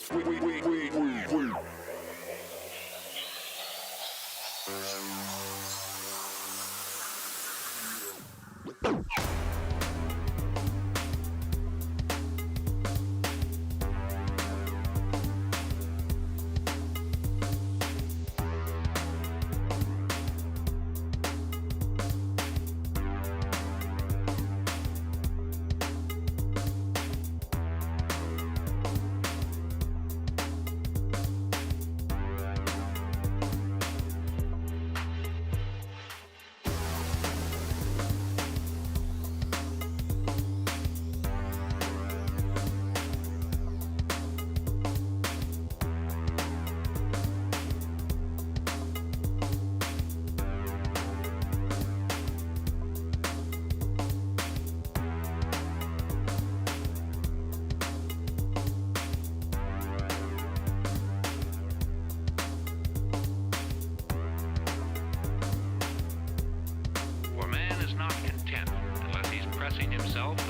To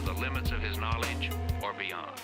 the limits of his knowledge or beyond.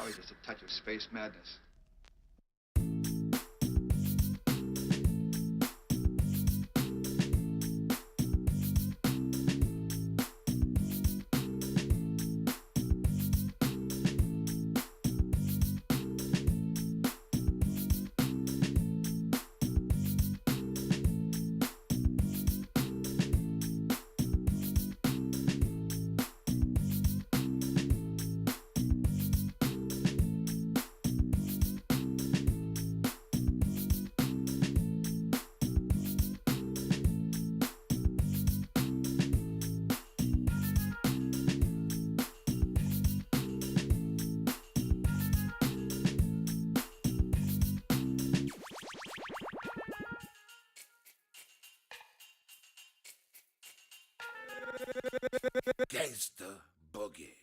Always just a touch of space madness. Gangsta Boogie.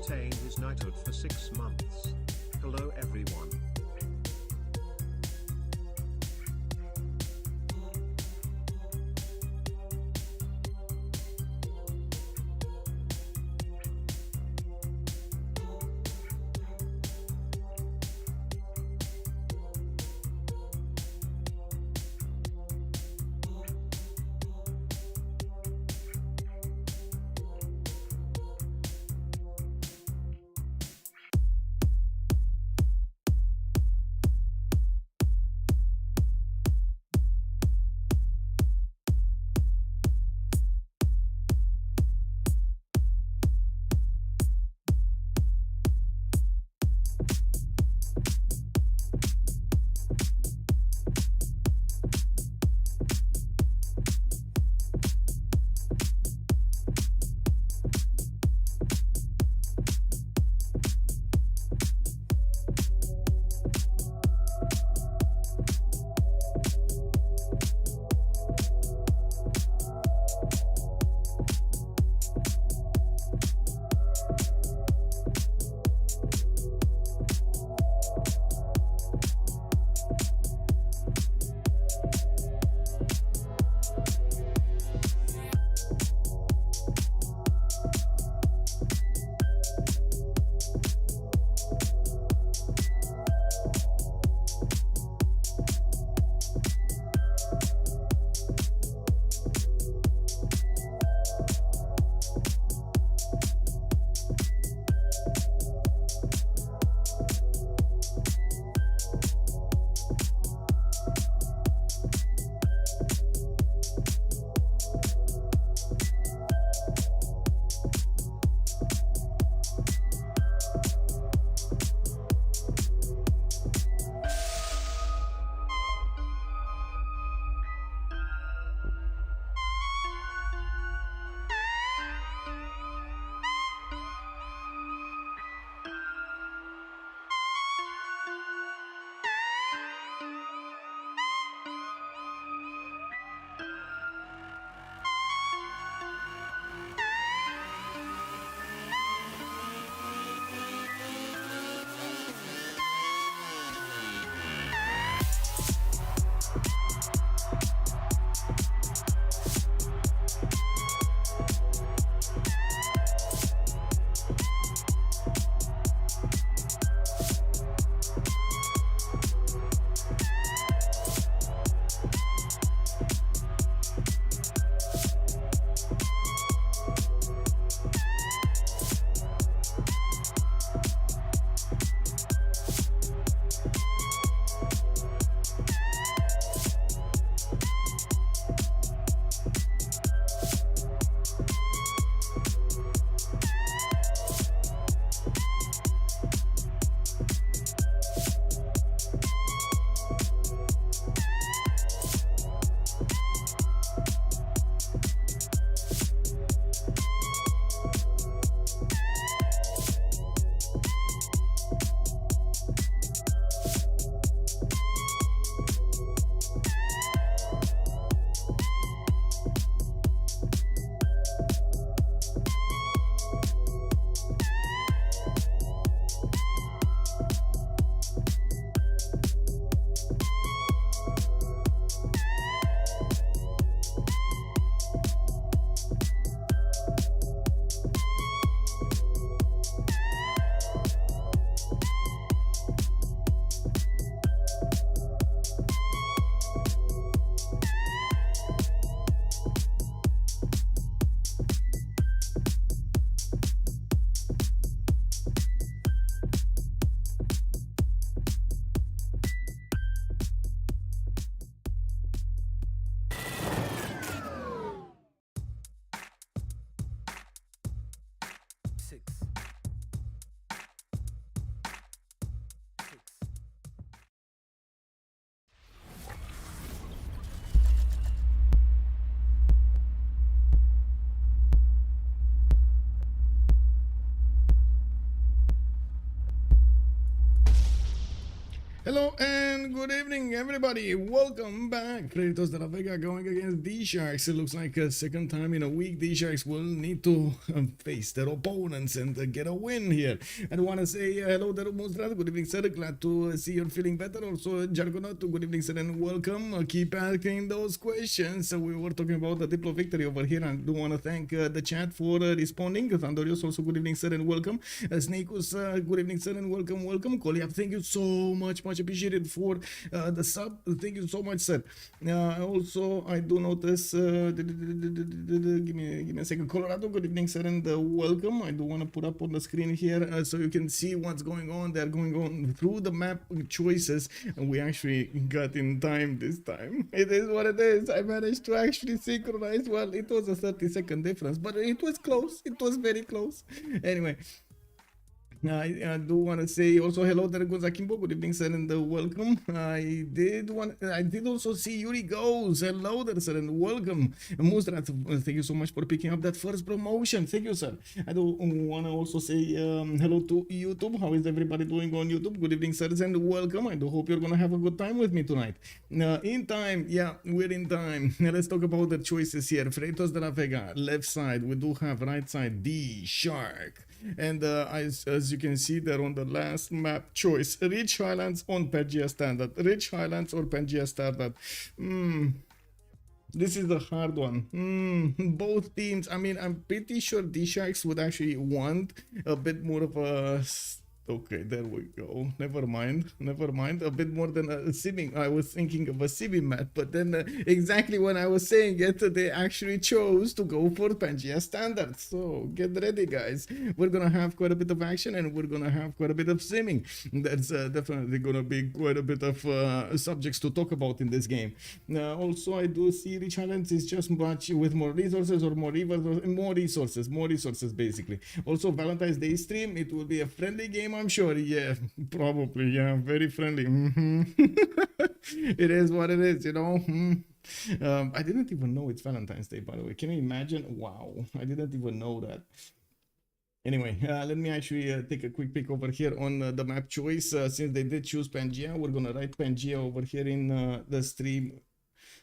retain his knighthood for 6 months. Hello everyone. Hello and good evening, everybody. Welcome back. Freritos de la Vega going against DSharks. It looks like a second time in a week. DSharks will need to face their opponents and get a win here. I want to say hello, Monstrat. Good evening, sir. Glad to see you're feeling better. Also, Jargonot. Good evening, sir, and welcome. Keep asking those questions. We were talking about the Diplo victory over here. I do want to thank the chat for responding. Thunderius, also good evening, sir, and welcome. Snakeus, good evening, sir, and welcome. Koliap, thank you so much appreciated for the sub. Thank you so much, sir. Also, I do notice. Give me a second. Colorado, good evening, sir, and welcome. I do want to put up on the screen here so you can see what's going on. They're going on through the map choices, and we actually got in time this time. It is what it is. I managed to actually synchronize. Well, it was a 30-second difference, but it was close. It was very close. Anyway. I do want to say also hello, Dragon Zakimbo. Good evening, sir, and welcome. I did also see Yuri Goes. Hello there, sir, and welcome. Mustrat, thank you so much for picking up that first promotion. Thank you, sir. I do want to also say hello to YouTube. How is everybody doing on YouTube? Good evening, sirs, and welcome. I do hope you're gonna have a good time with me tonight. In time, yeah, we're in time. Let's talk about the choices here. Freritos de la Vega, left side. We do have right side DShark. And as you can see there on the last map choice, Rich Highlands on Pangea Standard. Rich Highlands or Pangea Standard. This is the hard one. Both teams, I mean, I'm pretty sure DSharks would actually want a bit more of a... Okay, there we go. Never mind. A bit more than a simming. I was thinking of a simming mat, but then exactly when I was saying it, they actually chose to go for Pangea Standard. So get ready, guys. We're gonna have quite a bit of action, and we're gonna have quite a bit of simming. That's definitely gonna be quite a bit of subjects to talk about in this game. Also, I do see Rich Islands is just much with more resources or more resources basically. Also, Valentine's Day stream. It will be a friendly game, I'm sure. Yeah, probably. Yeah, very friendly. It is what it is, you know. I didn't even know it's Valentine's Day, by the way. Can you imagine? Wow, I didn't even know that. Anyway, let me actually take a quick peek over here on the map choice. Since they did choose Pangea, we're gonna write Pangea over here in the stream,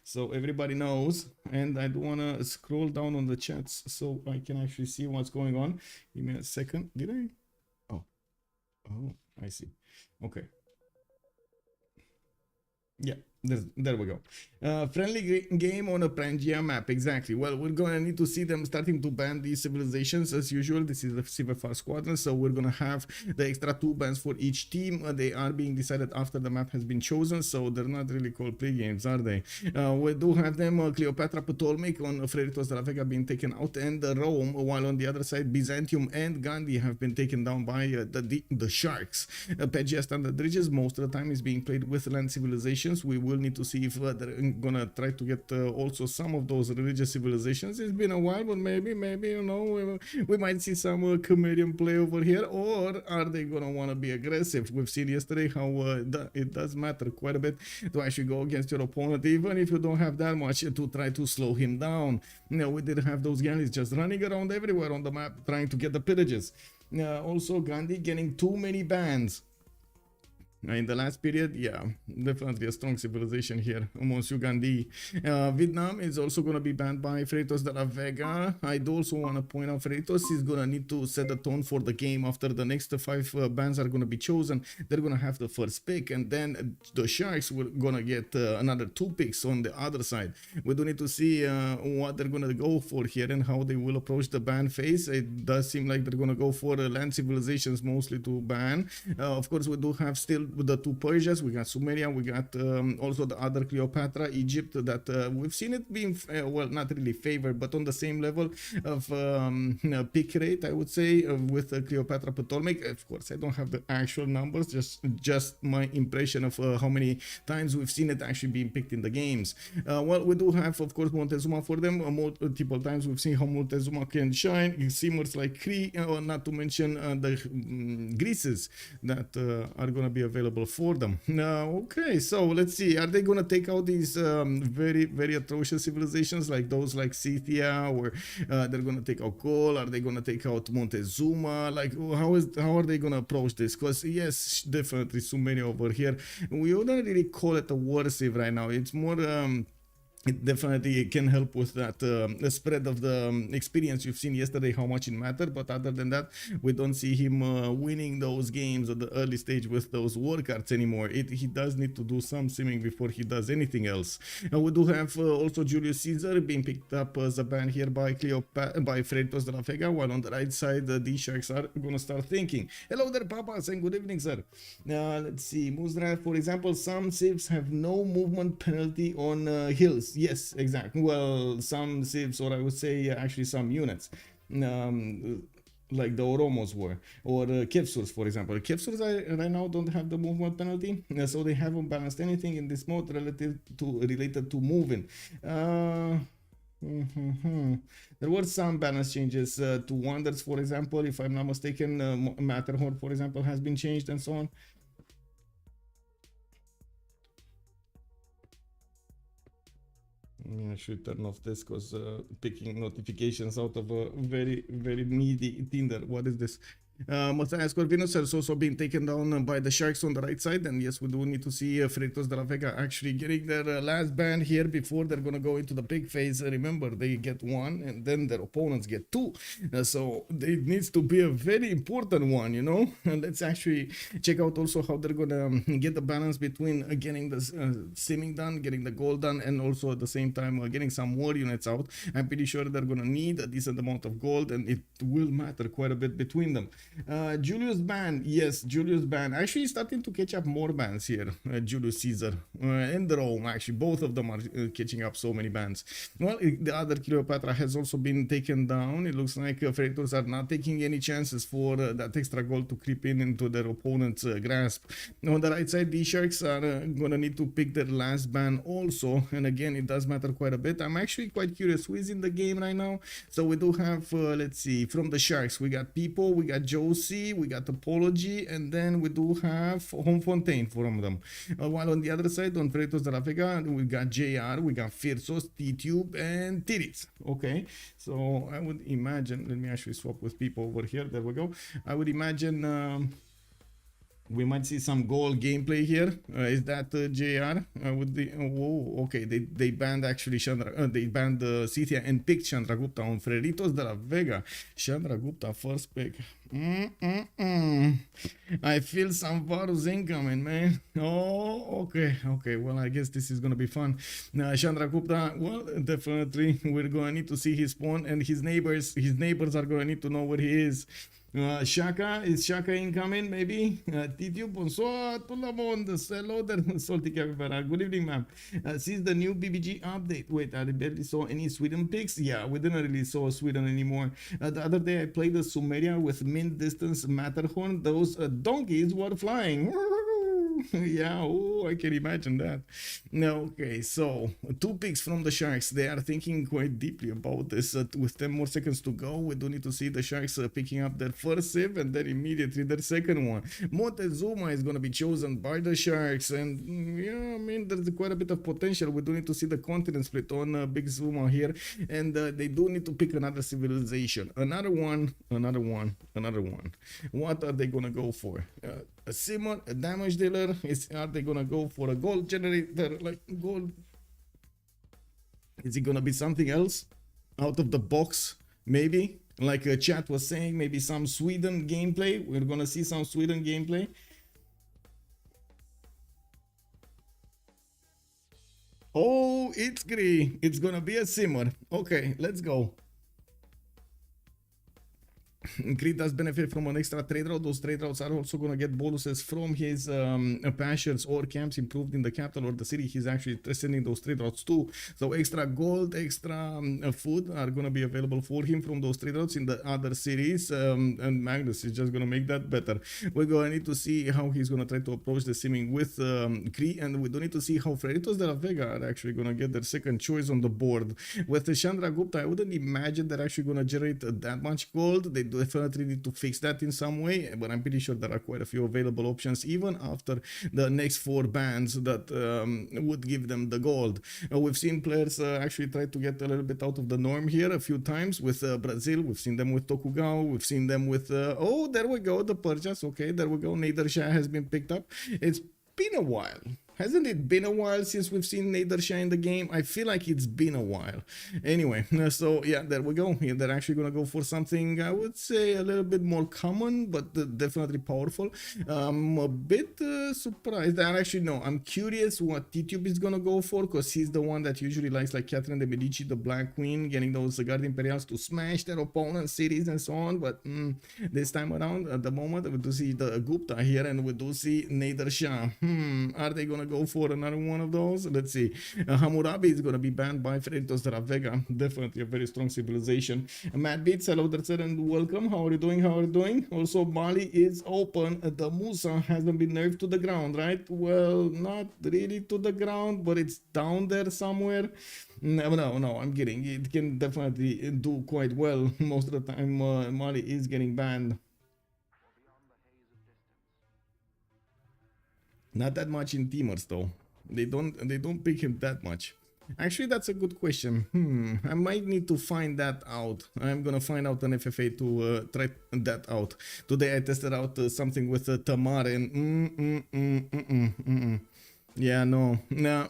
so everybody knows. And I do want to scroll down on the chats so I can actually see what's going on. Give me a second. Did I? Oh, I see. Okay. Yeah, there we go. Friendly game on a Pangea map, exactly. Well, we're gonna need to see them starting to ban these civilizations as usual. This is the CivFR Squadrons, so we're gonna have the extra 2 bans for each team. They are being decided after the map has been chosen, so they're not really called play games, are they? We do have them Cleopatra Ptolemaic on Freritos de la Vega being taken out, and Rome, while on the other side Byzantium and Gandhi have been taken down by the Sharks. Pangea Standard Ridges most of the time is being played with land civilizations. We will need to see if they're gonna try to get also some of those religious civilizations. It's been a while, but maybe you know, we might see some comedian play over here. Or are they gonna want to be aggressive? We've seen yesterday how it does matter quite a bit to actually go against your opponent, even if you don't have that much, to try to slow him down. You know, we did have those galleys just running around everywhere on the map trying to get the pillages. Also, Gandhi getting too many bans in the last period. Yeah, definitely a strong civilization here amongst Gandhi. Vietnam is also going to be banned by Freritos de la Vega. I do also want to point out Freritos is going to need to set the tone for the game. After the next 5 bans are going to be chosen, they're going to have the first pick, and then the Sharks will going to get another 2 picks on the other side. We do need to see what they're going to go for here and how they will approach the ban phase. It does seem like they're going to go for land civilizations mostly to ban. Of course, we do have still the 2 Persias. We got Sumeria, we got also the other Cleopatra, Egypt, that we've seen it being well, not really favored, but on the same level of pick rate, I would say, with Cleopatra Ptolemaic. Of course, I don't have the actual numbers, just my impression of how many times we've seen it actually being picked in the games. Well, we do have, of course, Montezuma for them. Multiple times we've seen how Montezuma can shine. Seamers like Cree, not to mention the Greases that are going to be available available for them. Okay, so let's see. Are they gonna take out these very atrocious civilizations like those like Scythia, or they're gonna take out Gaul? Are they gonna take out Montezuma? Like how are they gonna approach this? Because yes, definitely Sumeria over here. We wouldn't really call it a war civ right now. It's more it definitely can help with that the spread of the experience. You've seen yesterday how much it mattered, but other than that, we don't see him winning those games at the early stage with those war cards anymore. He does need to do some simming before he does anything else. We do have also Julius Caesar being picked up as a ban here by Freritos de la Vega, while on the right side the DSharks are gonna start thinking. Hello there, papas, and good evening, sir. Let's see, Muzdra, for example, some civs have no movement penalty on hills. Yes, exactly. Well, some civs, or I would say actually some units, like the Oromos were, or Kevsurs, for example. Kevsurs right now don't have the movement penalty, so they haven't balanced anything in this mode related to moving. There were some balance changes to wonders, for example, if I'm not mistaken. Matterhorn, for example, has been changed and so on. I should turn off this because picking notifications out of a very needy Tinder. What is this? Matthias Corvinus has also been taken down by the Sharks on the right side, and yes, we do need to see Freritos de la Vega actually getting their last ban here before they're gonna go into the big phase. Remember, they get one and then their opponents get two, so it needs to be a very important one, you know. And let's actually check out also how they're gonna get the balance between getting the simming done, getting the gold done, and also at the same time getting some war units out. I'm pretty sure they're gonna need a decent amount of gold, and it will matter quite a bit between them. Julius ban, yes, Julius ban actually starting to catch up more bans here. Julius Caesar and Rome, actually both of them are catching up so many bans. Well, the other Cleopatra has also been taken down. It looks like Freritos are not taking any chances for that extra gold to creep into their opponent's grasp. On the right side, the Sharks are gonna need to pick their last ban also, and again it does matter quite a bit. I'm actually quite curious who is in the game right now. So we do have let's see, from the Sharks we got People, we got Josie, we got Apology, and then we do have Homefontaine from them. While on the other side, on Freritos de la Vega, we got JR, we got Fiersos, T-Tube, and Tiris. Okay, so I would imagine, let me actually swap with People over here. There we go. I would imagine we might see some goal gameplay here. Is that JR? With the whoa, okay, they banned actually Chandra. They banned Scythia and picked Chandragupta on Freritos de la Vega. Chandragupta first pick. I feel some Varus incoming, man. Oh, okay. Well, I guess this is gonna be fun. Chandragupta, well, definitely we're gonna need to see his spawn, and his neighbors are gonna need to know where he is. Shaka, is Shaka incoming? Maybe. Titio, bonsoir, tout le monde. Hello there, Salty Capybara. Good evening, ma'am. Since the new BBG update, wait, I barely saw any Sweden picks. Yeah, we didn't really saw Sweden anymore. The other day I played the Sumeria with min distance Matterhorn. Those donkeys were flying. Yeah, oh, I can imagine that. Okay, so 2 picks from the Sharks. They are thinking quite deeply about this. With 10 more seconds to go, we do need to see the Sharks picking up their first civ and then immediately their second one. Montezuma is going to be chosen by the Sharks, and yeah, I mean, there's quite a bit of potential. We do need to see the continent split on Big Zuma here, and they do need to pick another civilization. Another one. What are they going to go for? A simmer, a damage dealer? Are they gonna go for a gold generator? Like gold? Is it gonna be something else out of the box? Maybe, like chat was saying, maybe some Sweden gameplay. We're gonna see some Sweden gameplay. Oh, it's grey. It's gonna be a simmer. Okay, let's go. Creed does benefit from an extra trade route. Those trade routes are also going to get bonuses from his passions or camps improved in the capital or the city. He's actually sending those trade routes too. So extra gold, extra food are going to be available for him from those trade routes in the other cities. And Magnus is just going to make that better. We're going to need to see how he's going to try to approach the simming with Cree, and we do need to see how Freritos de la Vega are actually going to get their second choice on the board. With the Chandragupta, I wouldn't imagine they're actually going to generate that much gold. They definitely need to fix that in some way, but I'm pretty sure there are quite a few available options even after the next 4 bans that would give them the gold. We've seen players actually try to get a little bit out of the norm here a few times with Brazil. We've seen them with Tokugao. We've seen them with oh, there we go, the Purchas. Okay, there we go. Nedersha has been picked up. It's been a while. Hasn't it been a while since we've seen Nedersha in the game? I feel like it's been a while. Anyway, so yeah, there we go. Yeah, they're actually going to go for something, I would say, a little bit more common, but definitely powerful. I'm a bit surprised. Actually, no, I'm curious what T-Tube is going to go for, because he's the one that usually likes, like Catherine de Medici, the Black Queen, getting those Guard Imperials to smash their opponent's cities and so on. But this time around, at the moment, we do see the Gupta here, and we do see Nedersha. Are they going to go for another one of those? Let's see. Hammurabi is going to be banned by Freritos de Vega. Definitely a very strong civilization. Matt Beats, hello there, and welcome. How are you doing? How are you doing? Also, Mali is open. The Musa hasn't been nerfed to the ground, right? Well, not really to the ground, but it's down there somewhere. No, I'm kidding. It can definitely do quite well. Most of the time, Mali is getting banned. Not that much in teamers though. They don't pick him that much. Actually, that's a good question. I might need to find that out. I'm gonna find out an FFA to try that out. Today I tested out something with Tamar and yeah, no,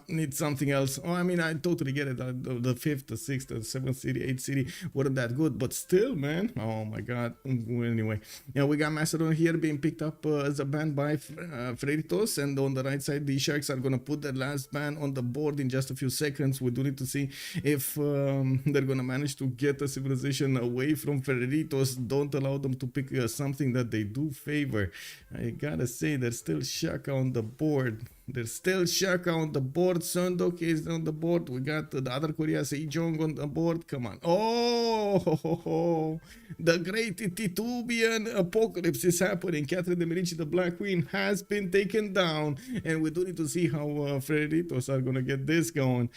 need something else. Oh, I mean, I totally get it. The 5th, the 6th, the 7th city, 8th city weren't that good, but still, man. Oh my god. Anyway, yeah, we got Macedon here being picked up as a ban by Freritos, and on the right side, the Sharks are gonna put their last ban on the board in just a few seconds. We do need to see if they're gonna manage to get a civilization away from Freritos. Don't allow them to pick something that they do favor. I gotta say, there's still Shaka on the board. There's still Shaka on the board. Sundok is on the board. We got the other Korea, Sejong on the board. Come on. Oh, the great Titubian apocalypse is happening. Catherine de Medici, the Black Queen, has been taken down. And we do need to see how Freritos are going to get this going.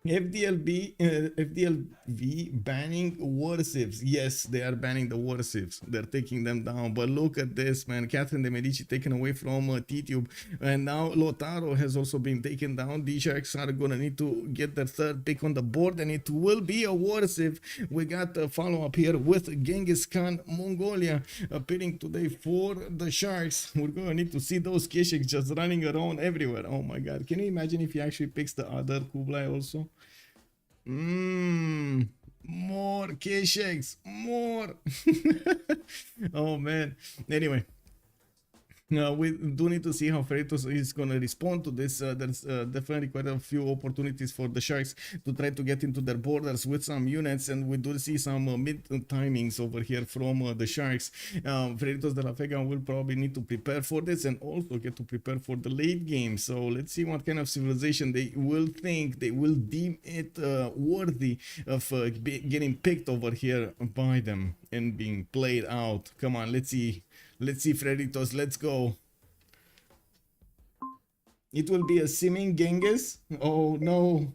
FDLV banning warships. Yes, they are banning the warships. They're taking them down. But look at this, man. Catherine de Medici taken away from T-Tube. And now Lotaro has also been taken down. DSharks are going to need to get their 3rd pick on the board. And it will be a warship. We got a follow-up here with Genghis Khan, Mongolia, appearing today for the Sharks. We're going to need to see those Keshiks just running around everywhere. Oh my god. Can you imagine if he actually picks the other Kublai also? More Keshiks, more. Oh man. Anyway, we do need to see how Freritos is going to respond to this. There's definitely quite a few opportunities for the Sharks to try to get into their borders with some units, and we do see some mid timings over here from the Sharks. Freritos de la Vega will probably need to prepare for this and also get to prepare for the late game. So let's see what kind of civilization they will think, they will deem it worthy of getting picked over here by them and being played out. Come on, let's see. Let's see, Freritos, let's go. It will be a simming Genghis. Oh no.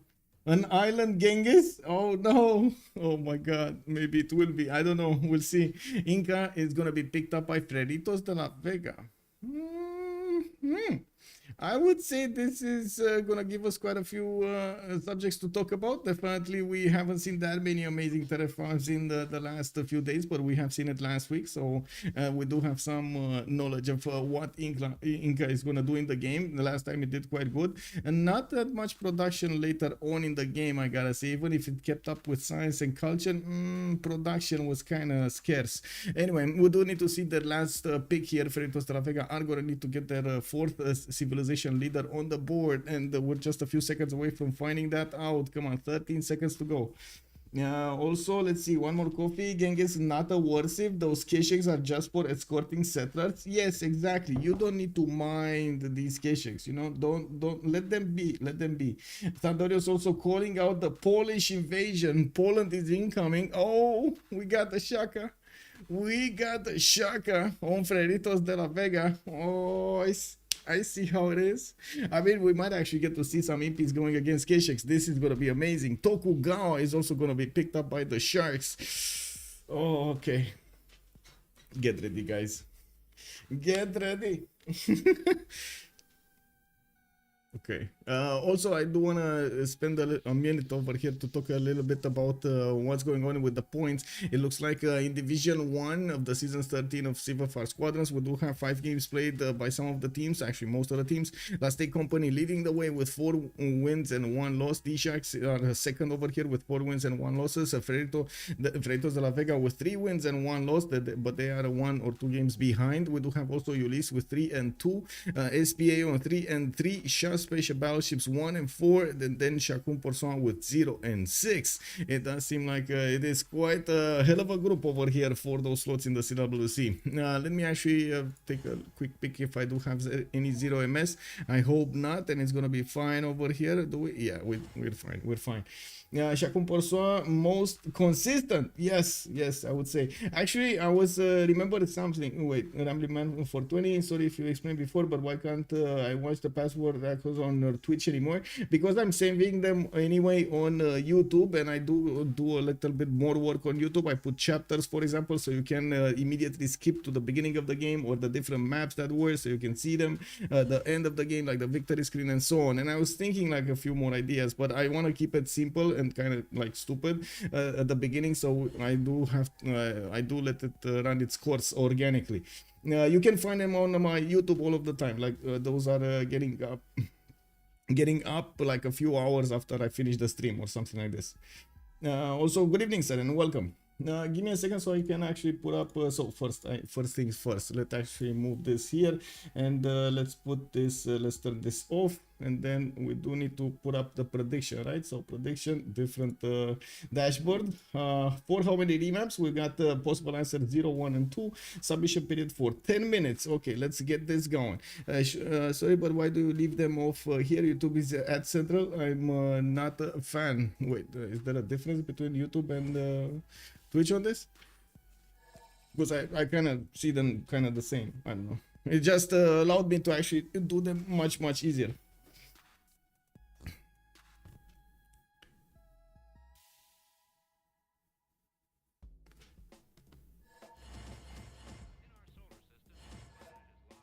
An island Genghis? Oh no. Oh my god. Maybe it will be. I don't know. We'll see. Inca is going to be picked up by Freritos de la Vega. I would say this is going to give us quite a few subjects to talk about. Definitely, we haven't seen that many amazing terraforms farms in the last few days, but we have seen it last week. So we do have some knowledge of what Inca is going to do in the game. The last time it did quite good. And not that much production later on in the game, I gotta say. Even if it kept up with science and culture, production was kind of scarce. Anyway, we do need to see the last pick here. Freritos de la Vega are going to need to get their 4th civilization leader on the board, and we're just a few seconds away from finding that out. Come on, 13 seconds to go. Also, let's see, one more coffee. Genghis, not a warship. Those Keshiks are just for escorting settlers. Yes, exactly. You don't need to mind these Keshiks, you know. Don't let them be. Let them be. Thandorius also calling out the Polish invasion. Poland is incoming. Oh, we got the Shaka. We got the Shaka on Freritos de la Vega. Oh, I see how it is. I mean, we might actually get to see some imps going against Keshiks. This is going to be amazing. Tokugawa is also going to be picked up by the Sharks. Oh, okay. Get ready, guys. Get ready. Okay. Also, I do want to spend a minute over here to talk a little bit about what's going on with the points. It looks like in Division 1 of the Season 13 of CivFR Squadrons, we do have 5 games played by some of the teams, actually most of the teams. Last Day Company leading the way with 4 wins and 1 loss. DShark are second over here with 4 wins and 1 losses. Freritos de la Vega with 3 wins and 1 loss, but they are 1 or 2 games behind. We do have also Ulysse with 3 and 2. SPA on 3 and 3. Special Battleships 1 and 4, then Shakun Porson with 0 and 6. It does seem like it is quite a hell of a group over here for those slots in the CWC. Let me actually take a quick peek if I do have any 0 MS. I hope not, and it's gonna be fine over here. Do we? Yeah, we're fine. We're fine. Shakun Porson most consistent. Yes, I would say. Actually, I was remembered something. Wait, Rambling Man for 20. Sorry if you explained before, but why can't I watch the password that was on Twitch anymore? Because I'm saving them anyway on YouTube, and I do a little bit more work on YouTube. I put chapters, for example, so you can immediately skip to the beginning of the game or the different maps that were, so you can see them, the end of the game, like the victory screen and so on. And I was thinking like a few more ideas, but I want to keep it simple and kind of like stupid at the beginning, so I do let it run its course organically. You can find them on my YouTube all of the time, like those are getting up like a few hours after I finish the stream or something like this. Also, good evening, sir, and welcome. Give me a second so I can actually put up. So first things first, let's actually move this here, and let's put this. Let's turn this off, and then we do need to put up the prediction, right? So prediction, different dashboard. For how many remaps? We got possible answer 0, 1, and 2. Submission period for 10 minutes. Okay, let's get this going. Sorry, but why do you leave them off here? YouTube is ad central. I'm not a fan. Wait, is there a difference between YouTube and Twitch on this? Because I kind of see them kind of the same. I don't know. It just allowed me to actually do them much easier.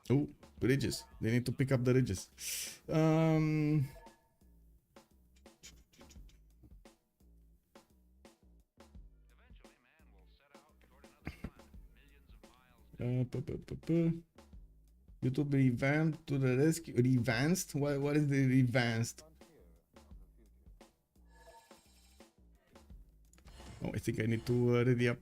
Oh, ridges. They need to pick up the ridges. YouTube revamped to the rescue. Revanced? What is the revanced? Oh, I think I need to ready up.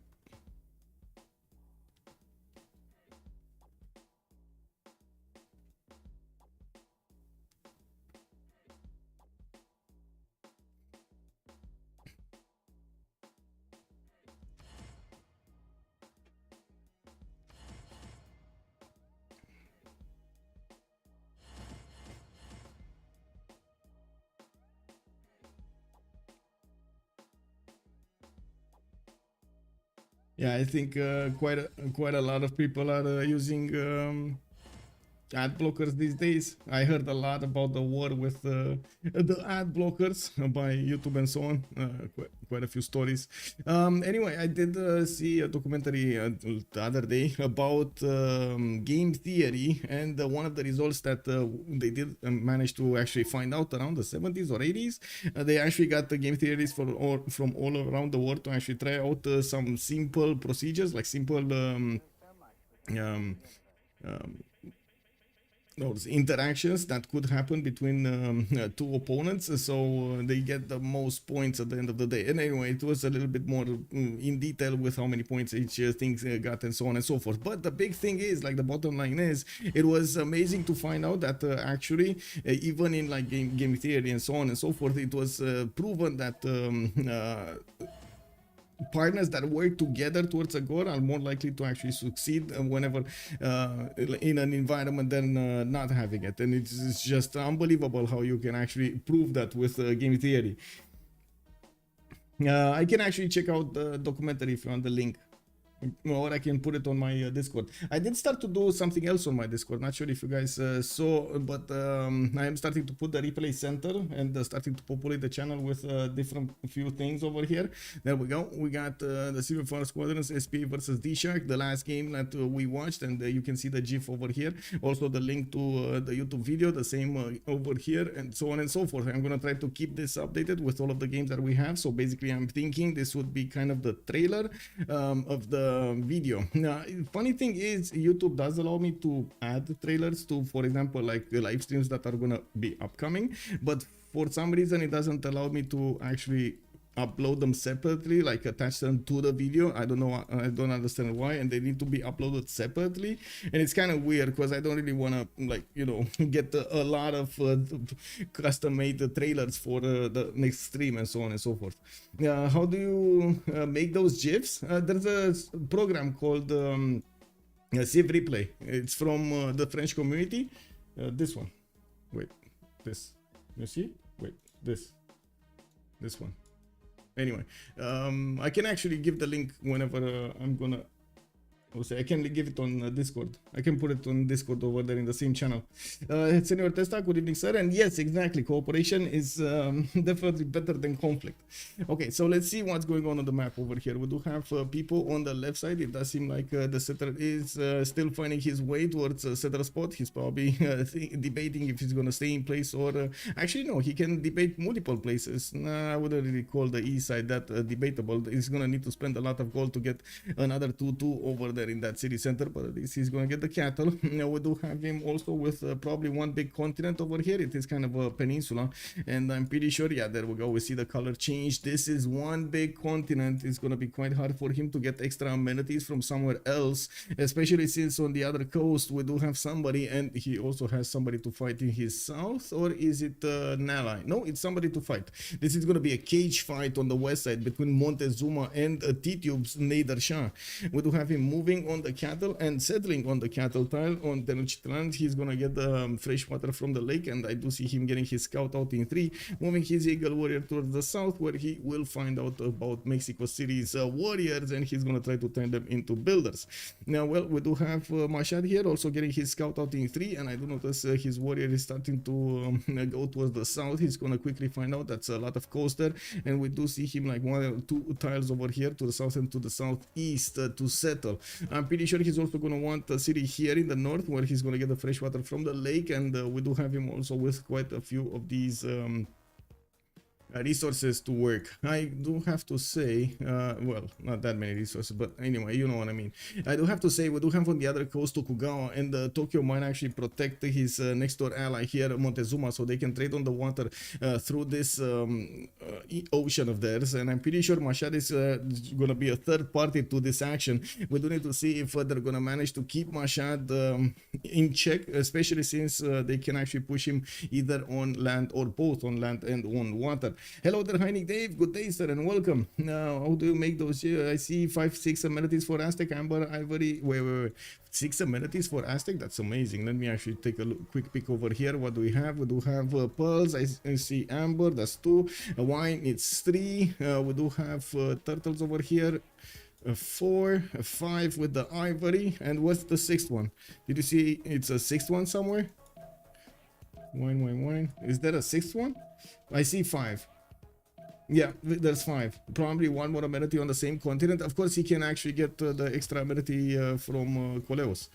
Yeah, I think quite a lot of people are using ad blockers these days. I heard a lot about the war with the ad blockers by YouTube and so on. Quite a few stories. Anyway, I did see a documentary the other day about game theory, and one of the results that they did manage to actually find out around the 70s or 80s. They actually got the game theories from all around the world to actually try out some simple procedures, like simple those interactions that could happen between two opponents, so they get the most points at the end of the day. And anyway, it was a little bit more in detail with how many points each thing got and so on and so forth. But the big thing is, like, the bottom line is, it was amazing to find out that actually even in like game theory and so on and so forth, it was proven that partners that work together towards a goal are more likely to actually succeed whenever in an environment than not having it. And it's just unbelievable how you can actually prove that with game theory. I can actually check out the documentary if you want the link. or I can put it on my Discord. I did start to do something else on my Discord. Not sure if you guys saw, but I am starting to put the replay center and starting to populate the channel with different few things over here. There we go. We got the CivFR Squadrons SPA versus DShark, the last game that we watched, and you can see the GIF over here. Also the link to the YouTube video, the same over here, and so on and so forth. I'm gonna try to keep this updated with all of the games that we have. So basically, I'm thinking this would be kind of the trailer of the video. Now, funny thing is, YouTube does allow me to add trailers to, for example, like the live streams that are gonna be upcoming, but for some reason it doesn't allow me to actually upload them separately, like attach them to the video. I don't know, I don't understand why, and they need to be uploaded separately, and it's kind of weird because I don't really want to, like, you know, get a lot of custom made trailers for the next stream and so on and so forth. How do you make those GIFs? There's a program called Civ Replay. It's from the French community. This one, wait, this, you see, wait, this one. Anyway, I can actually give the link whenever I'm gonna, I can give it on Discord. I can put it on Discord over there in the same channel. Senior Testa, good evening, sir. And yes, exactly, cooperation is definitely better than conflict. Okay, so let's see what's going on the map over here. We do have people on the left side. It does seem like the setter is still finding his way towards setter spot. He's probably debating if he's gonna stay in place or actually no, he can debate multiple places. Nah, I wouldn't really call the east side that debatable. He's gonna need to spend a lot of gold to get another 2-2 over there in that city center, but at least he's gonna get the cattle. Now we do have him also with probably one big continent over here. It is kind of a peninsula, and I'm pretty sure, yeah, there we go, we see the color change. This is one big continent. It's gonna be quite hard for him to get extra amenities from somewhere else, especially since on the other coast we do have somebody, and he also has somebody to fight in his south. Or is it an ally? No, it's somebody to fight. This is gonna be a cage fight on the west side between Montezuma and Titube's Nader Shah. We do have him moving on the cattle and settling on the cattle tile on Tenochtitlan. He's gonna get the fresh water from the lake, and I do see him getting his scout out in 3, moving his eagle warrior towards the south, where he will find out about Mexico City's warriors, and he's gonna try to turn them into builders. Now, well, we do have Mashad here also getting his scout out in 3, and I do notice his warrior is starting to go towards the south. He's gonna quickly find out that's a lot of coaster, and we do see him like 1 or 2 tiles over here to the south and to the southeast to settle. I'm pretty sure he's also going to want a city here in the north, where he's going to get the fresh water from the lake, and we do have him also with quite a few of these resources to work. I do have to say, well, not that many resources, but anyway, you know what I mean. I do have to say, we do have on the other coast Tokugawa, and Tokyo might actually protect his next door ally here, Montezuma, so they can trade on the water through this ocean of theirs. And I'm pretty sure Mashad is gonna be a third party to this action. We do need to see if they're gonna manage to keep Mashad in check, especially since they can actually push him either on land or both on land and on water. Hello there, Heinig Dave. Good day, sir, and welcome. Now, how do you make those? I see 5-6 amenities for Aztec, Amber, Ivory. Wait. 6 amenities for Aztec? That's amazing. Let me actually take a quick peek over here. What do we have? We do have pearls. I see amber. That's 2. Wine, it's 3. We do have turtles over here. 4, 5 with the ivory. And what's the 6th one? Did you see it's a 6th one somewhere? Wine. Is there a 6th one? I see 5. Yeah, there's 5. Probably one more amenity on the same continent. Of course, he can actually get the extra amenity from Coleos.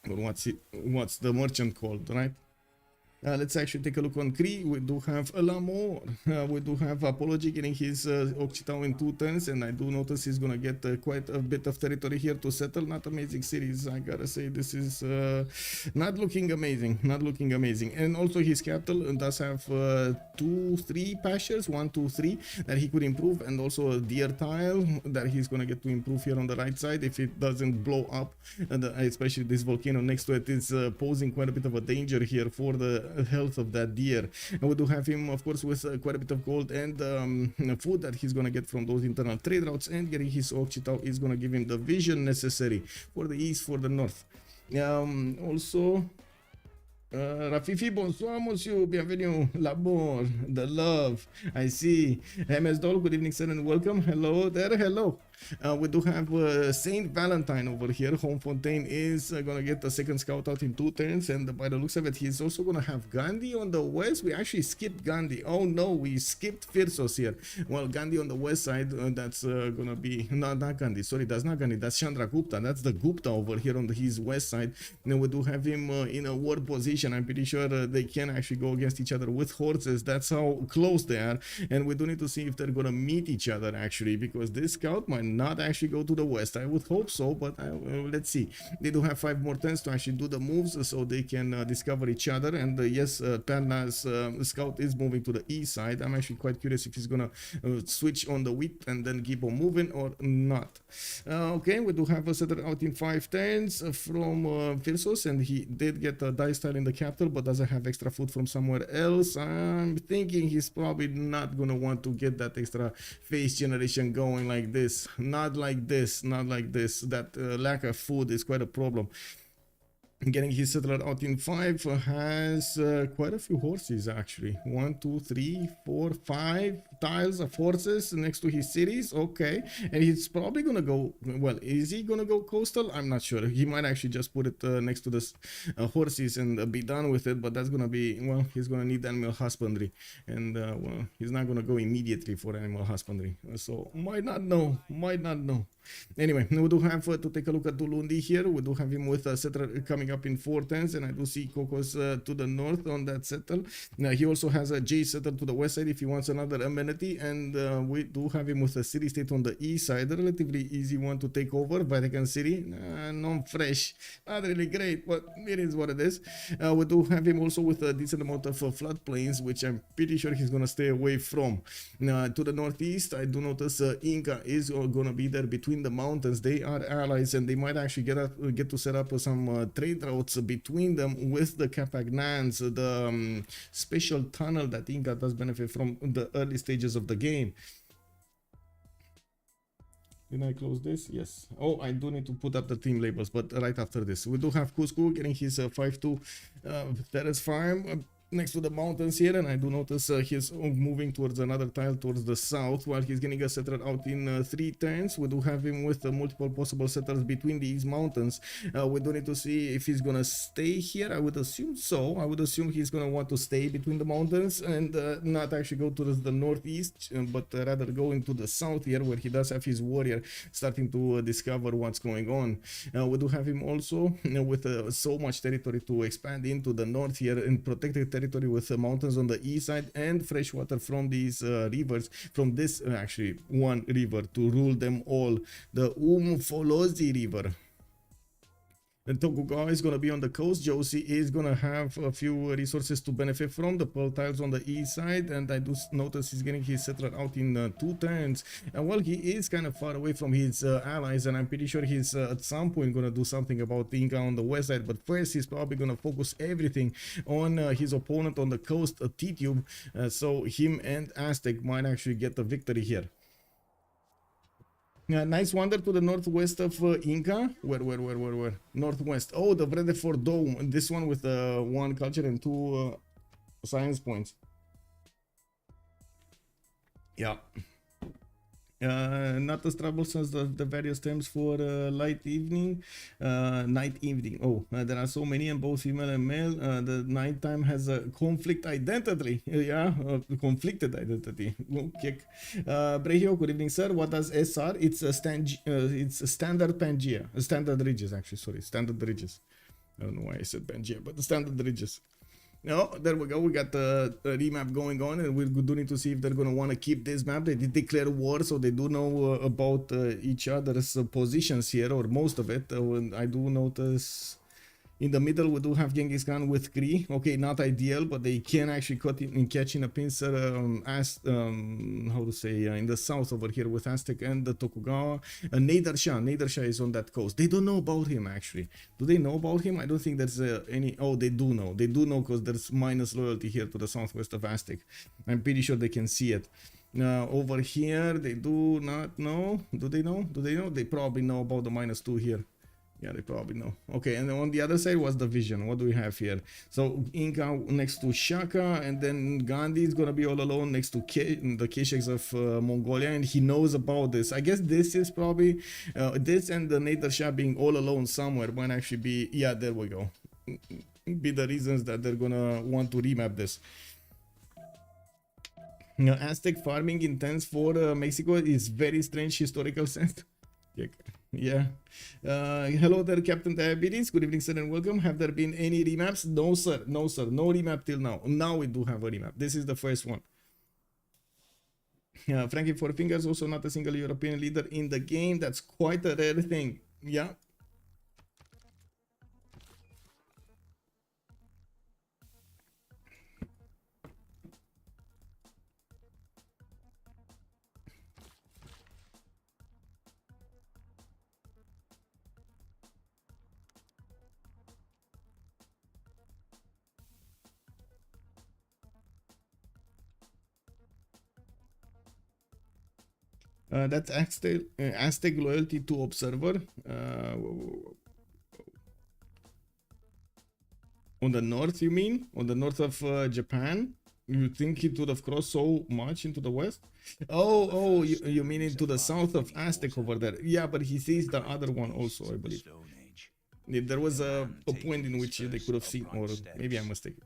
Or what's the merchant called, right? Let's actually take a look on Cree. We do have Lamor. We do have Apology getting his Occitan in 2 turns, and I do notice he's gonna get quite a bit of territory here to settle. Not amazing cities, I gotta say. This is not looking amazing. And also his capital does have 2-3 pastures, 1, 2, 3 that he could improve, and also a deer tile that he's gonna get to improve here on the right side if it doesn't blow up. And especially this volcano next to it is posing quite a bit of a danger here for the health of that deer. And we do have him, of course, with quite a bit of gold and food that he's gonna get from those internal trade routes, and getting his Occitan is gonna give him the vision necessary for the east, for the north. Also, Rafifi, bonsoir, monsieur, bienvenue, labor, the love, I see. MS Doll, good evening, sir, and welcome. Hello there, hello. We do have Saint Valentine over here. Homefontaine is gonna get the second scout out in 2 turns, and by the looks of it, he's also gonna have Gandhi on the west. We actually skipped Gandhi. Oh no, we skipped Freritos here. Well, Gandhi on the west side, that's gonna be not Gandhi. Sorry, that's not Gandhi. That's Chandragupta. That's the Gupta over here on his west side. Then we do have him in a war position. I'm pretty sure they can actually go against each other with horses. That's how close they are, and we do need to see if they're gonna meet each other actually, because this scout might not actually go to the west. I would hope so, but let's see. They do have 5 more turns to actually do the moves, so they can discover each other. And yes, Panda's scout is moving to the east side. I'm actually quite curious if he's gonna switch on the wheat and then keep on moving or not. Okay, we do have a setter out in 5 turns from Firsos, and he did get a dice tile in the capital, but doesn't have extra food from somewhere else. I'm thinking he's probably not gonna want to get that extra face generation going like this. Not like this, not like this. That lack of food is quite a problem. Getting his settler out in 5 has quite a few horses actually. 1, 2, 3, 4, 5 tiles of horses next to his cities. Okay, and he's probably gonna go, well, is he gonna go coastal? I'm not sure. He might actually just put it next to the horses and be done with it, but that's gonna be, well, he's gonna need animal husbandry, and well, he's not gonna go immediately for animal husbandry, so might not know. Anyway, we do have to take a look at Dulundi here. We do have him with a settler coming up in 4 turns, and I do see Cocos to the north on that settle. Now he also has a J settle to the west side if he wants another amenity, and we do have him with a city state on the east side. A relatively easy one to take over. Vatican City, non-fresh, not really great, but it is what it is. We do have him also with a decent amount of floodplains, which I'm pretty sure he's gonna stay away from. To the northeast, I do notice Inca is gonna be there between the mountains. They are allies, and they might actually get to set up some trade routes between them with the Capagnans, the special tunnel that Inca does benefit from in the early stages of the game. Did I close this? Yes. Oh, I do need to put up the team labels, but right after this. We do have Cusco getting his 5-2 terrace farm next to the mountains here, and I do notice he's moving towards another tile towards the south while he's getting a settler out in 3 turns. We do have him with multiple possible settlers between these mountains. We do need to see if he's gonna stay here. I would assume so. I would assume he's gonna want to stay between the mountains and not actually go towards the northeast, but rather go into the south here, where he does have his warrior starting to discover what's going on. We do have him also with so much territory to expand into the north here and protected territory with mountains on the east side and fresh water from these rivers, from this actually one river to rule them all, the Umfolozi River. And Tokugawa is going to be on the coast. Josie is going to have a few resources to benefit from. The pearl tiles on the east side, and I do notice he's getting his settler out in 2 turns. And well, he is kind of far away from his allies, and I'm pretty sure he's at some point going to do something about the Inca on the west side. But first, he's probably going to focus everything on his opponent on the coast, T-Tube. So him and Aztec might actually get the victory here. Nice wander to the northwest of Inca. Where? Northwest. Oh, the Vredefort Dome. This one with 1 culture and 2 science points. Yeah. Not as troublesome as the various terms for night evening. Oh, there are so many, and both female and male. The nighttime has a conflict identity. Conflicted identity. Kick. Brehio, good evening, sir. What does SR? It's a standard Pangea. Standard ridges, actually. Sorry, standard ridges. I don't know why I said Pangea, but the standard ridges. No, there we go. We got the remap going on, and we do need to see if they're going to want to keep this map. They did declare war, so they do know about each other's positions here, or most of it. I do notice in the middle we do have Genghis Khan with Kree. Okay, not ideal, but they can actually catch in a pincer how to say, in the south over here with Aztec and the Tokugawa. Nader Shah is on that coast. They don't know about him actually. Do they know about him? I don't think there's any. Oh, they do know because there's minus loyalty here to the southwest of Aztec. I'm pretty sure they can see it. Over here they do not know. Do they know? They probably know about the -2 here. Yeah, they probably know. Okay, and then on the other side was the vision. What do we have here? So Inca next to Shaka, and then Gandhi is gonna be all alone next to the Kesheks of Mongolia, and he knows about this. I guess this is probably this and the Nader Shah being all alone somewhere might actually be. Yeah, there we go. Be the reasons that they're gonna want to remap this. Now, Aztec farming intense for Mexico is very strange historical sense. Yeah. Hello there, Captain Diabetes. Good evening, sir, and welcome. Have there been any remaps? No, sir. No, sir. No remap till now. Now we do have a remap. This is the first one. Frankie Four Fingers, also not a single European leader in the game. That's quite a rare thing. Yeah. That's Aztec loyalty to observer. On the north, you mean? On the north of Japan? You think it would have crossed so much into the west? Oh, you mean into the south of Aztec over there? Yeah, but he sees the other one also, I believe. There was a point in which they could have seen, or maybe I'm mistaken.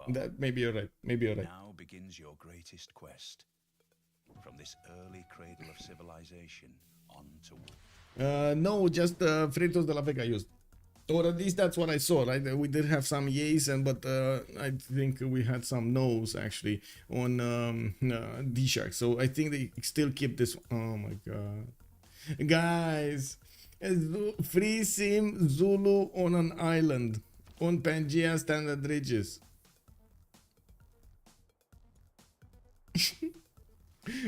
That maybe you're right. Maybe you're right. Now begins your greatest quest. From this early cradle of civilization on to... No, just Freritos de la Vega used. Or at least that's what I saw, right? We did have some yays, but I think we had some no's actually on DShark. So I think they still keep this. Oh my god. Guys, free sim Zulu on an island on Pangea standard ridges.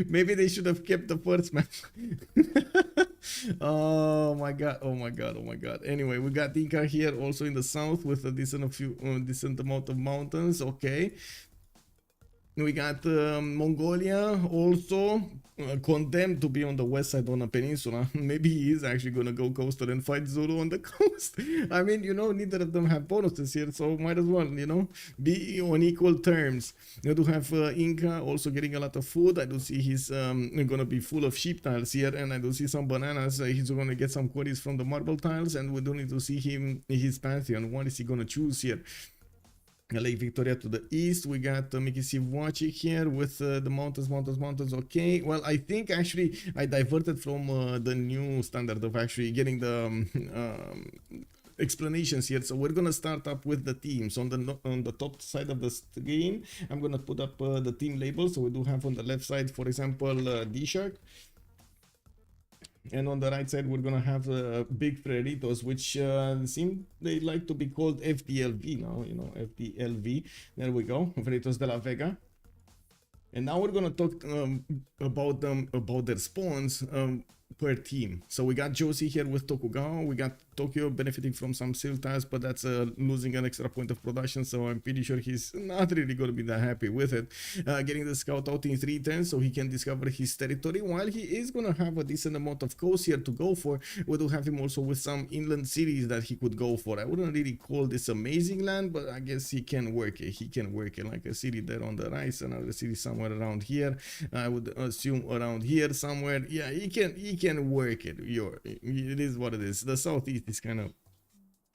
Maybe they should have kept the first map. Oh my god, oh my god, oh my god. Anyway, we got Inca here also in the south with a decent amount of mountains. Okay. We got Mongolia also condemned to be on the west side on a peninsula. Maybe he is actually gonna go coastal and fight Zulu on the coast. I mean, you know, neither of them have bonuses here, so might as well, you know, be on equal terms. You do have Inca also getting a lot of food. I do see he's gonna be full of sheep tiles here, and I do see some bananas. He's gonna get some quarries from the marble tiles, and we do need to see him his pantheon. What is he gonna choose here? Lake Victoria to the east. We got Mickey Civ6 here with the mountains. Okay, well, I think actually I diverted from the new standard of actually getting the explanations here. So we're gonna start up with the teams on the top side of the screen. I'm gonna put up the team labels. So we do have on the left side, for example, DShark. And on the right side, we're gonna have big Freritos, which seem they like to be called FDLV now, you know, FDLV. There we go, Freritos de la Vega. And now we're gonna talk about them, about their spawns per team. So we got Josie here with Tokugawa. We got Tokyo benefiting from some Civ tiles, but that's losing an extra point of production. So I'm pretty sure he's not really going to be that happy with it. Getting the scout out in 3 turns so he can discover his territory. While he is going to have a decent amount of coast here to go for, we do have him also with some inland cities that he could go for. I wouldn't really call this amazing land, but I guess he can work it. He can work it, like a city there on the right, another city somewhere around here. I would assume around here somewhere. Yeah, he can work it. It is what it is. The southeast is kind of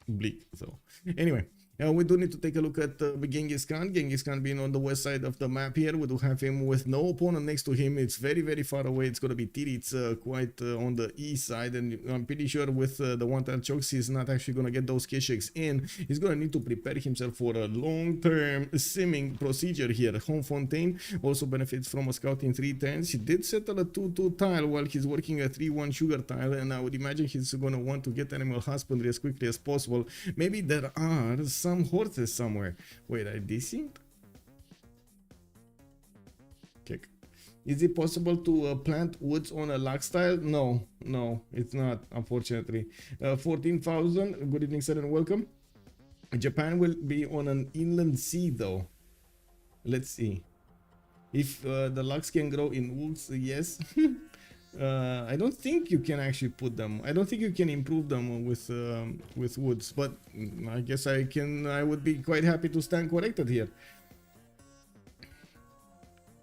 bleak. So anyway, we do need to take a look at Genghis Khan. Genghis Khan being on the west side of the map here. We do have him with no opponent next to him. It's very, very far away. It's going to be Tiri. It's quite on the east side. And I'm pretty sure with the one-time chokes, he's not actually going to get those Kesheks in. He's going to need to prepare himself for a long-term simming procedure here. Homefontaine also benefits from a scout in 3 turns. He did settle a 2-2 tile while he's working a 3-1 sugar tile. And I would imagine he's going to want to get animal husbandry as quickly as possible. Maybe there are some horses somewhere. Wait, I desynced? Okay. Is it possible to plant woods on a lux tile? No, it's not, unfortunately. 14,000. Good evening, sir, and welcome. Japan will be on an inland sea, though. Let's see. If the lux can grow in woods, yes. I don't think you can actually put them. I don't think you can improve them with woods, but I guess I can. I would be quite happy to stand corrected here.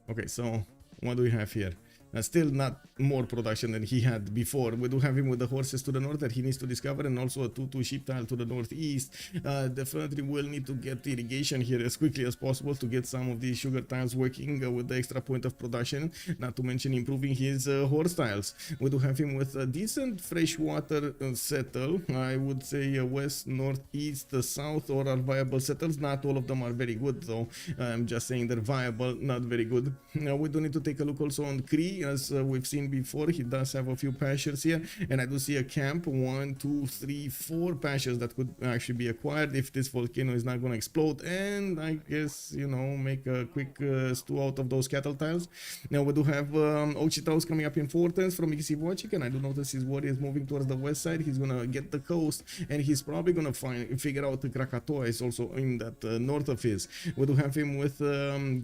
Okay, so what do we have here? Still not more production than he had before. We do have him with the horses to the north that he needs to discover, and also a 2-2 sheep tile to the northeast. Definitely will need to get irrigation here as quickly as possible to get some of these sugar tiles working with the extra point of production, not to mention improving his horse tiles. We do have him with a decent freshwater settle. I would say west, north, east, south, or are viable settles. Not all of them are very good though. I'm just saying they're viable, not very good. We do need to take a look also on Cree. As we've seen before, he does have a few pastures here, and I do see a camp. 1, 2, 3, 4 pastures that could actually be acquired if this volcano is not going to explode, and I guess, you know, make a quick stew out of those cattle tiles. Now we do have Ochitaus coming up in 4 turns from Ixivochik, and I do notice his warrior is moving towards the west side. He's gonna get the coast, and he's probably gonna figure out the Krakatoa is also in that north of his. We do have him with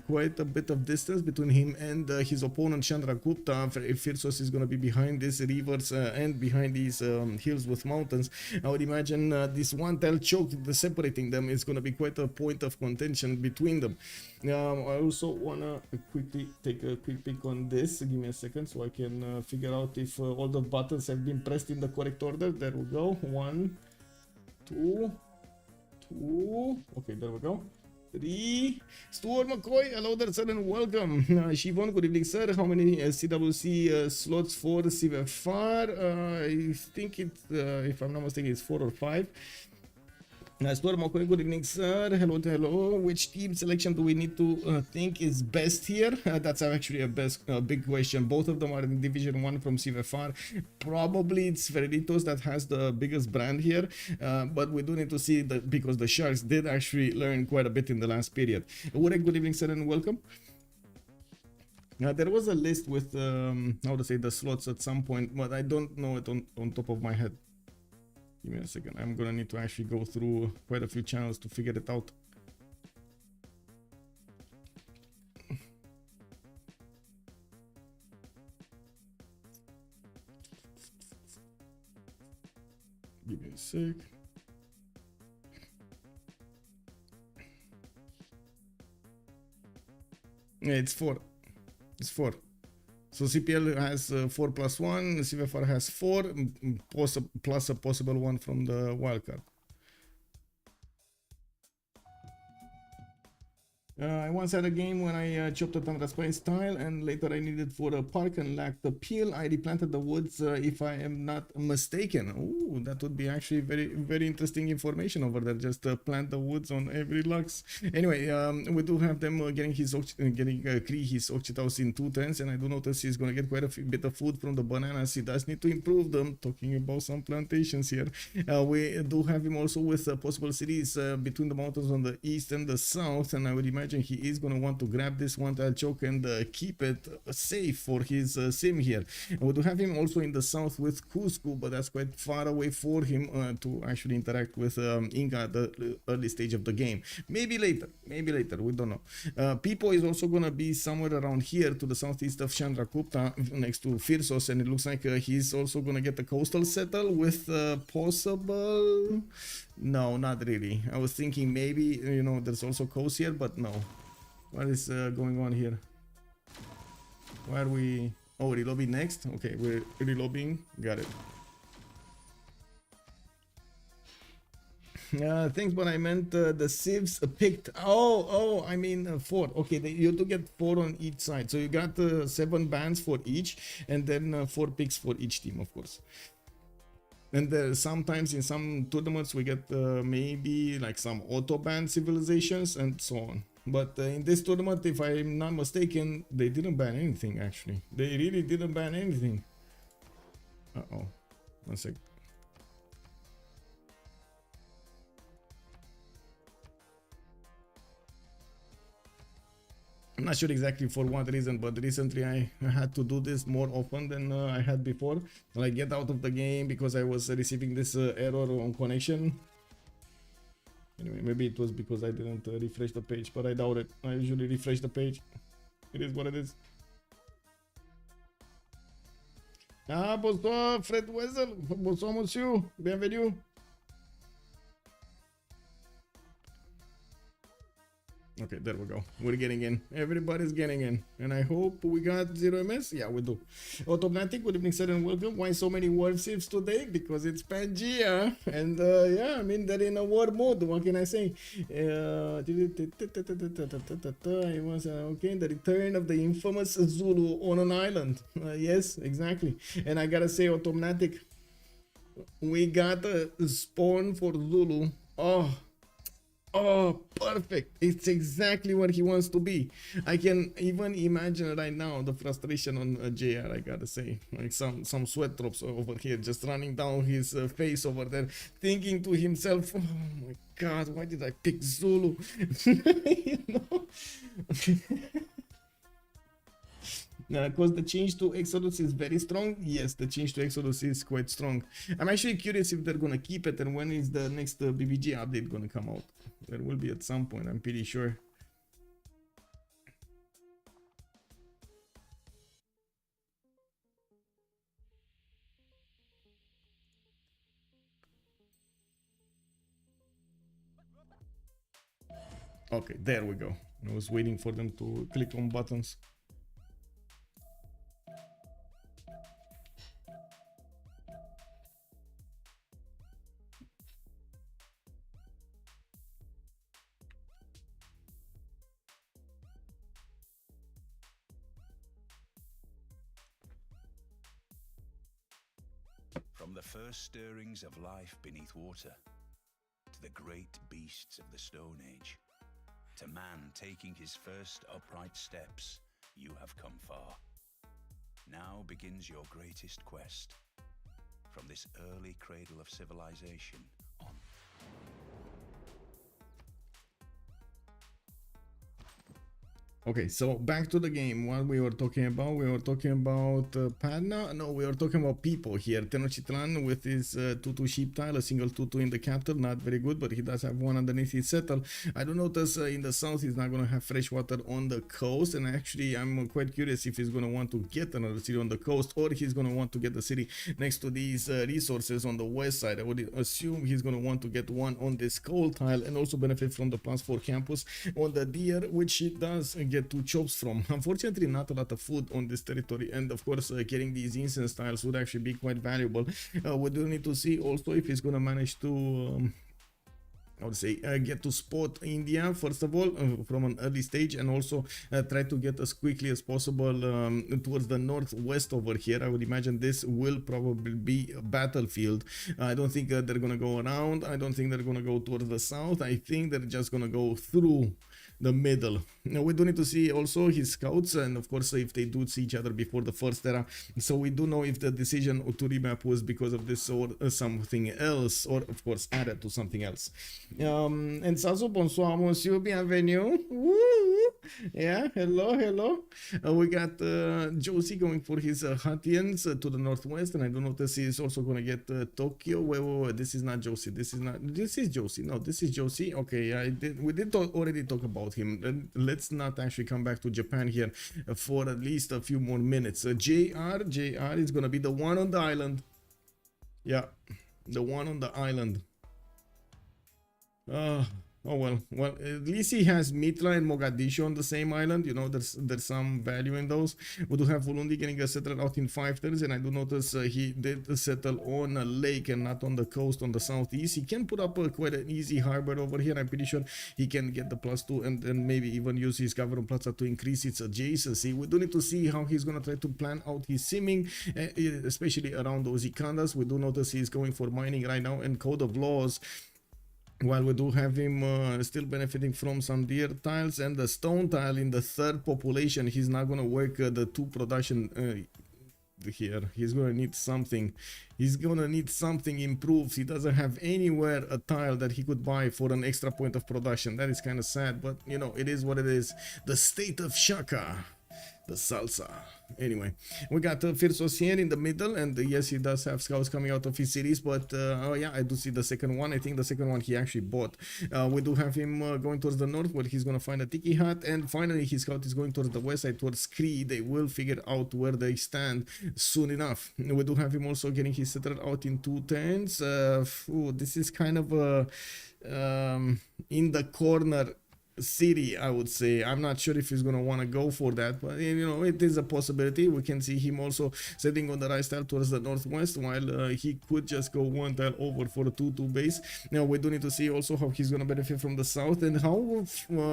quite a bit of distance between him and his opponent Chandragupta. Freritos is going to be behind these rivers and behind these hills with mountains. I would imagine this one tile choke separating them is going to be quite a point of contention between them. I also want to quickly take a quick peek on this. Give me a second so I can figure out if all the buttons have been pressed in the correct order. There we go. 1, 2, 2. Okay, there we go. 3. Stuart McCoy, hello there, sir, and welcome. Shivon, good evening, sir. How many CWC slots for CivFR? I think it's, if I'm not mistaken, it's 4 or 5. Stuart McCoy, good evening, sir. Hello, hello. Which team selection do we need to think is best here? That's actually a big question. Both of them are in Division 1 from CivFR. Probably it's Freritos that has the biggest brand here, but we do need to see that because the Sharks did actually learn quite a bit in the last period. Urek, good evening, sir, and welcome. There was a list with, how to say, the slots at some point, but I don't know it on top of my head. Give me a second. I'm gonna need to actually go through quite a few channels to figure it out. Give me a sec. Yeah, it's 4. It's 4. So CPL has 4 plus 1, CivFR has 4, plus a possible 1 from the wildcard. I once had a game when I chopped a Tundra Spice tile and later I needed for a park and lacked the peel. I replanted the woods if I am not mistaken. Oh, that would be actually very interesting information over there. Just plant the woods on every lux. Anyway, we do have them getting his Cree his Ochitaus in 2 turns, and I do notice he's gonna get quite a bit of food from the bananas. He does need to improve them. Talking about some plantations here. We do have him also with possible cities between the mountains on the east and the south, and I would imagine he is going to want to grab this one tile choke and keep it safe for his sim here. And we do have him also in the south with Cusco, but that's quite far away for him to actually interact with Inga at the early stage of the game. Maybe later, we don't know. Pipo is also going to be somewhere around here to the southeast of Chandragupta next to Firsos, and it looks like he's also going to get the coastal settle with possible... No, not really. I was thinking maybe, you know, there's also coast here, but no. What is going on here? Why are we... Oh, relobby next? Okay, we're relobbying. Got it. Thanks, but I meant the civs picked. Oh, I mean 4. Okay, you do get 4 on each side. So you got 7 bans for each, and then 4 picks for each team, of course. And sometimes in some tournaments we get maybe like some auto-ban civilizations and so on. But in this tournament, if I'm not mistaken, they didn't ban anything actually. They really didn't ban anything. Uh-oh. One sec. I'm not sure exactly for what reason, but recently I had to do this more often than I had before. Like get out of the game because I was receiving this error on connection. Anyway, maybe it was because I didn't refresh the page, but I doubt it. I usually refresh the page. It is what it is. Ah, bonsoir, Fred Wessel. Bonsoir, monsieur. Bienvenue. Okay, there we go. We're getting in. Everybody's getting in. And I hope we got 0 MS. Yeah, we do. Automatic, good evening, sir, and welcome. Why so many war civs today? Because it's Pangea. And yeah, I mean, they're in a war mode. What can I say? It was, okay, the return of the infamous Zulu on an island. Yes, exactly. And I gotta say, automatic, we got a spawn for Zulu. Oh, perfect. It's exactly what he wants to be. I can even imagine right now the frustration on JR, I gotta say. Like some sweat drops over here, just running down his face over there, thinking to himself, oh my god, why did I pick Zulu? You know? Because the change to Exodus is very strong. Yes, the change to Exodus is quite strong. I'm actually curious if they're gonna keep it and when is the next BBG update gonna come out. There will be at some point, I'm pretty sure. Okay, there we go. I was waiting for them to click on buttons. From the first stirrings of life beneath water, to the great beasts of the Stone Age, to man taking his first upright steps, you have come far. Now begins your greatest quest. From this early cradle of civilization on. Okay, so back to the game. What we were talking about? We were talking about Padna. No, we were talking about people here. Tenochtitlan with his 2-2 sheep tile, a single 2-2 in the capital. Not very good, but he does have one underneath his settle. I do notice in the south he's not going to have fresh water on the coast. And actually, I'm quite curious if he's going to want to get another city on the coast or he's going to want to get the city next to these resources on the west side. I would assume he's going to want to get one on this coal tile and also benefit from the +4 campus on the deer, which he does get 2 chops from. Unfortunately, not a lot of food on this territory, and of course getting these incense tiles would actually be quite valuable. We do need to see also if he's gonna manage to I would say get to spot India first of all from an early stage, and also try to get as quickly as possible towards the northwest over here. I would imagine this will probably be a battlefield. I don't think they're gonna go around. I don't think they're gonna go towards the south. I think they're just gonna go through the middle. Now we do need to see also his scouts, and of course if they do see each other before the first era, so we do know if the decision to remap was because of this or something else, or of course added to something else. And Sasso, bonsoir monsieur, bienvenue. Woo! Yeah, hello. We got Josie going for his Hattians to the northwest, and I do notice he's also gonna get Tokyo. Wait, this is not Josie. This is Josie. No, this is Josie. Okay, we did already talk about him. Let's not actually come back to Japan here for at least a few more minutes. JR is gonna be the one on the island. Yeah, the one on the island. Oh well, at least he has Mitra and Mogadishu on the same island. You know, there's some value in those. We do have Ulundi getting settled out in 5 turns, and I do notice he did settle on a lake and not on the coast on the southeast. He can put up quite an easy harbor over here. I'm pretty sure he can get the +2 and then maybe even use his Governor Plaza to increase its adjacency. We do need to see how he's gonna try to plan out his simming, especially around those Ikandas. We do notice he's going for mining right now and Code of Laws. While we do have him still benefiting from some deer tiles and the stone tile in the 3rd population, he's not going to work the 2 production here. He's going to need something. He's going to need something improved. He doesn't have anywhere a tile that he could buy for an extra point of production. That is kind of sad, but you know, it is what it is. The state of Shaka. the salsa. Anyway, we got Freritos here in the middle, and yes, he does have scouts coming out of his cities, but oh yeah, I do see the second one. I think the second one he actually bought. We do have him going towards the north, where he's gonna find a tiki hut, and finally his scout is going towards the west side, towards Cree. They will figure out where they stand soon enough. We do have him also getting his settler out in 2 turns. This is kind of a in the corner city, I would say. I'm not sure if he's gonna want to go for that, but you know, it is a possibility. We can see him also setting on the right tile towards the northwest, while he could just go 1 tile over for a 2-2 base. Now we do need to see also how he's gonna benefit from the south, and how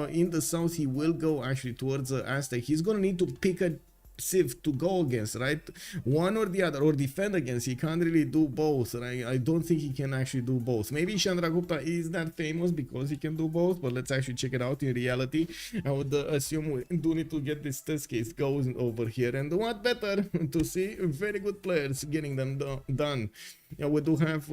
in the south he will go actually towards Aztec. He's gonna need to pick a Civ to go against, right? One or the other, or defend against. He can't really do both, right? I don't think he can actually do both. Maybe Chandragupta is that famous because he can do both, but let's actually check it out in reality. I would assume we do need to get this test case going over here, and what better to see very good players getting them done. Yeah, we do have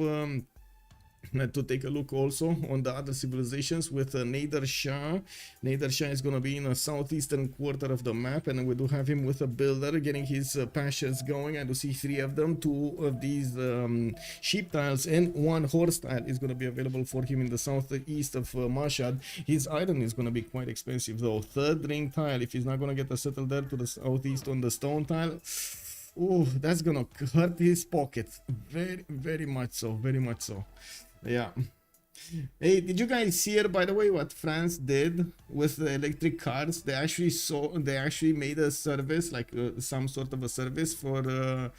to take a look also on the other civilizations with Nader Shah. Nader Shah is going to be in a southeastern quarter of the map, and we do have him with a builder getting his pastures going. I do see 3 of them. 2 of these sheep tiles and 1 horse tile is going to be available for him in the southeast of Mashhad. His iron is going to be quite expensive though. 3rd ring tile, if he's not going to get a settle there to the southeast on the stone tile, oh, that's gonna hurt his pockets very much so, very much so. Yeah. Hey, did you guys hear, by the way, what France did with the electric cars? They actually made a service, like some sort of a service for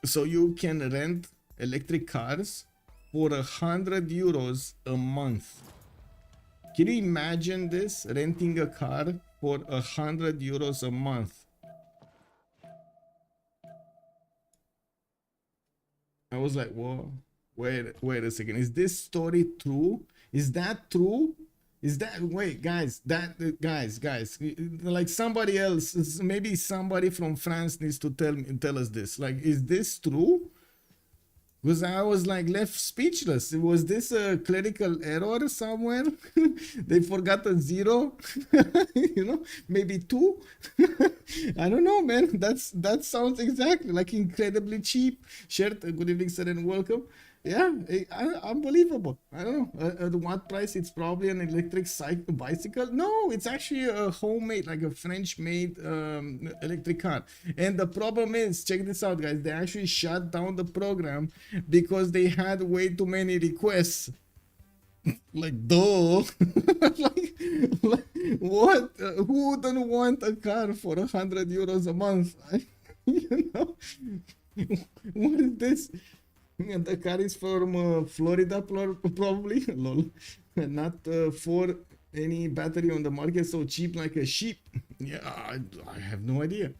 so you can rent electric cars for 100 euros a month. Can you imagine this, renting a car for 100 euros a month? I was like, whoa, wait a second. Is this story true? Is that true? Is that, wait, guys, guys, like somebody else, maybe somebody from France needs to tell us this. Like, is this true? Because I was like left speechless. Was this a clerical error somewhere? They forgot a 0, you know, maybe 2. I don't know, man. That sounds exactly like incredibly cheap. Shirt, good evening, sir, and welcome. Yeah, unbelievable. I don't know at what price. It's probably an electric bicycle. No, it's actually a homemade, like a French-made electric car. And the problem is, check this out, guys. They actually shut down the program because they had way too many requests. Like, duh. like what? Who wouldn't want a car for 100 euros a month? You know, what is this? And the car is from Florida, probably. Lol. Not for any battery on the market, so cheap like a sheep. Yeah, I have no idea.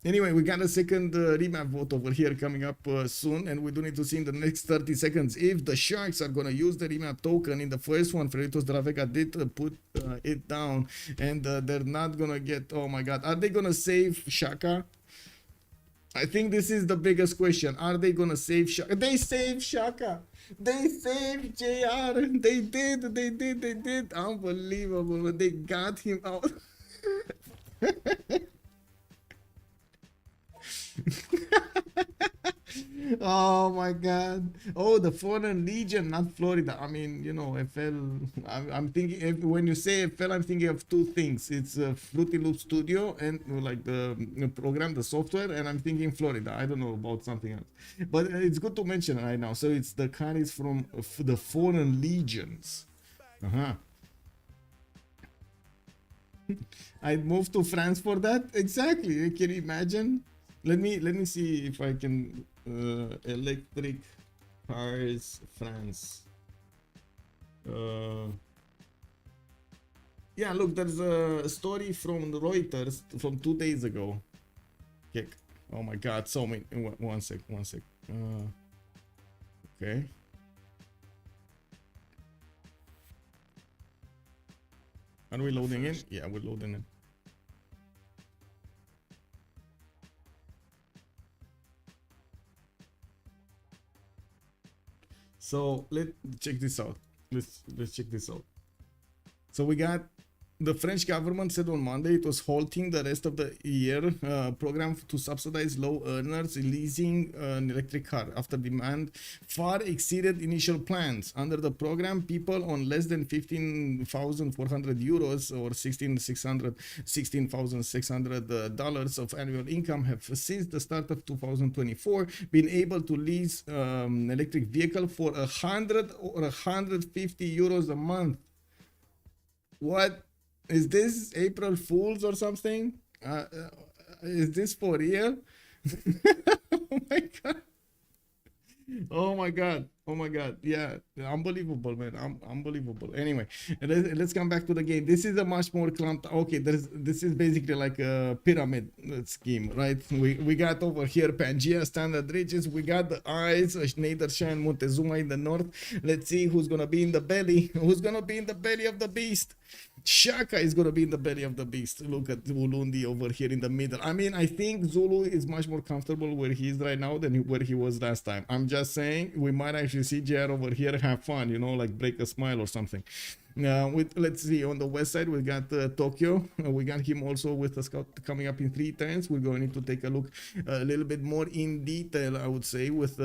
Anyway, we got a second remap vote over here coming up soon, and we do need to see in the next 30 seconds if the Sharks are going to use the remap token. In the first one, Freritos de la Vega did put it down, and they're not going to get, oh my god, are they going to save Shaka? I think this is the biggest question. Are they gonna save Shaka? They saved Shaka. They saved JR. They did. Unbelievable. They got him out. Oh my god. Oh, the Foreign Legion, not Florida. I mean, you know, FL. I'm thinking, when you say FL, I'm thinking of 2 things. It's Fruity Loop Studio and like the program, the software, and I'm thinking Florida. I don't know about something else, but it's good to mention right now. So it's the car is from the Foreign Legions. I moved to France for that. Exactly. Can you imagine? Let me see if I can electric cars France. Yeah, look, there's a story from Reuters from 2 days ago. Okay. Oh my god, so many. One sec. Okay. Are we loading in? Yeah, we're loading in. So let's check this out. Let's check this out. So we got the French government said on Monday it was halting the rest of the year program to subsidize low earners leasing an electric car after demand far exceeded initial plans. Under the program, people on less than 15,400 euros or $16,600 of annual income have since the start of 2024 been able to lease an electric vehicle for 100 or 150 euros a month. What is this, April Fools or something? Is this for real? Oh my god. Oh my god. Oh my god. Yeah, unbelievable, man. Unbelievable. Anyway, let's come back to the game. This is a much more clumped. Okay, this is basically like a pyramid scheme, right? We got over here Pangea, Standard Ridges. We got the eyes, Schneidersha and Montezuma in the north. Let's see who's gonna be in the belly. Who's gonna be in the belly of the beast? Shaka is gonna be in the belly of the beast. Look at Ulundi over here in the middle. I mean, I think Zulu is much more comfortable where he is right now than where he was last time. I'm just saying, we might actually see JR over here have fun, you know, like break a smile or something. Let's see, on the west side we got Tokyo. We got him also with a scout coming up in 3 turns. We're going to need to take a look a little bit more in detail, I would say, with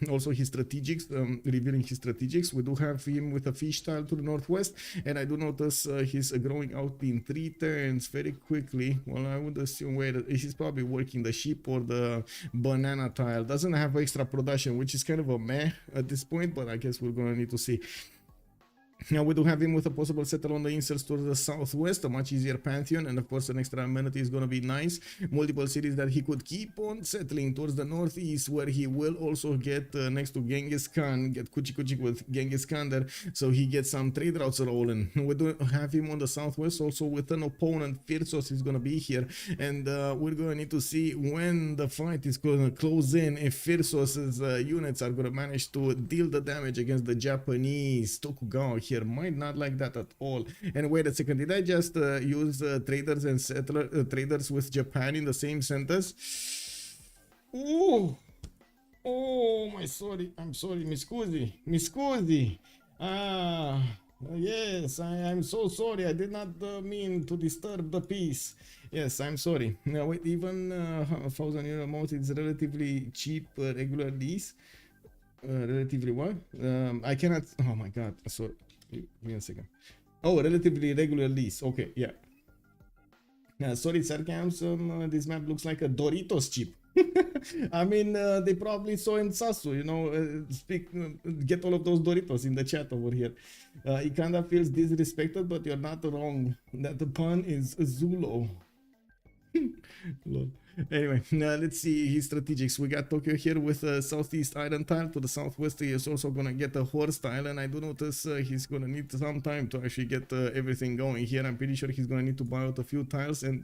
also his strategics, revealing his strategics. We do have him with a fish tile to the northwest, and I do notice he's growing out in 3 turns very quickly. Well, I would assume, wait, he's probably working the sheep or the banana tile. Doesn't have extra production, which is kind of a meh at this point, but I guess we're going to need to see. Now we do have him with a possible settle on the inserts towards the southwest, a much easier pantheon, and of course an extra amenity is going to be nice. Multiple cities that he could keep on settling towards the northeast, where he will also get next to Genghis Khan, get Kuchi Kuchi with Genghis Khan there, so he gets some trade routes rolling. We do have him on the southwest also with an opponent. Freritos is going to be here, and we're going to need to see when the fight is going to close in, if Freritos' units are going to manage to deal the damage against the Japanese. Tokugawa here might not like that at all. And wait a second, did I just use traders and traders with Japan in the same sentence? Oh, I'm sorry, mi scusi. Yes, I'm so sorry. I did not mean to disturb the peace. Yes, I'm sorry. Now wait, even 1,000 euro amount is relatively cheap regular lease. Relatively what? I cannot. Oh my god. So give me a second. Oh, relatively regular lease. Okay, yeah. Sorry, sarcasm. This map looks like a Doritos chip. I mean, they probably saw in Sasu, you know, get all of those Doritos in the chat over here. It kind of feels disrespected, but you're not wrong. That the pun is Zulu. Lol. Anyway, let's see his strategics. We got Tokyo here with a southeast iron tile. To the southwest, he is also gonna get a horse tile, and I do notice he's gonna need some time to actually get everything going here. I'm pretty sure he's gonna need to buy out a few tiles and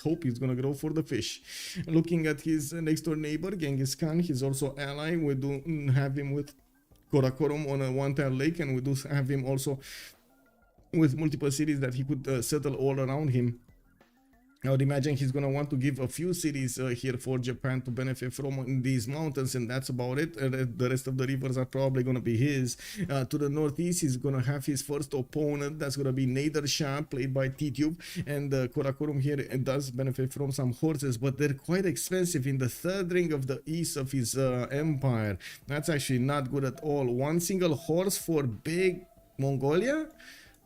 hope he's gonna go for the fish. Looking at his next door neighbor, Genghis Khan, he's also ally. We do have him with Karakorum on a 1-tile lake, and we do have him also with multiple cities that he could settle all around him. I would imagine he's going to want to give a few cities here for Japan to benefit from these mountains, and that's about it. The rest of the rivers are probably going to be his. To the northeast, he's going to have his first opponent. That's going to be Nadersha, played by T-Tube. And Karakorum here does benefit from some horses, but they're quite expensive in the 3rd ring of the east of his empire. That's actually not good at all. One single horse for big Mongolia?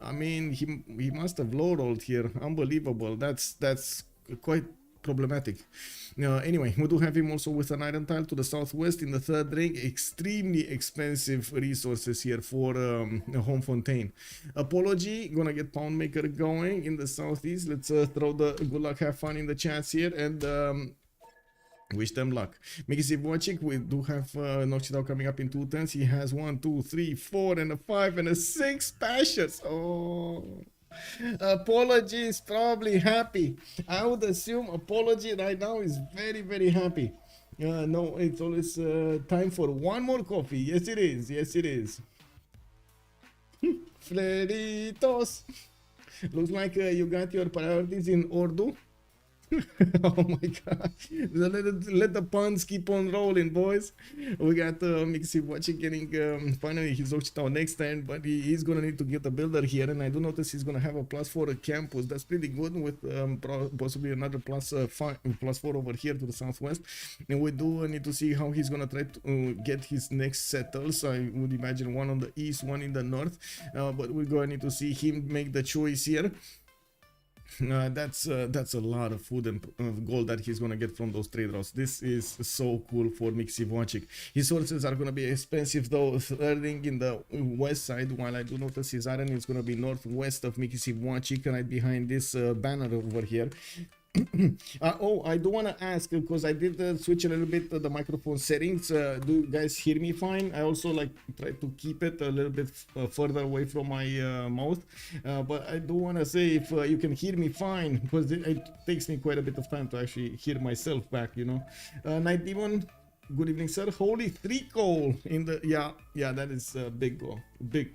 I mean, he must have low-rolled here. Unbelievable. That's quite problematic. Anyway, we do have him also with an iron tile to the southwest in the 3rd ring. Extremely expensive resources here for Home Fontaine. Apology, gonna get Poundmaker going in the southeast. Let's throw the good luck, have fun in the chats here, and wish them luck. Mikisivochik, we do have Nochdao coming up in 2 turns. He has 1, 2, 3, 4, and a 5, and a 6 pastures. Oh, Apology is probably happy. I would assume Apology right now is very, very happy. No, it's always time for one more coffee. Yes, it is. Yes, it is. Freritos. Looks like you got your priorities in order. Oh my god. Let the puns keep on rolling, boys. We got Mixi watching getting finally his Occitan next turn, but he's gonna need to get a builder here, and I do notice he's gonna have a +4 campus. That's pretty good, with possibly another +4 over here to the southwest. And we do need to see how he's gonna try to get his next settles. I would imagine one on the east, one in the north, but we're gonna need to see him make the choice here. That's a lot of food and gold that he's gonna get from those trade routes. This is so cool for Mixivoncic. His sources are gonna be expensive though, starting in the west side, while I do notice his iron is gonna be northwest of Mixivoncic, right behind this banner over here. Oh, I do want to ask, because I did switch a little bit the microphone settings. Do you guys hear me fine? I also like try to keep it a little bit further away from my mouth, but I do want to say if you can hear me fine, because it takes me quite a bit of time to actually hear myself back, you know. Night Demon, good evening, sir. Holy 3 coal in the yeah, that is a big goal, big.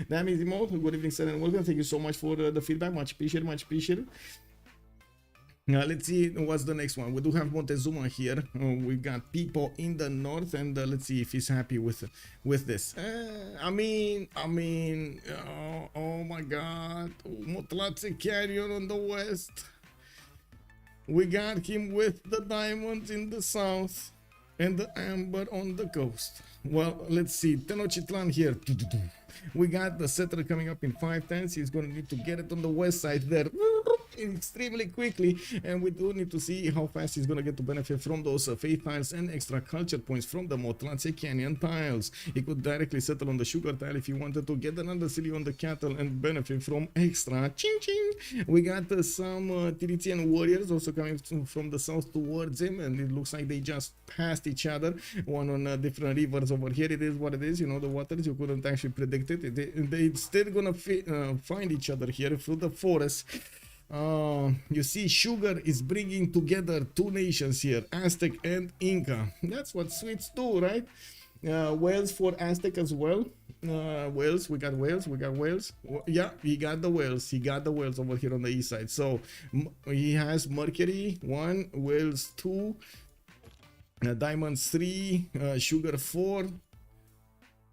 Damage Emo, good evening, sir, and welcome. Thank you so much for the feedback, much appreciated. Now let's see what's the next one. We do have Montezuma here. We got people in the north, and let's see if he's happy with this. I mean, oh my God, Motlatse Canyon on the west. We got him with the diamonds in the south and the amber on the coast. Well, let's see. Tenochtitlan here. We got the settler coming up in 5 turns. He's going to need to get it on the west side there extremely quickly, and we do need to see how fast he's going to get to benefit from those faith tiles and extra culture points from the Motlatse Canyon tiles. He could directly settle on the sugar tile if he wanted to get another city on the cattle and benefit from extra ching ching. We got some Tiritian warriors also coming from the south towards him, and it looks like they just passed each other, one on different rivers over here. It is what it is, you know, the waters, you couldn't actually predict it. They still gonna find each other here through the forest. You see, sugar is bringing together 2 nations here, Aztec and Inca. That's what Swedes do, right? Wales for Aztec as well. Wales, we got Wales. Yeah, he got the Wales over here on the east side. So he has Mercury 1, Wales 2, Diamonds 3, Sugar 4.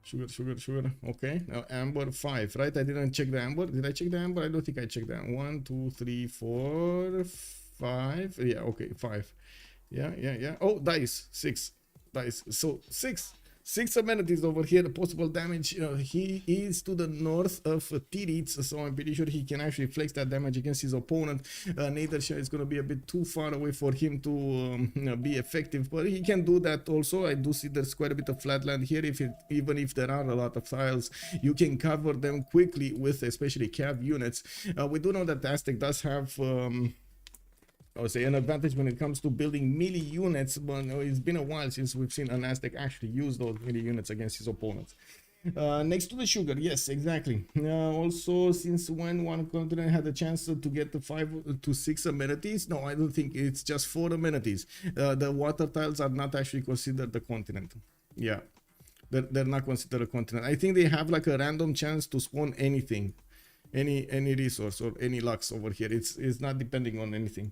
Sugar. Okay, now amber 5, right? I didn't check the amber. Did I check the amber? I don't think I checked that. 1, 2, 3, 4, 5. Yeah, okay, 5. Yeah. Oh, dice 6 dice. So 6 amenities over here. The possible damage, he is to the north of Tirits, so I'm pretty sure he can actually flex that damage against his opponent. Nadersha is going to be a bit too far away for him to be effective, but he can do that also. I do see there's quite a bit of flatland here. Even if there are a lot of tiles, you can cover them quickly with especially cav units. We do know that Aztec does have I would say an advantage when it comes to building melee units, but it's been a while since we've seen an Aztec actually use those melee units against his opponents. Next to the sugar, yes, exactly. Also, since when one continent had a chance to get the 5 to 6 amenities? No, I don't think it's just 4 amenities. The water tiles are not actually considered a continent. Yeah, they're not considered a continent. I think they have like a random chance to spawn anything. Any resource or any lux over here. It's not depending on anything.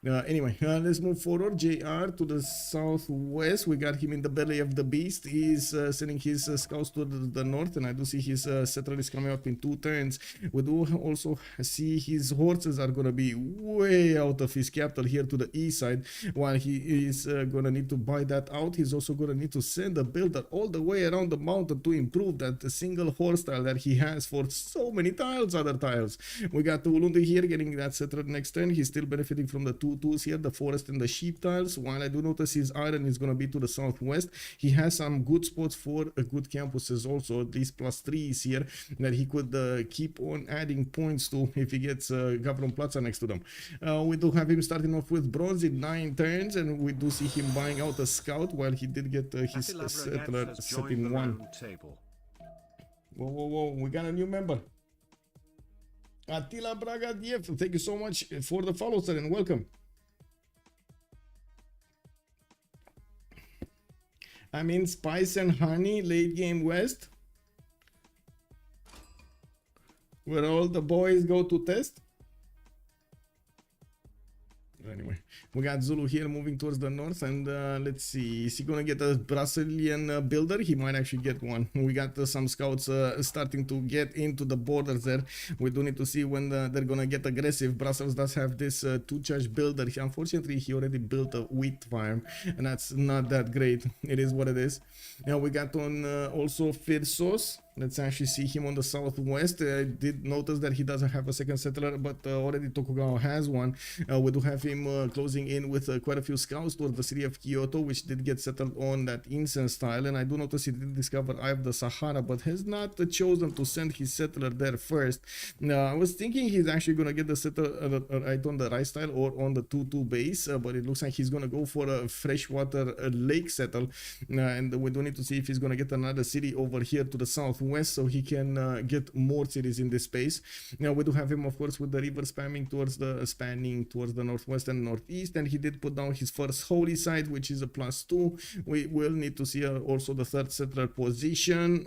Anyway, let's move forward. JR to the southwest. We got him in the belly of the beast. He's sending his scouts to the north, and I do see his settler is coming up in 2 turns. We do also see his horses are gonna be way out of his capital here to the east side. While he is gonna need to buy that out, he's also gonna need to send a builder all the way around the mountain to improve that single horse tile that he has for so many other tiles. We got Ulundu here getting that settler next turn. He's still benefiting from the 2 tools here, the forest and the sheep tiles. While I do notice his iron is going to be to the southwest, he has some good spots for good campuses also, at least +3s here that he could keep on adding points to if he gets Gavron Plaza next to them. We do have him starting off with bronze in 9 turns, and we do see him buying out a scout while he did get his settler set in 1. Whoa, we got a new member. Attila Bragadiev, thank you so much for the follow, sir, and welcome. I mean, spice and honey, late game west, where all the boys go to test. anyway, we got Zulu here moving towards the north, and let's see, is he gonna get a Brazilian builder? He might actually get one. We got some scouts starting to get into the borders there. We do need to see when they're gonna get aggressive. Brussels does have this 2-charge builder. Unfortunately, he already built a wheat farm, and that's not that great. It is what it is. Now we got on also Freritos. Let's actually see him on the southwest. I did notice that he doesn't have a second settler, but already Tokugawa has one. We do have him closing in with quite a few scouts towards the city of Kyoto, which did get settled on that incense style. And I do notice he did discover Eye of the Sahara, but has not chosen to send his settler there first. I was thinking he's actually going to get the settler right on the right style or on the 2-2 base, but it looks like he's going to go for a freshwater lake settle. And we do need to see if he's going to get another city over here to the southwest, so he can get more cities in this space. Now we do have him, of course, with the river spanning towards the northwest and northeast, and he did put down his first holy site, which is a +2. We will need to see also the third settler position.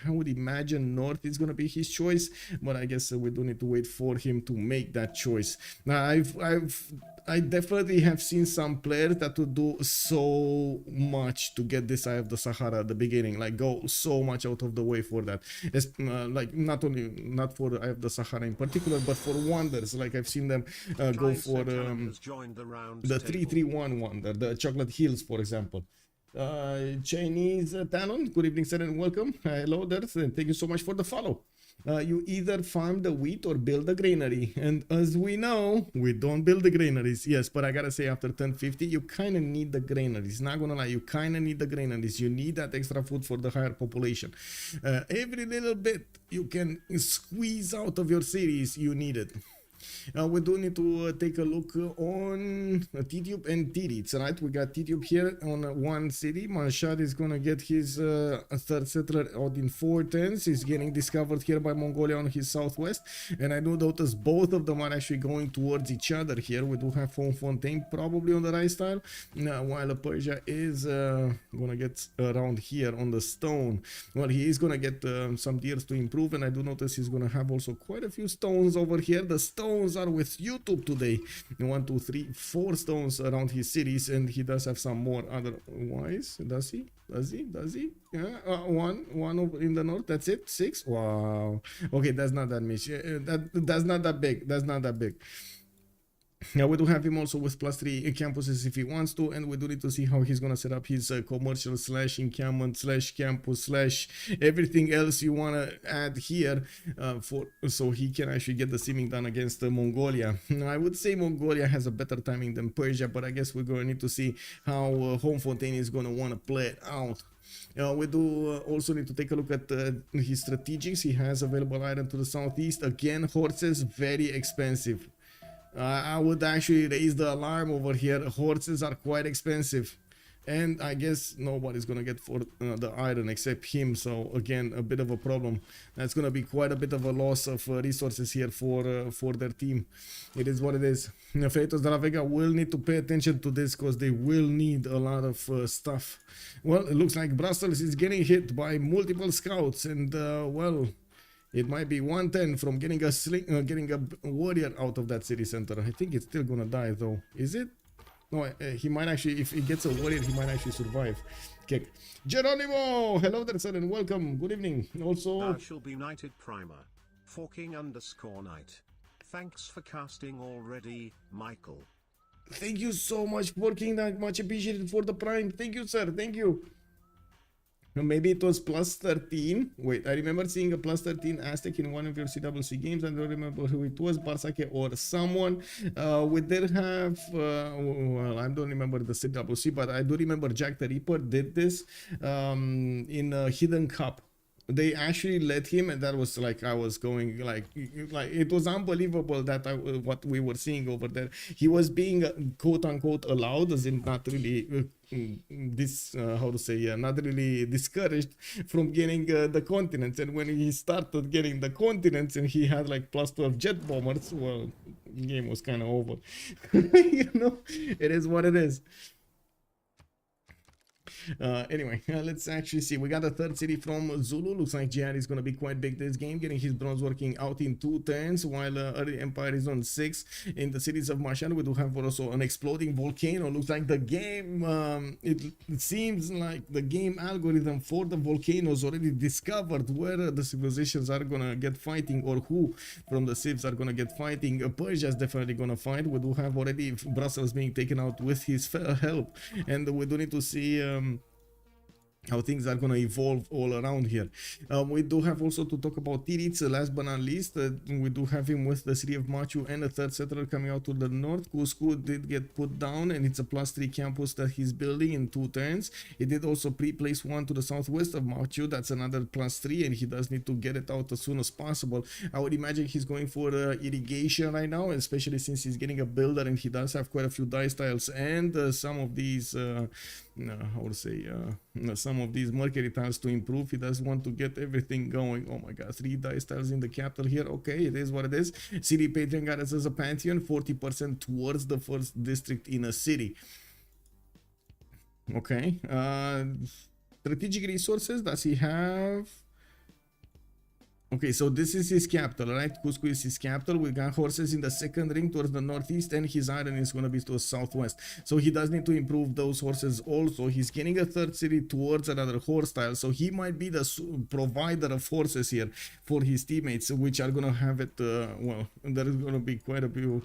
I would imagine north is going to be his choice, but I guess we do need to wait for him to make that choice. Now I definitely have seen some players that would do so much to get this Eye of the Sahara at the beginning, like go so much out of the way for that. It's, like not for the Eye of the Sahara in particular, but for wonders. Like I've seen them go for the 331 wonder, the Chocolate Hills, for example. Chinese Talon, good evening, sir, and welcome. Hello there, and thank you so much for the follow. You either farm the wheat or build a granary, and as we know, we don't build the granaries. Yes, but I gotta say, after 1050, you kind of need the granaries. Not gonna lie, you kind of need the granaries. You need that extra food for the higher population. Every little bit you can squeeze out of your cities, you need it. We do need to take a look on T-Tube and T-Reeds, right? We got T-Tube here on one city. Manshad is gonna get his third settler out in 410s. He's getting discovered here by Mongolia on his southwest, and I do notice both of them are actually going towards each other here. We do have Fontaine probably on the right style, while Persia is gonna get around here on the stone. Well, he is gonna get some deers to improve, and I do notice he's gonna have also quite a few stones over here. The stones are with YouTube today. 1, 2, 3, 4 stones around his cities, and he does have some more otherwise. Does he? Yeah, one over in the north. That's it. 6. Wow. Okay, that's not that much. That's not that big. That's not that big. Now we do have him also with +3 campuses if he wants to, and we do need to see how he's gonna set up his commercial / encampment / campus / everything else you wanna add here so he can actually get the simming done against Mongolia. I would say Mongolia has a better timing than Persia, but I guess we're gonna need to see how Homefontaine is gonna wanna play it out. We do also need to take a look at his strategics. He has available iron to the southeast. Again, horses, very expensive. I would actually raise the alarm over here. Horses are quite expensive, and I guess nobody's gonna get for the iron except him. So again, a bit of a problem. That's gonna be quite a bit of a loss of resources here for their team. It is what it is. Freritos de la Vega will need to pay attention to this because they will need a lot of stuff. Well, it looks like Brussels is getting hit by multiple scouts, and well, it might be 110 from getting a warrior out of that city center. I think it's still gonna die though. Is it? No, he might actually, if he gets a warrior, he might actually survive. Okay. Geronimo! Hello there, sir, and welcome. Good evening. Also, I shall be knighted primer. Forking_knight. Thanks for casting already, Michael. thank you so much for King Knight. Much appreciated for the prime. Thank you, sir. Thank you. Maybe it was +13. Wait, I remember seeing a +13 Aztec in one of your CWC games. I don't remember who it was, Barsake or someone. We did have, well, I don't remember the CWC, but I do remember Jack the Ripper did this in a Hidden Cup. They actually let him, and that was like, I was going like it was unbelievable that what we were seeing over there. He was being quote unquote allowed, as in not really not really discouraged from getting the continents. And when he started getting the continents and he had like +12 jet bombers, well, the game was kind of over. You know, it is what it is. Anyway, let's actually see. We got a third city from Zulu. Looks like Jihad is going to be quite big this game, getting his bronze working out in 2 turns, while early Empire is on 6. In the cities of Mashhad, we do have also an exploding volcano. Looks like the game, it seems like the game algorithm for the volcanoes already discovered where the civilizations are going to get fighting, or who from the civs are going to get fighting. Persia is definitely going to fight. We do have already Brussels being taken out with his help, and we do need to see how things are going to evolve all around here. We do have also to talk about Tiritz, last but not least. We do have him with the city of Machu and a third settler coming out to the north. Cusco did get put down, and it's a +3 campus that he's building in 2 turns. He did also place one to the southwest of Machu. That's another +3, and he does need to get it out as soon as possible. I would imagine he's going for irrigation right now, especially since he's getting a builder, and he does have quite a few dice tiles and some of these how to say, some of these mercury tiles to improve. He does want to get everything going. Oh my god, 3 dice tiles in the capital here. Okay, it is what it is. City Patron got us as a pantheon, 40% towards the first district in a city. Okay, strategic resources, does he have? Okay, so this is his capital, right? Cusco is his capital. We got horses in the second ring towards the northeast, and his iron is going to be to the southwest. So he does need to improve those horses also. He's getting a third city towards another horse style, so he might be the provider of horses here for his teammates, which are going to have it, well, there is going to be quite a few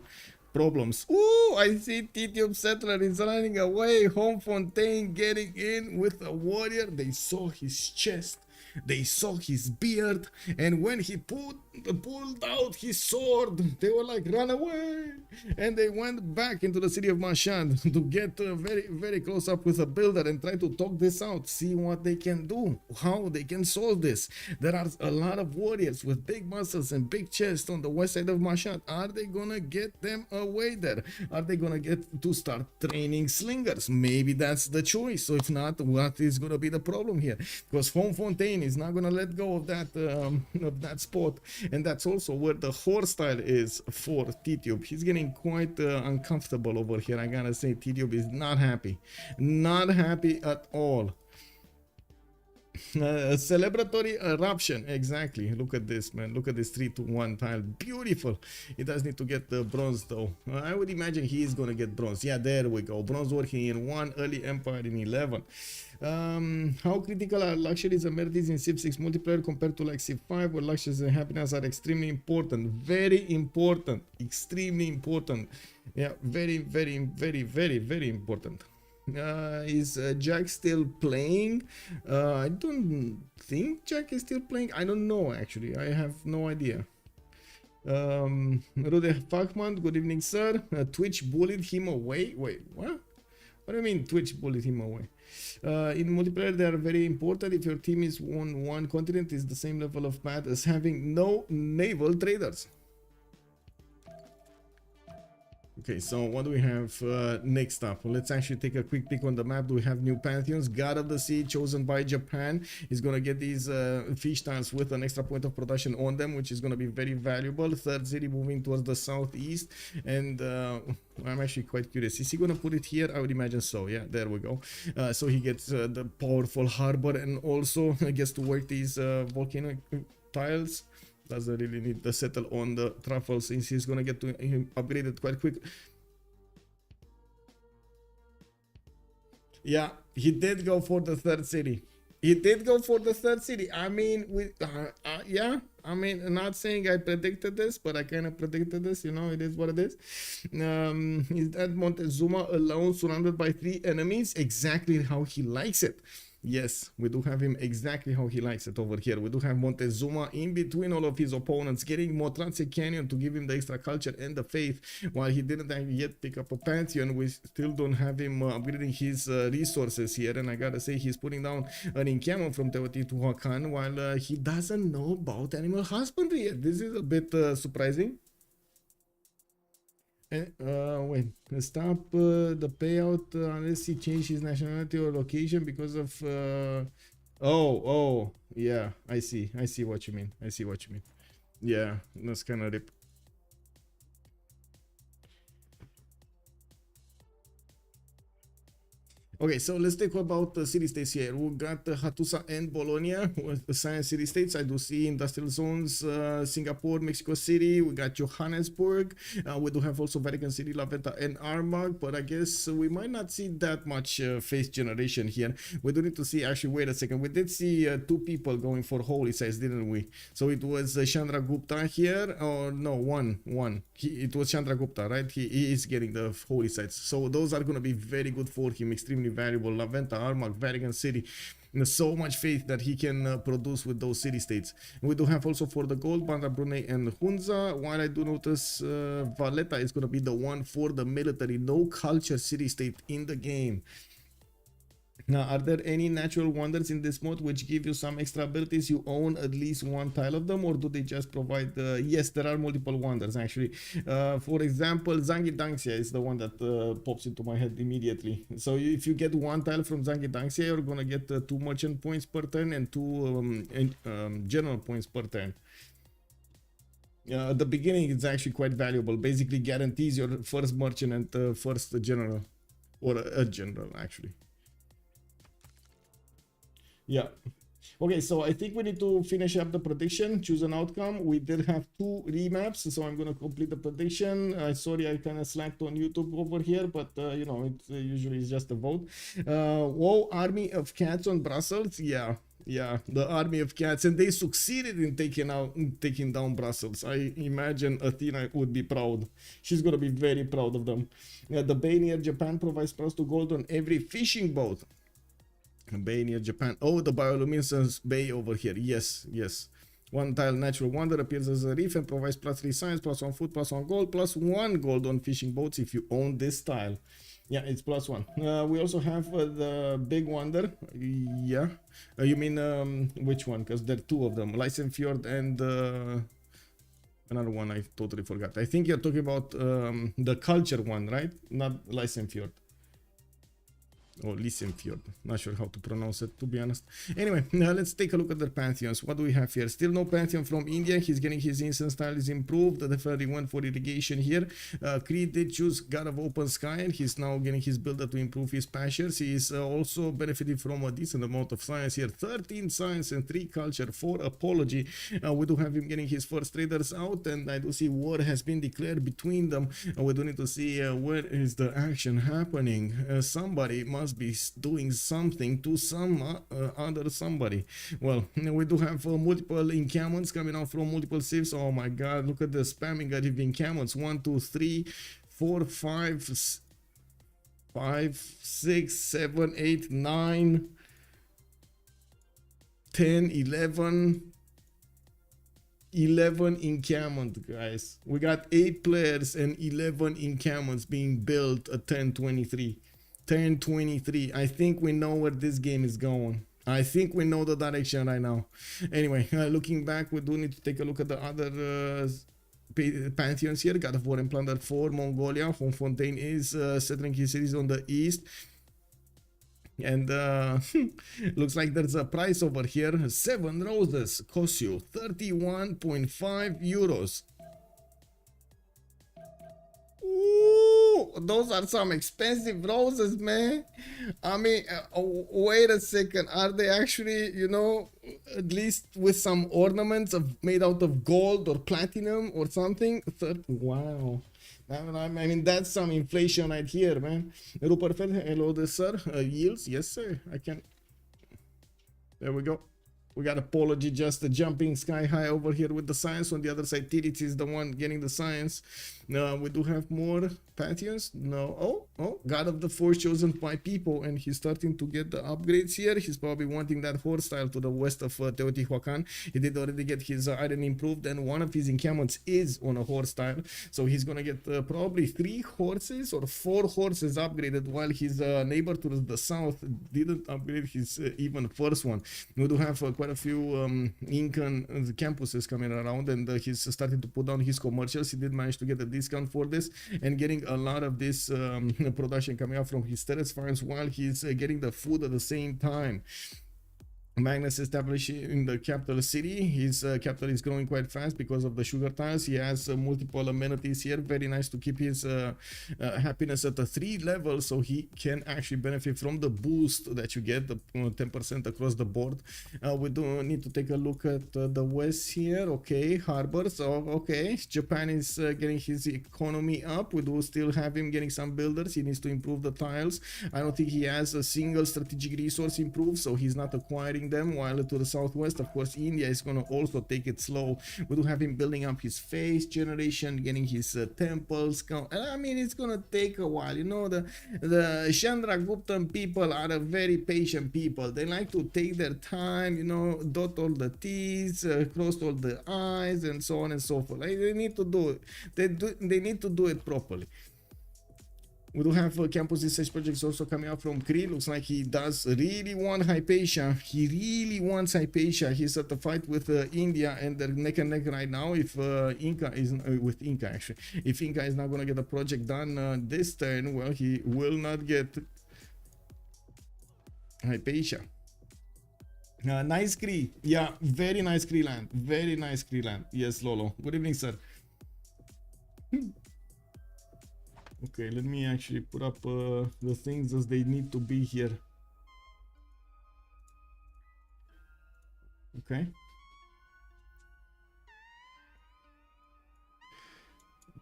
problems. Ooh, I see Titium Settler is running away. Home Fontaine getting in with a warrior. They saw his chest. They saw his beard, and when he pulled out his sword, they were like, run away, and they went back into the city of Mashhad to get very, very close up with a builder and try to talk this out, see what they can do, how they can solve this. There are a lot of warriors with big muscles and big chests on the west side of Mashhad. Are they gonna get them away there? Are they gonna get to start training slingers? Maybe that's the choice. So if not, what is gonna be the problem here? Because Home Fontaine is not gonna let go of that spot, and that's also where the horse style is for Titiub. He's getting quite uncomfortable over here. I gotta say, Titiub is not happy at all. Celebratory eruption, exactly. Look at this, man. Look at this 3-to-1 tile. Beautiful. He does need to get the bronze though. I would imagine he is gonna get bronze. Yeah, there we go. Bronze working in 1, early empire in 11. How critical are luxuries and amenities in Civ6 multiplayer compared to like Civ5, where luxuries and happiness are extremely important? Very important. Extremely important. Yeah, very, very, very, very, very important. Is Jack still playing? I don't think Jack is still playing. I don't know, actually. I have no idea. Rude Fachman, good evening, sir. Twitch bullied him away. Wait, what? What do you mean Twitch bullied him away? In multiplayer, they are very important. If your team is on one continent, is the same level of bad as having no naval traders. Okay, so what do we have next up? Well, let's actually take a quick peek on the map. Do we have new pantheons? God of the Sea, chosen by Japan, is going to get these fish tiles with an extra point of production on them, which is going to be very valuable. Third city moving towards the southeast, and I'm actually quite curious. Is he going to put it here? I would imagine so. Yeah, there we go. So he gets the powerful harbor, and also gets to work these volcano tiles. Doesn't really need to settle on the truffle since he's gonna get to him upgraded quite quick. Yeah, he did go for the third city. He did go for the third city. I mean, yeah. I mean, I'm not saying I predicted this, but I kind of predicted this. You know, it is what it is. Is that Montezuma alone, surrounded by 3 enemies? Exactly how he likes it. Yes, we do have him exactly how he likes it over here. We do have Montezuma in between all of his opponents, getting Motranse Canyon to give him the extra culture and the faith. While he didn't yet pick up a Pantheon, we still don't have him upgrading his resources here. And I gotta say, he's putting down an encampment from Teotihuacan while he doesn't know about animal husbandry yet. This is a bit surprising. Wait, stop the payout unless he changed his nationality or location because of oh yeah, I see what you mean. Yeah, that's kind of rip. Okay, so let's talk about the city states here. We got Hattusa and Bologna with the science city states. I do see industrial zones, Singapore, Mexico City. We got Johannesburg. We do have also Vatican City, La Venta, and Armagh. But I guess we might not see that much face generation here. We do need to see. Actually, wait a second. We did see 2 people going for holy sites, didn't we? So it was Chandra Gupta here, or no, one. It was Chandra Gupta, right? He is getting the holy sites. So those are going to be very good for him, extremely valuable. La Venta, Armagh, Vatican City. There's so much faith that he can produce with those city states. We do have also for the gold, Bandar Brunei and Hunza. While I do notice Valletta is going to be the one for the military. No culture city state in the game. Now, are there any natural wonders in this mode which give you some extra abilities? You own at least 1 tile of them, or do they just provide... yes, there are multiple wonders, actually. For example, Zangi Dangxia is the one that pops into my head immediately. So if you get 1 tile from Zangi Dangxia, you're going to get 2 merchant points per turn and 2 general points per turn. At the beginning, it's actually quite valuable. Basically guarantees your first merchant and first general. Or a general, actually. Yeah. Okay, so I think we need to finish up the prediction, choose an outcome. We did have 2 remaps, so I'm going to complete the prediction. Sorry, I kind of slacked on YouTube over here, but you know, it usually is just a vote. Whoa, army of cats on Brussels. Yeah, the army of cats, and they succeeded in taking down Brussels. I imagine Athena would be proud. She's going to be very proud of them. The bay near Japan provides plus 2 gold on every fishing boat. Bay near Japan. Oh, the bioluminescence bay over here. Yes. 1 tile natural wonder appears as a reef and provides plus 3 science, plus 1 food, plus 1 gold, plus 1 gold on fishing boats if you own this tile. Yeah, it's plus 1. We also have the big wonder. Yeah. You mean which one? Because there are 2 of them. Lysenfjord and another one I totally forgot. I think you're talking about the culture one, right? Not Lysenfjord. Or Lysenfjord, not sure how to pronounce it, to be honest. Anyway, now let's take a look at their pantheons. What do we have here? Still no pantheon from India. He's getting his instance style is improved. Definitely went for irrigation here. Creed did choose God of Open Sky, and he's now getting his builder to improve his pastures. He is also benefiting from a decent amount of science here. 13 science and 3 culture, 4 apology. We do have him getting his first traders out, and I do see war has been declared between them. We do need to see where is the action happening. Somebody must be doing something to some other somebody. Well, we do have multiple encampments coming out from multiple civs. Oh my god, look at the spamming of encampments. 1 2 3 4 5 6 7 8 9 10 11 encampments, guys. We got 8 players and 11 encampments being built at 1023. I think we know where this game is going. I think we know the direction right now. Anyway, looking back, we do need to take a look at the other pantheons here. God of War and Plunder 4, Mongolia. Honfontaine is settling his cities on the east. And looks like there's a price over here. 7 roses cost you 31.5 euros. Ooh, those are some expensive roses, man. I mean, wait a second. Are they actually, you know, at least with some ornaments made out of gold or platinum or something? Wow. I mean, that's some inflation right here, man. Rupert, hello there, sir. Yields, yes, sir. I can. There we go. We got Apology just jumping sky high over here with the science. On the other side, Tirit is the one getting the science. We do have more pantheons. No. Oh, God of the Force chosen by people, and he's starting to get the upgrades here. He's probably wanting that horse style to the west of Teotihuacan. He did already get his iron improved, and one of his encampments is on a horse style. So he's gonna get probably 3 horses or 4 horses upgraded, while his neighbor to the south didn't upgrade his even first one. We do have quite a few Incan campuses coming around, and he's starting to put down his commercials. He did manage to get a discount for this and getting a lot of this production coming out from his terrace farms while he's getting the food at the same time. Magnus established in the capital city. His capital is growing quite fast because of the sugar tiles. He has multiple amenities here. Very nice to keep his happiness at a 3 level, so he can actually benefit from the boost that you get, the 10% across the board. We do need to take a look at the west here. Okay, harbors. So okay, Japan is getting his economy up. We do still have him getting some builders. He needs to improve the tiles. I don't think he has a single strategic resource improved, so he's not acquiring them. While to the southwest, of course, India is going to also take it slow. We do have him building up his face generation, getting his temples. I mean, it's going to take a while. You know, the Chandraguptan people are a very patient people. They like to take their time, you know, dot all the T's, cross all the I's, and so on and so forth. Like, they need to do it. They need to do it properly. We do have campus research projects also coming out from Cree. Looks like he does really want Hypatia. He really wants Hypatia. He's at the fight with India, and they're neck and neck right now. If Inca is with Inca actually, if Inca is not going to get the project done this turn, well, he will not get Hypatia. Nice Cree. Yeah, very nice Cree land. Very nice Cree land. Yes, Lolo. Good evening, sir. Okay, let me actually put up the things as they need to be here. Okay.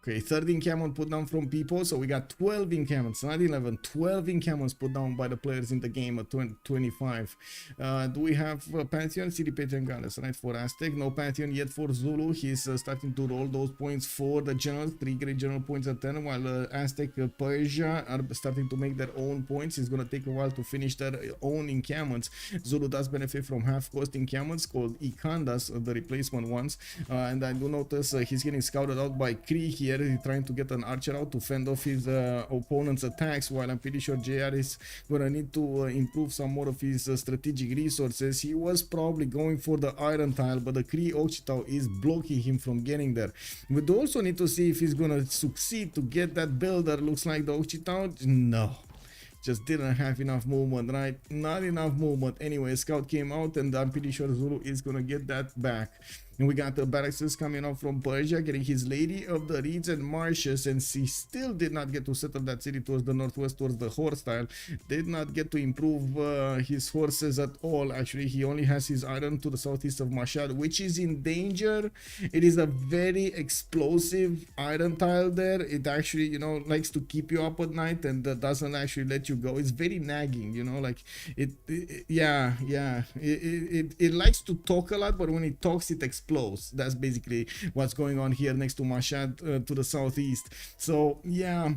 Okay, 13 encampment put down from people, so we got 12 encampments, not 11, 12 encampments put down by the players in the game at 25. Do we have Pantheon? City Patron Goddess, right, for Aztec. No Pantheon yet for Zulu. He's starting to roll those points for the generals, 3 great general points at 10, while Aztec Persia are starting to make their own points. It's going to take a while to finish their own encampments. Zulu does benefit from half-cost encampments called Ikandas, the replacement ones, and I do notice he's getting scouted out by Cree here. He's trying to get an archer out to fend off his opponent's attacks, while I'm pretty sure JR is gonna need to improve some more of his strategic resources. He was probably going for the iron tile, but the Cree Ochitao is blocking him from getting there. We do also need to see if he's gonna succeed to get that builder. Looks like the Ochitao, no, just didn't have enough movement, right? Not enough movement. Anyway, scout came out, and I'm pretty sure Zulu is gonna get that back. And we got the barracks coming out from Persia, getting his Lady of the Reeds and Marshes, and he still did not get to settle that city towards the northwest, towards the horse tile. Did not get to improve his horses at all. Actually, he only has his iron to the southeast of Mashhad, which is in danger. It is a very explosive iron tile there. It actually, you know, likes to keep you up at night and doesn't actually let you go. It's very nagging, you know, like it likes to talk a lot, but when it talks, it explodes. That's basically what's going on here next to Mashhad to the southeast. So yeah,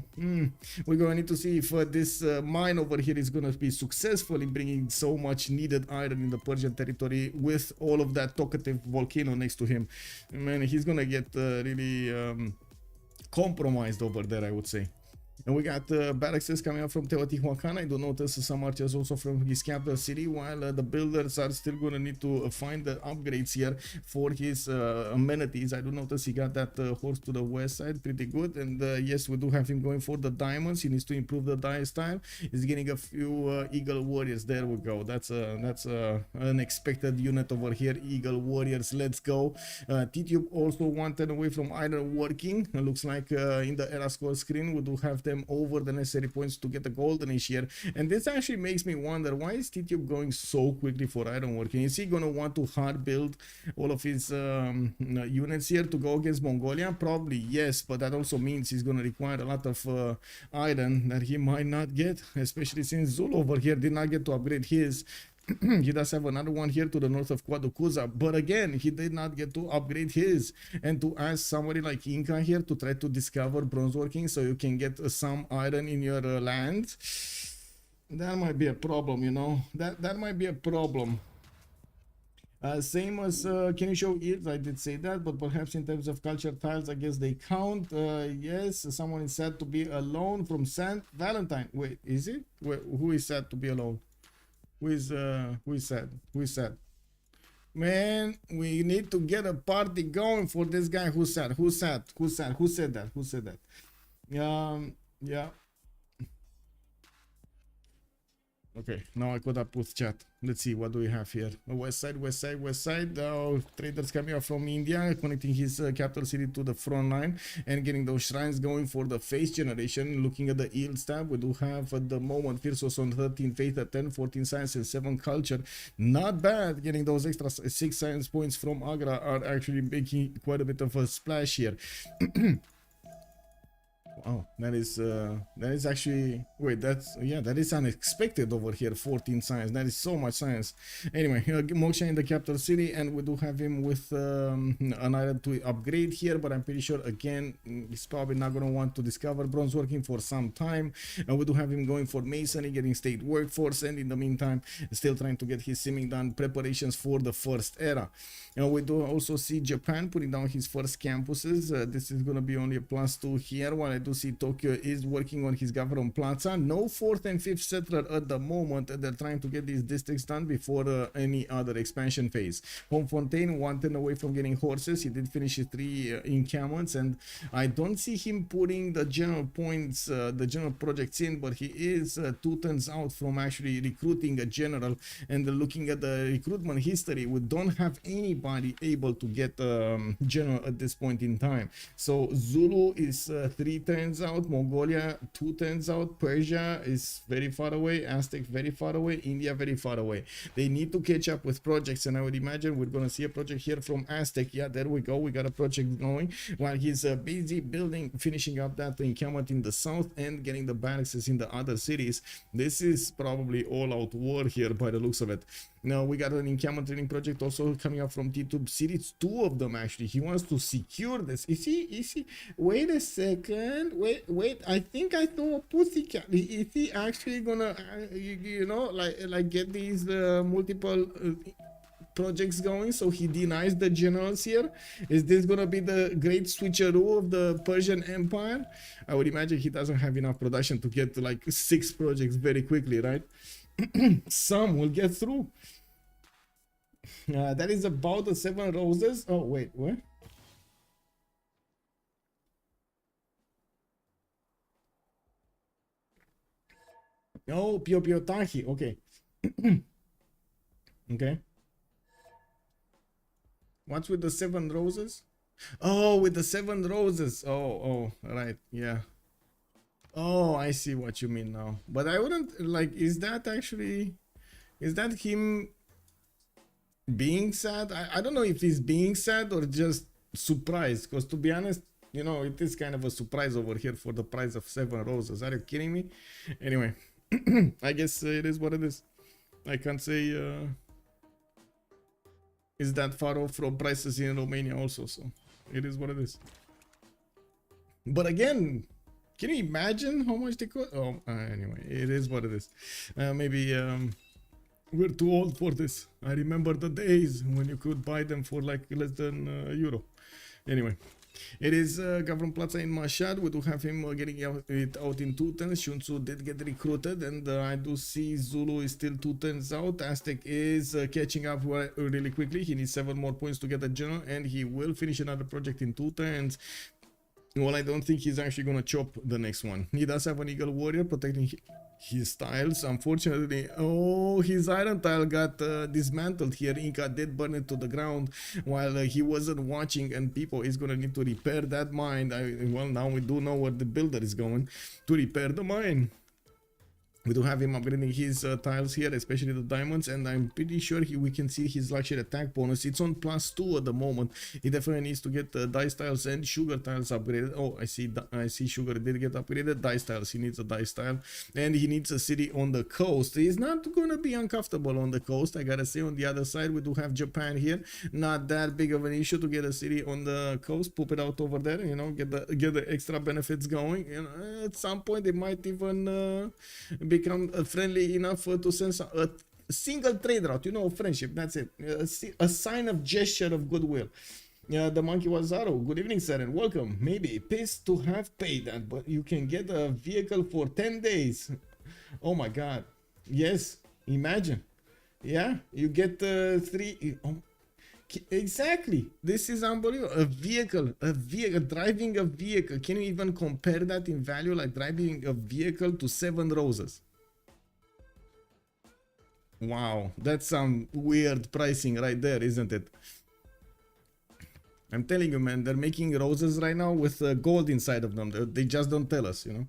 we're going to need to see if this mine over here is going to be successful in bringing so much needed iron in the Persian territory with all of that talkative volcano next to him. Man, he's going to get really compromised over there, I would say. And we got barracks coming up from Teotihuacan. I do notice some archers also from his capital city, while the builders are still going to need to find the upgrades here for his amenities. I do notice he got that horse to the west side, pretty good. And yes, we do have him going for the diamonds. He needs to improve the die style. He's getting a few Eagle Warriors. There we go. That's an unexpected unit over here. Eagle Warriors, let's go. T-Tube also wanted away from iron working. It looks like in the era score screen, we do have them over the necessary points to get the golden age here. And this actually makes me wonder, why is T-Tube going so quickly for iron working? Is he gonna want to hard build all of his units here to go against Mongolia? Probably yes, but that also means he's gonna require a lot of iron that he might not get, especially since Zulu over here did not get to upgrade his. He does have another one here to the north of Quaducuza, but again, he did not get to upgrade his. And to ask somebody like Inca here to try to discover bronze working so you can get some iron in your land, that might be a problem, you know. That might be a problem. Same as can you show ears? I did say that, but perhaps in terms of culture tiles, I guess they count. Yes, someone is said to be alone from Saint Valentine. Wait, is it? Wait, who is said to be alone? Who is sad? Who is sad? Man, we need to get a party going for this guy. Who's sad? Who's sad? Who's sad? Who said that? Who said that? Yeah. Okay, now I caught up with chat. Let's see, what do we have here? West side, west side, west side. Traders coming up from India, connecting his capital city to the front line and getting those shrines going for the face generation. Looking at the yield tab, we do have at the moment Firsos on 13 faith at 10, 14 science and 7 culture. Not bad. Getting those extra 6 science points from Agra are actually making quite a bit of a splash here. Wow, that is actually, wait, that's, yeah, that is unexpected over here. 14 science, that is so much science. Anyway, Moksha in the capital city, and we do have him with an item to upgrade here, but I'm pretty sure again he's probably not going to want to discover bronze working for some time. And we do have him going for masonry, getting state workforce, and in the meantime still trying to get his simming done, preparations for the first era. And we do also see Japan putting down his first campuses. This is going to be only a +2 here, while I do see Tokyo is working on his government plaza. No 4th and 5th settler at the moment. They're trying to get these districts done before any other expansion phase. Homefontaine 1 turn away from getting horses. He did finish his 3 encampments, and I don't see him putting the general points, the general projects in, but he is 2 turns out from actually recruiting a general. And looking at the recruitment history, we don't have anybody able to get general at this point in time. So Zulu is 3 turns out, Mongolia 2 turns out, Persia is very far away, Aztec very far away, India very far away. They need to catch up with projects, and I would imagine we're gonna see a project here from Aztec. Yeah, there we go, we got a project going, while he's busy building, finishing up that encampment in the south and getting the barracks in the other cities. This is probably all out war here by the looks of it. Now we got an encampment training project also coming up from T2 cities, 2 of them actually. He wants to secure this. Is he wait a second, wait, I think I know a pussycat. Is he actually gonna you know, like get these multiple projects going, so he denies the generals here? Is this gonna be the great switcheroo of the Persian Empire? I would imagine he doesn't have enough production to get to like 6 projects very quickly, right? Some will get through. That is about the 7 roses. Oh wait, what? Oh, Pio Tahi. Okay. Okay. What's with the 7 roses? Oh, with the 7 roses. Oh, right. Yeah. Oh, I see what you mean now. But I wouldn't like, is that him being sad? I don't know if he's being sad or just surprised, because to be honest, you know, it is kind of a surprise over here for the price of 7 roses. Are you kidding me? Anyway, I guess it is what it is. I can't say it's that far off from prices in Romania also, so it is what it is. But again, can you imagine how much they cost? Oh, anyway, it is what it is. Maybe we're too old for this. I remember the days when you could buy them for like less than euro. Anyway, it is Government Plaza in Mashhad. We do have him getting it out in 2 turns. Shunsu did get recruited, and I do see Zulu is still 2 turns out. Aztec is catching up really quickly. He needs 7 more points to get a general, and he will finish another project in 2 turns. Well, I don't think he's actually gonna chop the next one. He does have an Eagle Warrior protecting his tiles. Unfortunately, oh, his iron tile got dismantled here. Inca did burn it to the ground while he wasn't watching, and people is gonna need to repair that mine. Well, now we do know where the builder is going to repair the mine. We do have him upgrading his tiles here, especially the diamonds, and I'm pretty sure we can see his luxury attack bonus. It's on +2 at the moment. He definitely needs to get dice tiles and sugar tiles upgraded. Oh, I see sugar did get upgraded. Dice tiles, he needs a dice tile, and he needs a city on the coast. He's not gonna be uncomfortable on the coast, I gotta say. On the other side, we do have Japan here. Not that big of an issue to get a city on the coast. Poop it out over there, you know, get the extra benefits going. You know, at some point they might even become friendly enough to send a single trade route, you know, friendship. That's it. A sign of gesture of goodwill. The monkey was Zaro. Good evening, sir, and welcome. Maybe pissed to have paid that, but you can get a vehicle for 10 days. Oh my god. Yes, imagine. Yeah, you get 3. Exactly. This is unbelievable. A vehicle, driving a vehicle. Can you even compare that in value, like driving a vehicle to 7 roses? Wow, that's some weird pricing right there, isn't it? I'm telling you, man, they're making roses right now with gold inside of them. They just don't tell us, you know.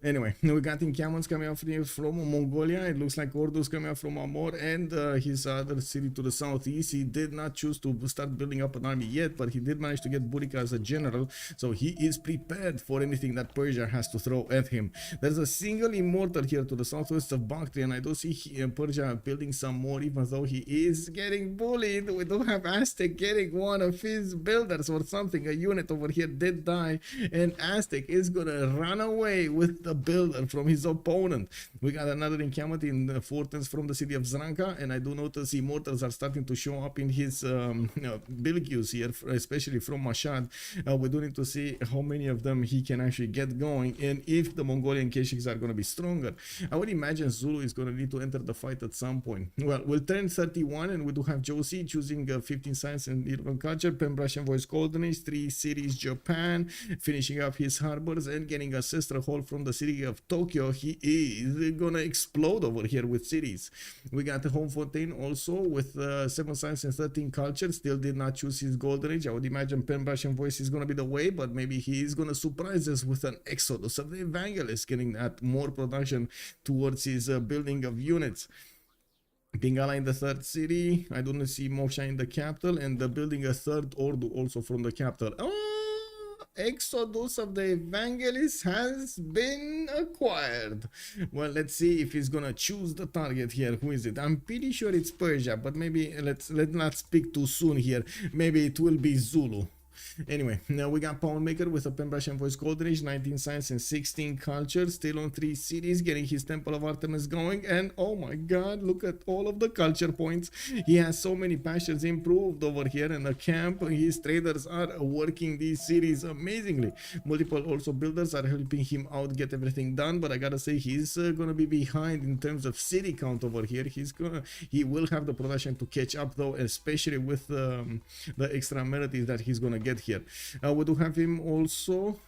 Anyway, we got encampments coming out from Mongolia. It looks like Ordus coming out from Amor and his other city to the southeast. He did not choose to start building up an army yet, but he did manage to get Burica as a general, so he is prepared for anything that Persia has to throw at him. There's a single immortal here to the southwest of Bactria, and I do see Persia building some more, even though he is getting bullied. We do have Aztec getting one of his builders or something. A unit over here did die, and Aztec is gonna run away with the builder from his opponent. We got another encampment in the fortress from the city of Zranka, and I do notice immortals are starting to show up in his build queues here, especially from Mashhad. We do need to see how many of them he can actually get going, and if the Mongolian Keshiks are going to be stronger. I would imagine Zulu is going to need to enter the fight at some point. Well, we'll turn 31, and we do have Josie choosing 15 science and 11 culture, Pembrasian voice golden age, 3 cities Japan, finishing up his harbors and getting a sister hall from the city of Tokyo. He is gonna explode over here with cities. We got the Home Fontaine also with 7 science and 13 culture. Still did not choose his golden age. I would imagine Pembrasian voice is gonna be the way, but maybe he is gonna surprise us with an exodus of the evangelists, getting that more production towards his building of units. Bingala in the 3rd city. I don't see Moksha in the capital, and building a 3rd Ordu also from the capital. Exodus of the Evangelists has been acquired. Well, let's see if he's gonna choose the target here. Who is it? I'm pretty sure it's Persia, but maybe let's not speak too soon here. Maybe it will be Zulu. Anyway, now we got Pound Maker with a Pembrasian voice golden age, 19 science and 16 culture, still on 3 cities, getting his Temple of Artemis going, and oh my god, look at all of the culture points. He has so many pastures improved over here in the camp. His traders are working these cities amazingly. Multiple also builders are helping him out get everything done, but I gotta say he's gonna be behind in terms of city count over here. He will have the production to catch up though, especially with the extra amenities that he's gonna get here. We do have him also.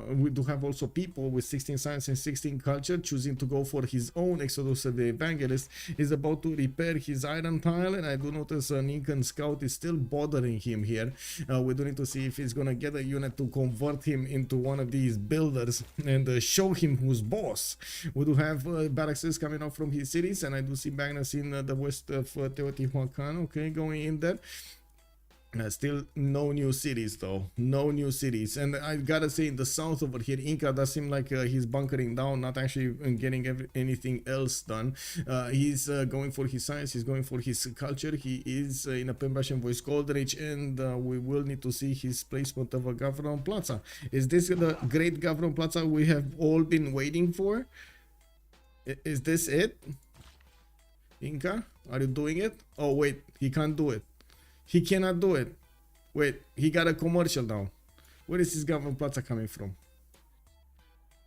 We do have also people with 16 science and 16 culture choosing to go for his own Exodus of the Evangelist. He's about to repair his iron tile, and I do notice an Incan scout is still bothering him here. We do need to see if he's gonna get a unit to convert him into one of these builders and show him who's boss. We do have barracks coming out from his cities, and I do see Magnus in the west of Teotihuacan. Okay, going in there. Still no new cities though, no new cities. And I gotta say, in the south over here, Inca does seem like he's bunkering down, not actually getting anything else done. He's going for his science, he's going for his culture. He is in a Pembrasian voice golden age, and we will need to see his placement of a Gavron Plaza. Is this the great Gavron Plaza we have all been waiting for? Is this it? Inca, are you doing it? Oh wait, he can't do it. He cannot do it. Wait, he got a commercial now. Where is this Gavron Plaza coming from?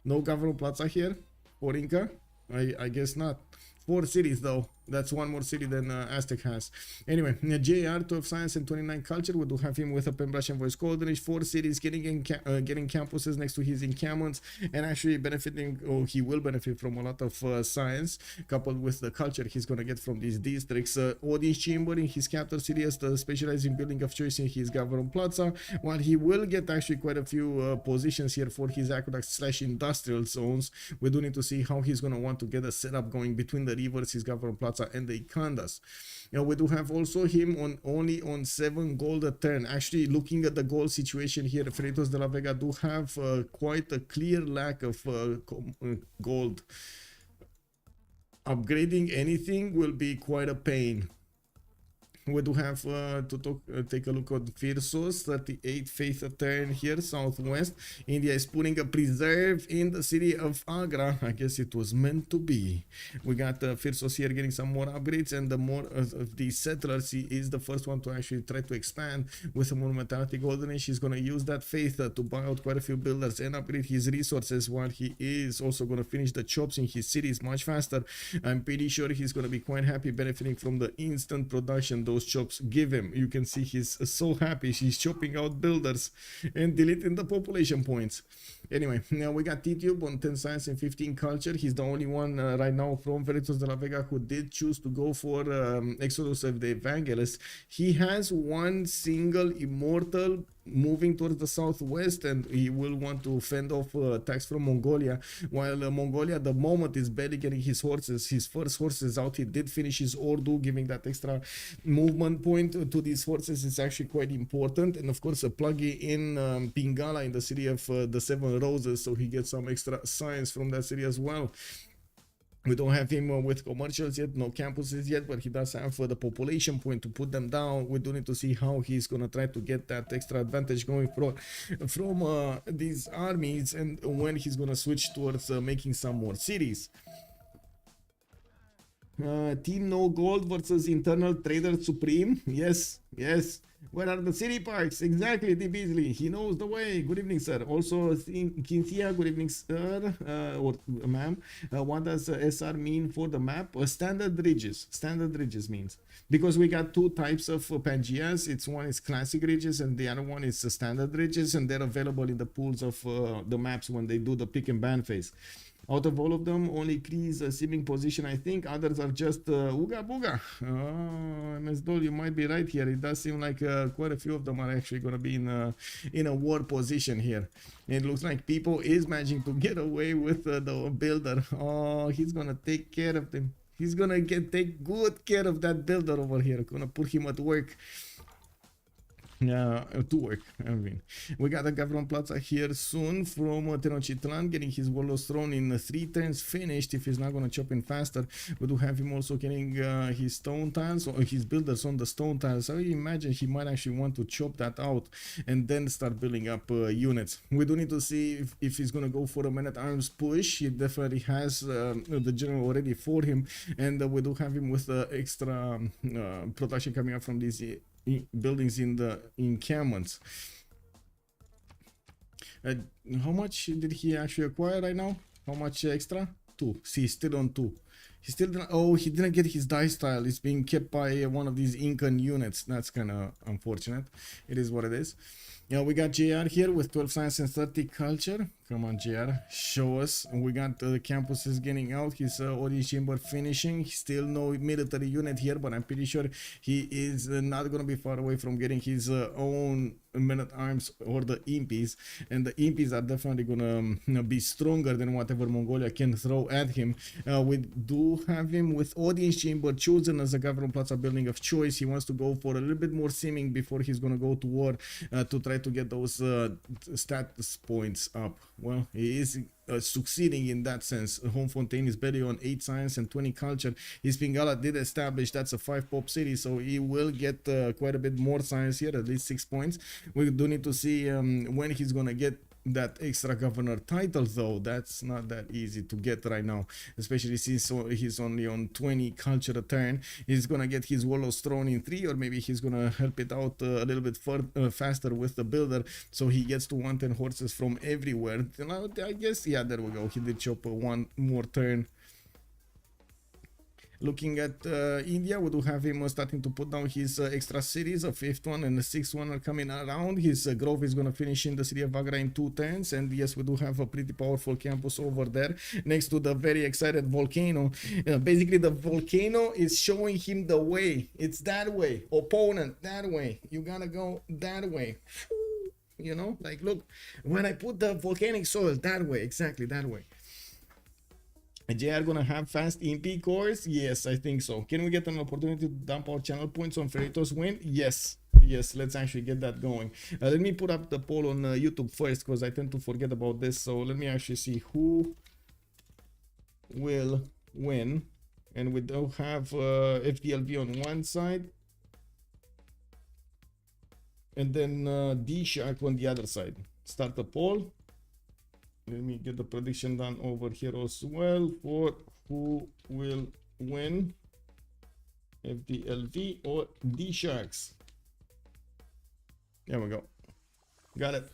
No Gavron Plaza here for Inca? I guess not. 4 cities though. That's one more city than Aztec has. Anyway, JR, 12 science and 29 culture. We do have him with a Pembrasian voice golden age, 4 cities, getting campuses next to his encampments, and actually benefiting, or he will benefit from a lot of science, coupled with the culture he's gonna get from these districts. Odin's chamber in his capital city as the specializing building of choice in his Gavron Plaza, while he will get actually quite a few positions here for his aqueduct / industrial zones. We do need to see how he's gonna want to get a setup going between the rivers, his Gavron Plaza and the Ikandas. We do have also him only on 7 gold a turn. Actually, looking at the gold situation here, Freritos de la Vega do have quite a clear lack of gold. Upgrading anything will be quite a pain. We do have to take a look at Firsos, 38 faith a turn here, southwest. India is putting a preserve in the city of Agra. I guess it was meant to be. We got Firsos here getting some more upgrades, and the more of the settlers, he is the first one to actually try to expand with a monumentality golden age. He's going to use that faith to buy out quite a few builders and upgrade his resources, while he is also going to finish the chops in his cities much faster. I'm pretty sure he's going to be quite happy benefiting from the instant production though those chops give him. You can see he's so happy. He's chopping out builders and deleting the population points. Anyway, now we got T-Tube on 10 science and 15 culture. He's the only one right now from Freritos de la Vega who did choose to go for Exodus of the Evangelist. He has one single immortal moving towards the southwest, and he will want to fend off attacks from Mongolia, while Mongolia at the moment is barely getting his horses, his first horses out. He did finish his Ordu, giving that extra movement point to these horses is actually quite important. And of course plugging in Pingala in the city of the Seven Roses, so he gets some extra science from that city as well. We don't have him with commercials yet, no campuses yet, but he does have the population point to put them down. We do need to see how he's going to try to get that extra advantage going from these armies, and when he's going to switch towards making some more cities. Team No Gold versus Internal Trader Supreme. Yes, yes. Where are the city parks? Exactly, D. Beasley. He knows the way. Good evening, sir. Also, Cynthia, good evening, sir. Or ma'am. What does SR mean for the map? Standard ridges. Standard ridges means. Because we got two types of Pangeas. It's one is classic ridges and the other one is standard ridges. And they're available in the pools of the maps when they do the pick and ban phase. Out of all of them, only Kree's simming position, I think. Others are just Ooga Booga. Oh, MS Doll, you might be right here. It does seem like quite a few of them are actually going to be in a war position here. It looks like People is managing to get away with the builder. Oh, he's going to take care of them. He's going to take good care of that builder over here. Going to put him at work. To work. I mean, we got a Gavron Plaza here soon from Tenochtitlan, getting his Warlord's Throne in 3 turns finished if he's not going to chop in faster. We do have him also getting his stone tiles or his builders on the stone tiles. I imagine he might actually want to chop that out and then start building up units. We do need to see if he's going to go for a man-at-arms push. He definitely has the general already for him, and we do have him with extra production coming up from these buildings in the encampments. How much did he actually acquire right now? How much extra? 2. See, he's still on 2. He still didn't, oh, he didn't get his dice tile. It's being kept by one of these Incan units. That's kind of unfortunate. It is what it is. Yeah, we got JR here with 12 science and 30 culture. Come on, JR, show us. And we got the campuses getting out. His audience chamber finishing. Still no military unit here, but I'm pretty sure he is not going to be far away from getting his own men-at-arms or the impies. And the impies are definitely going to be stronger than whatever Mongolia can throw at him. We do have him with audience chamber chosen as a Gavron Plaza building of choice. He wants to go for a little bit more simming before he's going to go to war to try to get those status points up. Well, he is succeeding in that sense. Home Fontaine is barely on 8 science and 20 culture. His Pingala did establish that's a 5 pop city, so he will get quite a bit more science here, at least 6 points. We do need to see when he's gonna get that extra governor title, though. That's not that easy to get right now, especially since he's only on 20 culture a turn. He's gonna get his Warlord's Throne in 3, or maybe he's gonna help it out a little bit faster with the builder, so he gets to 110 horses from everywhere. I guess, yeah, there we go. He did chop one more turn. Looking at India, we do have him starting to put down his extra cities. A 5th one and a 6th one are coming around. His growth is going to finish in the city of Vagra in 2 turns. And yes, we do have a pretty powerful campus over there next to the very excited volcano. Basically, the volcano is showing him the way. It's that way. Opponent, that way. You gotta go that way. You know, like, look, when I put the volcanic soil that way, exactly that way. JR gonna have fast MP cores? Yes, I think so. Can we get an opportunity to dump our channel points on Freritos win? Yes. Yes, let's actually get that going. Let me put up the poll on YouTube first, because I tend to forget about this. So let me actually see who will win. And we do have FDLV on one side, and then DShark on the other side. Start the poll. Let me get the prediction done over here as well for who will win, FDLV or DSharks. There we go. Got it.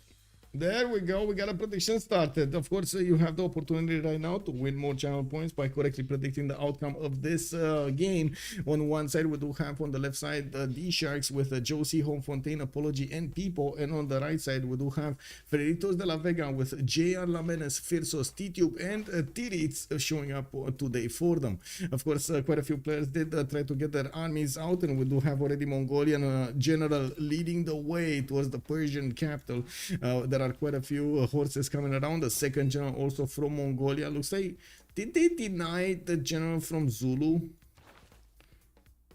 There we go. We got a prediction started. Of course, you have the opportunity right now to win more channel points by correctly predicting the outcome of this game. On one side, we do have on the left side the DSharks with Josie, Home Fontaine, Apology, and People. And on the right side, we do have Freritos de la Vega with JR Lamenes, Firsos, T-Tube, and Tirits showing up today for them. Of course, quite a few players did try to get their armies out, and we do have already Mongolian general leading the way towards the Persian capital. There are quite a few horses coming around. The second general also from Mongolia. Looks like, did they deny the general from Zulu?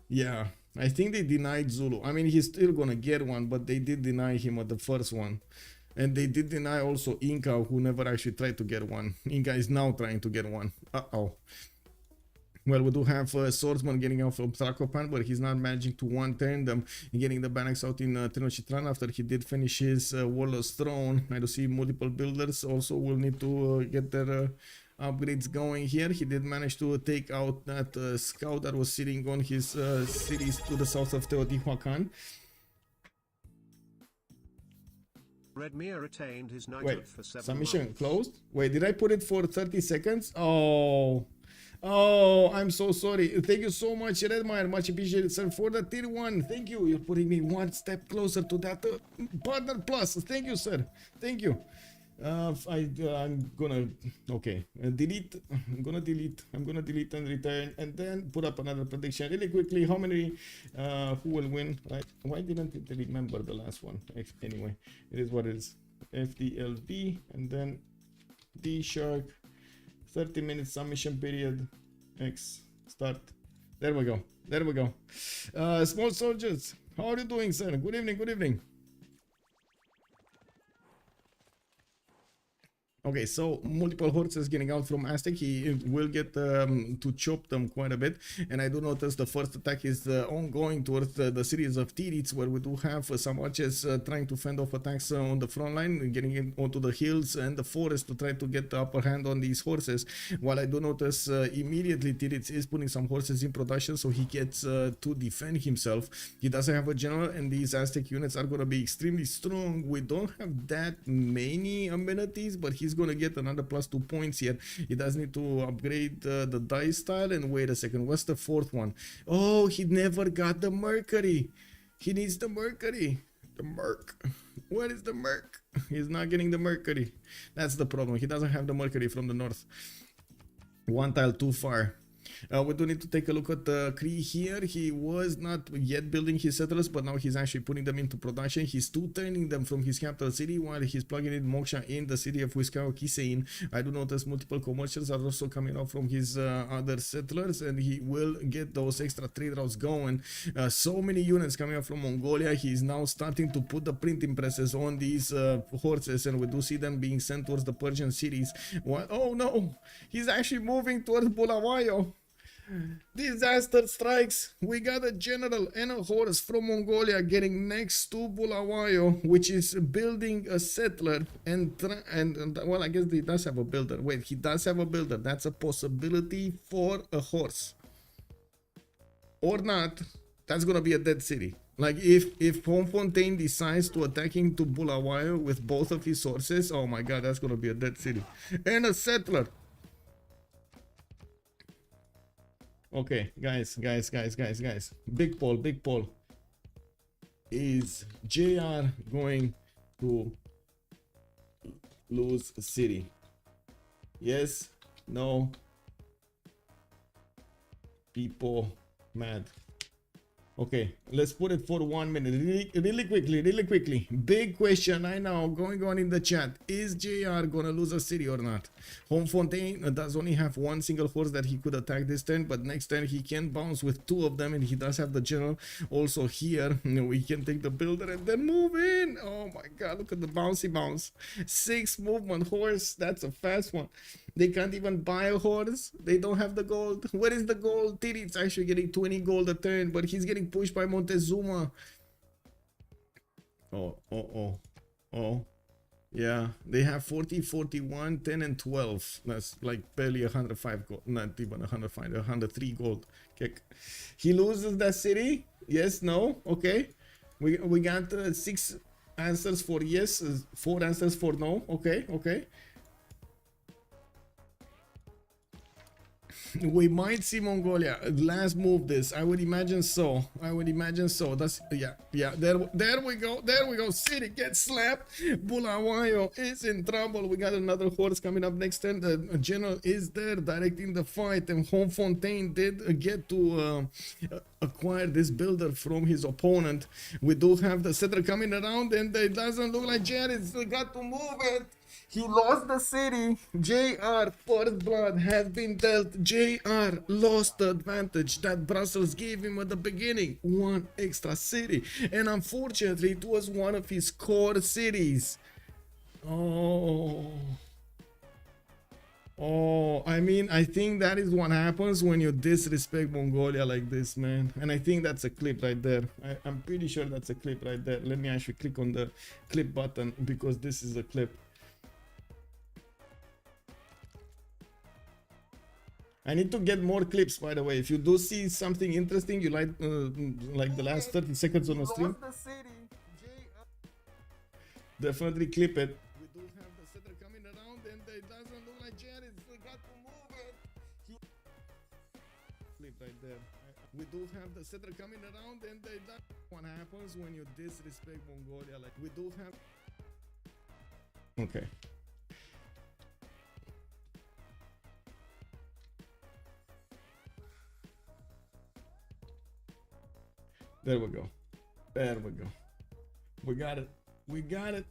Yeah, I think they denied Zulu. I mean, he's still gonna get one, but they did deny him at the first one. And they did deny also Inca, who never actually tried to get one. Inca is now trying to get one. Uh-oh. Well, we do have Swordsman getting out from Trakopan, but he's not managing to one-turn them and getting the Banax out in Tenochtitlan after he did finish his Warlord's Throne. I do see multiple builders also will need to get their upgrades going here. He did manage to take out that scout that was sitting on his cities to the south of Teotihuacan. Redmere retained his knighthood for 7 submission months. closed. Wait, did I put it for 30 seconds? Oh, I'm so sorry. Thank you so much, Redmire. Much appreciated, sir, for the tier 1. Thank you. You're putting me one step closer to that partner plus. Thank you, sir. Thank you. I'm gonna delete. I'm gonna delete and return, and then put up another prediction really quickly. How many? Who will win? Right? Why didn't it remember the last one? Anyway, it is what it is. FDLV and then DShark. 30 minutes submission period. X start. There we go. There we go. Small soldiers, how are you doing, sir? Good evening. Good evening. Okay, so multiple horses getting out from Aztec. He will get to chop them quite a bit. And I do notice the first attack is ongoing towards the series of Tirits, where we do have some archers trying to fend off attacks on the front line, getting in onto the hills and the forest to try to get the upper hand on these horses. While I do notice immediately Tirits is putting some horses in production, so he gets to defend himself. He doesn't have a general, and these Aztec units are going to be extremely strong. We don't have that many amenities, but he's going to get another +2 points here. He does need to upgrade the dice style. And wait a second, what's the fourth one? Oh, he never got the Mercury. He needs the Mercury. The Merc. What is the Merc? He's not getting the Mercury. That's the problem. He doesn't have the Mercury from the north. One tile too far. We do need to take a look at the Kree here. He was not yet building his settlers, but now he's actually putting them into production. He's turning them from his capital city while he's plugging in Moksha in the city of Huiskao-Kisein. I do notice multiple commercials are also coming out from his other settlers, and he will get those extra trade routes going. So many units coming out from Mongolia. He's now starting to put the printing presses on these horses, and we do see them being sent towards the Persian cities. What? Oh no, he's actually moving towards Bulawayo. Disaster strikes. We got a general and a horse from Mongolia getting next to Bulawayo, which is building a settler. And well, I guess he does have a builder. Wait, he does have a builder. That's a possibility for a horse. Or not, that's gonna be a dead city. Like if Home Fontaine decides to attack into Bulawayo with both of his horses, oh my god, that's gonna be a dead city. And a settler. Okay, guys. Big poll. Is JR going to lose city? Yes, no, people mad. Okay, let's put it for 1 minute. Really quickly. Big question right now going on in the chat. Is JR gonna lose a city or not? Home Fontaine does only have one single horse that he could attack this turn, but next turn he can bounce with 2 of them, and he does have the general. Also here, we can take the builder and then move in. Oh my god, look at the bouncy bounce. 6 movement horse, that's a fast one. They can't even buy a horse. They don't have the gold. Where is the gold? Tirit's actually getting 20 gold a turn, but he's getting pushed by Montezuma. Oh. Yeah, they have 40, 41, 10, and 12. That's like barely 105 gold. Not even 105, 103 gold. Kick. He loses that city? Yes, no? Okay. We got 6 answers for yes, 4 answers for no. Okay, okay. We might see Mongolia last move this. I would imagine so. I would imagine so. That's yeah. There we go. There we go. City gets slapped. Bulawayo is in trouble. We got another horse coming up next turn. The general is there directing the fight, and Homefontaine did get to acquire this builder from his opponent. We do have the settler coming around, and it doesn't look like Jared still got to move it. He lost the city. JR, first blood has been dealt. JR lost the advantage that Brussels gave him at the beginning. 1 extra city. And unfortunately, it was one of his core cities. Oh, I mean, I think that is what happens when you disrespect Mongolia like this, man. And I think that's a clip right there. I'm pretty sure that's a clip right there. Let me actually click on the clip button because this is a clip. I need to get more clips, by the way. If you do see something interesting, you like the last 30 seconds on the stream, definitely clip it. We do have the setter coming around, and it doesn't look like Jared got to move it. Clip right there. We do have the setter coming around, and that's what happens when you disrespect Mongolia. Like we do have. Okay. There we go. There we go. We got it. We got it.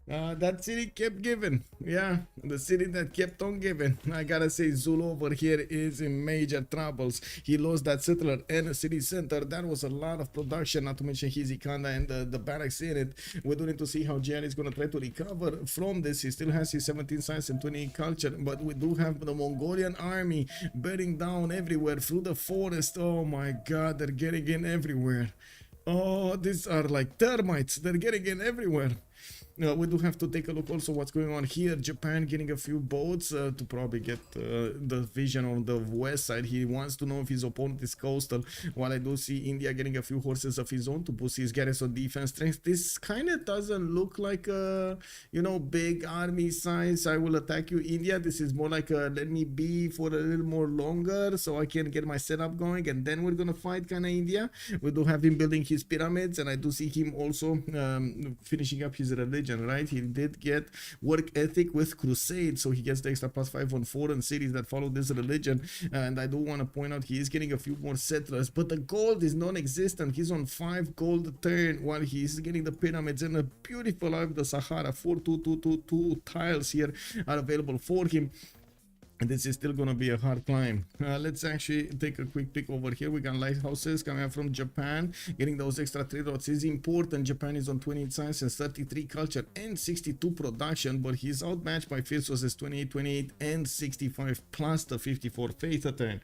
That city kept giving. Yeah, the city that kept on giving. I gotta say, Zulu over here is in major troubles. He lost that settler and a city center. That was a lot of production, not to mention his Ikanda and the barracks in it. We do need to see how Jerry is gonna try to recover from this. He still has his 17 science and 28 culture, but we do have the Mongolian army bearing down everywhere through the forest. Oh my god, they're getting in everywhere. Oh, these are like termites. They're getting in everywhere. We do have to take a look also what's going on here. Japan getting a few boats to probably get the vision on the west side. He wants to know if his opponent is coastal, while I do see India getting a few horses of his own to boost his garrison defense strength. This kind of doesn't look like a, you know, big army size. I will attack you, India. This is more like a let me be for a little more longer so I can get my setup going, and then we're gonna fight kind of India. We do have him building his pyramids, and I do see him also finishing up his religion. Right, he did get work ethic with crusade, so he gets the extra +5 on foreign cities that follow this religion. And I do want to point out he is getting a few more settlers, but the gold is non-existent. He's on 5 gold a turn while he's getting the pyramids and a beautiful eye of the Sahara. 4 tiles here are available for him. And this is still gonna be a hard climb. Let's actually take a quick peek over here. We got lighthouses coming up from Japan. Getting those extra trade routes is important. Japan is on 28 science and 33 culture and 62 production, but he's outmatched by Fierce 28, 28 and 65 plus the 54 faith a turn.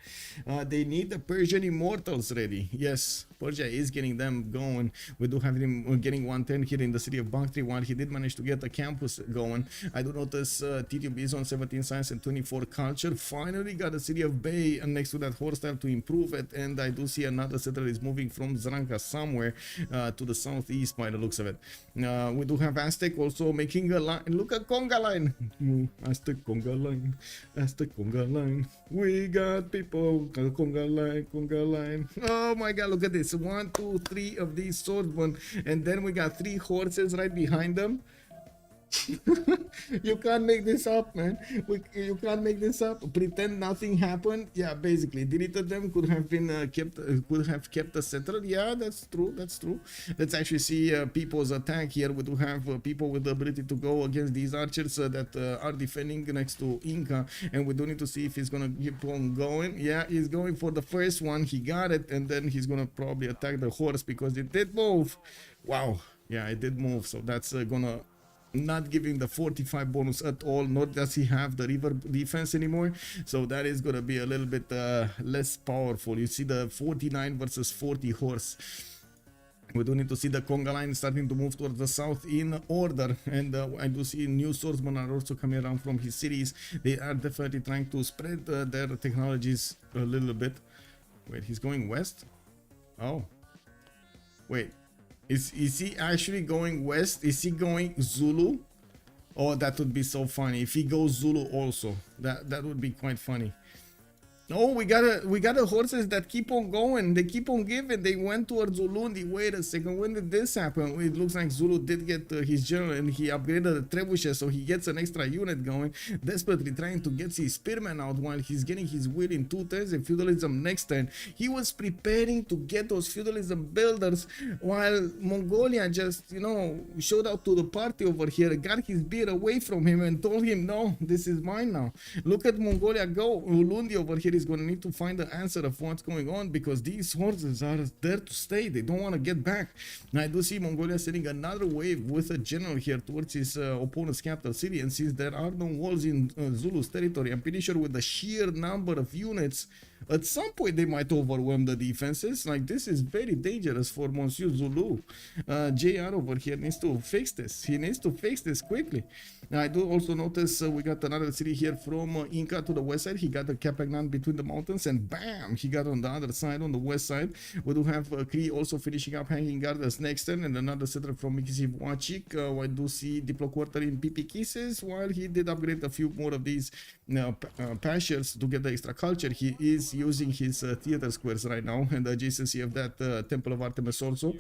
They need the Persian immortals ready. Yes, Persia is getting them going. We do have him getting 110 here in the city of Bactri, while he did manage to get the campus going. I do notice TTB is on 17 science and 24 culture. Finally got the city of Bay and next to that horse style to improve it, and I do see another settler is moving from Zranka somewhere to the southeast by the looks of it. We do have Aztec also making a line. Look at Conga line. Aztec Conga line. Aztec Conga line. We got people. Conga line. Conga line. Oh my god, look at this. 1, 2, 3 of these swordsmen, and then we got 3 horses right behind them. You can't make this up, man. You can't make this up. Pretend nothing happened. Yeah, basically deleted them. Could have been could have kept the settler. Yeah, that's true. That's true. Let's actually see people's attack here. We do have people with the ability to go against these archers that are defending next to Inca, and we do need to see if he's gonna keep on going. Yeah, he's going for the first one. He got it, and then he's gonna probably attack the horse because it did move. Wow. Yeah, it did move. So that's gonna not giving the 45 bonus at all, nor does he have the river defense anymore, so that is gonna be a little bit less powerful. You see the 49 versus 40 horse. We do need to see the Conga line starting to move towards the south in order, and I do see new swordsmen are also coming around from his cities. They are definitely trying to spread their technologies a little bit. Wait, he's going west? Oh, wait. Is he actually going west? Is he going Zulu? Oh, that would be so funny if he goes Zulu also. That would be quite funny. Oh, we got a horses that keep on going. They keep on giving. They went towards Zulundi. Wait a second. When did this happen? It looks like Zulu did get his general and he upgraded the trebuchet, so he gets an extra unit going. Desperately trying to get his spearmen out while he's getting his wheel in 2 turns and feudalism next turn. He was preparing to get those feudalism builders while Mongolia just, you know, showed up to the party over here, got his beer away from him and told him, no, this is mine now. Look at Mongolia go. Ulundi over here is going to need to find the answer of what's going on because these horses are there to stay. They don't want to get back. Now, I do see Mongolia sending another wave with a general here towards his opponent's capital city, and since there are no walls in Zulu's territory, I'm pretty sure with the sheer number of units, at some point they might overwhelm the defenses. Like, this is very dangerous for Monsieur Zulu. JR over here needs to fix this. He needs to fix this quickly. Now, I do also notice we got another city here from Inca to the west side. He got the Capagnan between the mountains, and bam, he got on the other side, on the west side. We do have Cree also finishing up hanging guard as next turn, and another settler from Mikisiv Wachik. I do see Diplo Quarter in PP Kisses, while he did upgrade a few more of these pastures to get the extra culture. He is using his theater squares right now and the adjacency of that Temple of Artemis also.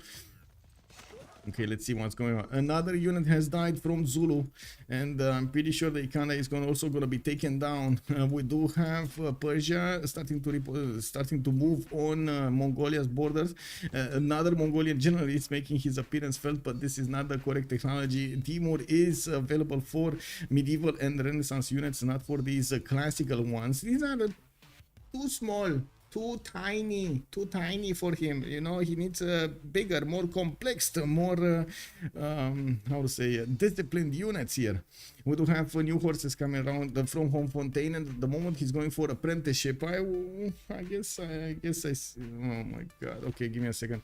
Okay, let's see what's going on. Another unit has died from Zulu, and I'm pretty sure the Ikanda is also going to be taken down. We do have Persia starting to move on Mongolia's borders. Another Mongolian general is making his appearance felt, but this is not the correct technology. Timur is available for medieval and Renaissance units, not for these classical ones. These are too small. Too tiny for him. You know, he needs a bigger, more complex, more how to say, disciplined units here. We do have new horses coming around from Home Fontaine, and at the moment he's going for apprenticeship. I guess oh my god. Okay, give me a second.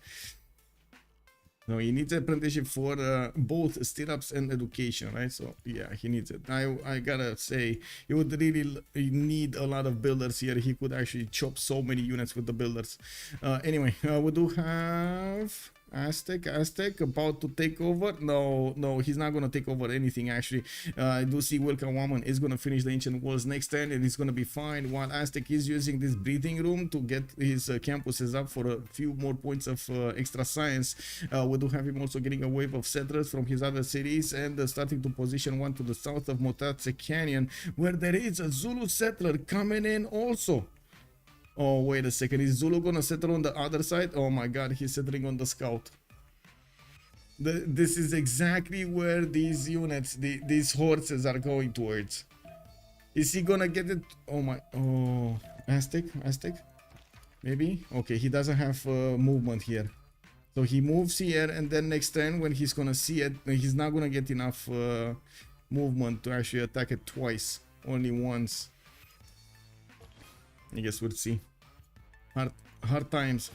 No, he needs apprenticeship for both stirrups and education, right? So yeah, he needs it. I gotta say, he would really need a lot of builders here. He could actually chop so many units with the builders. Anyway, we do have Aztec about to take over. No, he's not gonna take over anything actually. I do see Wilka Waman is gonna finish the ancient walls next turn, and it's gonna be fine, while Aztec is using this breathing room to get his campuses up for a few more points of extra science. We do have him also getting a wave of settlers from his other cities and starting to position one to the south of Motatse Canyon, where there is a Zulu settler coming in also. Oh, wait a second. Is Zulu gonna settle on the other side? Oh my god, he's settling on the scout. This is exactly where these units, these horses are going towards. Is he gonna get it? Oh my, oh, Aztec? Maybe? Okay, he doesn't have movement here. So he moves here, and then next turn when he's gonna see it, he's not gonna get enough movement to actually attack it twice, only once. I guess we'll see. Hard times.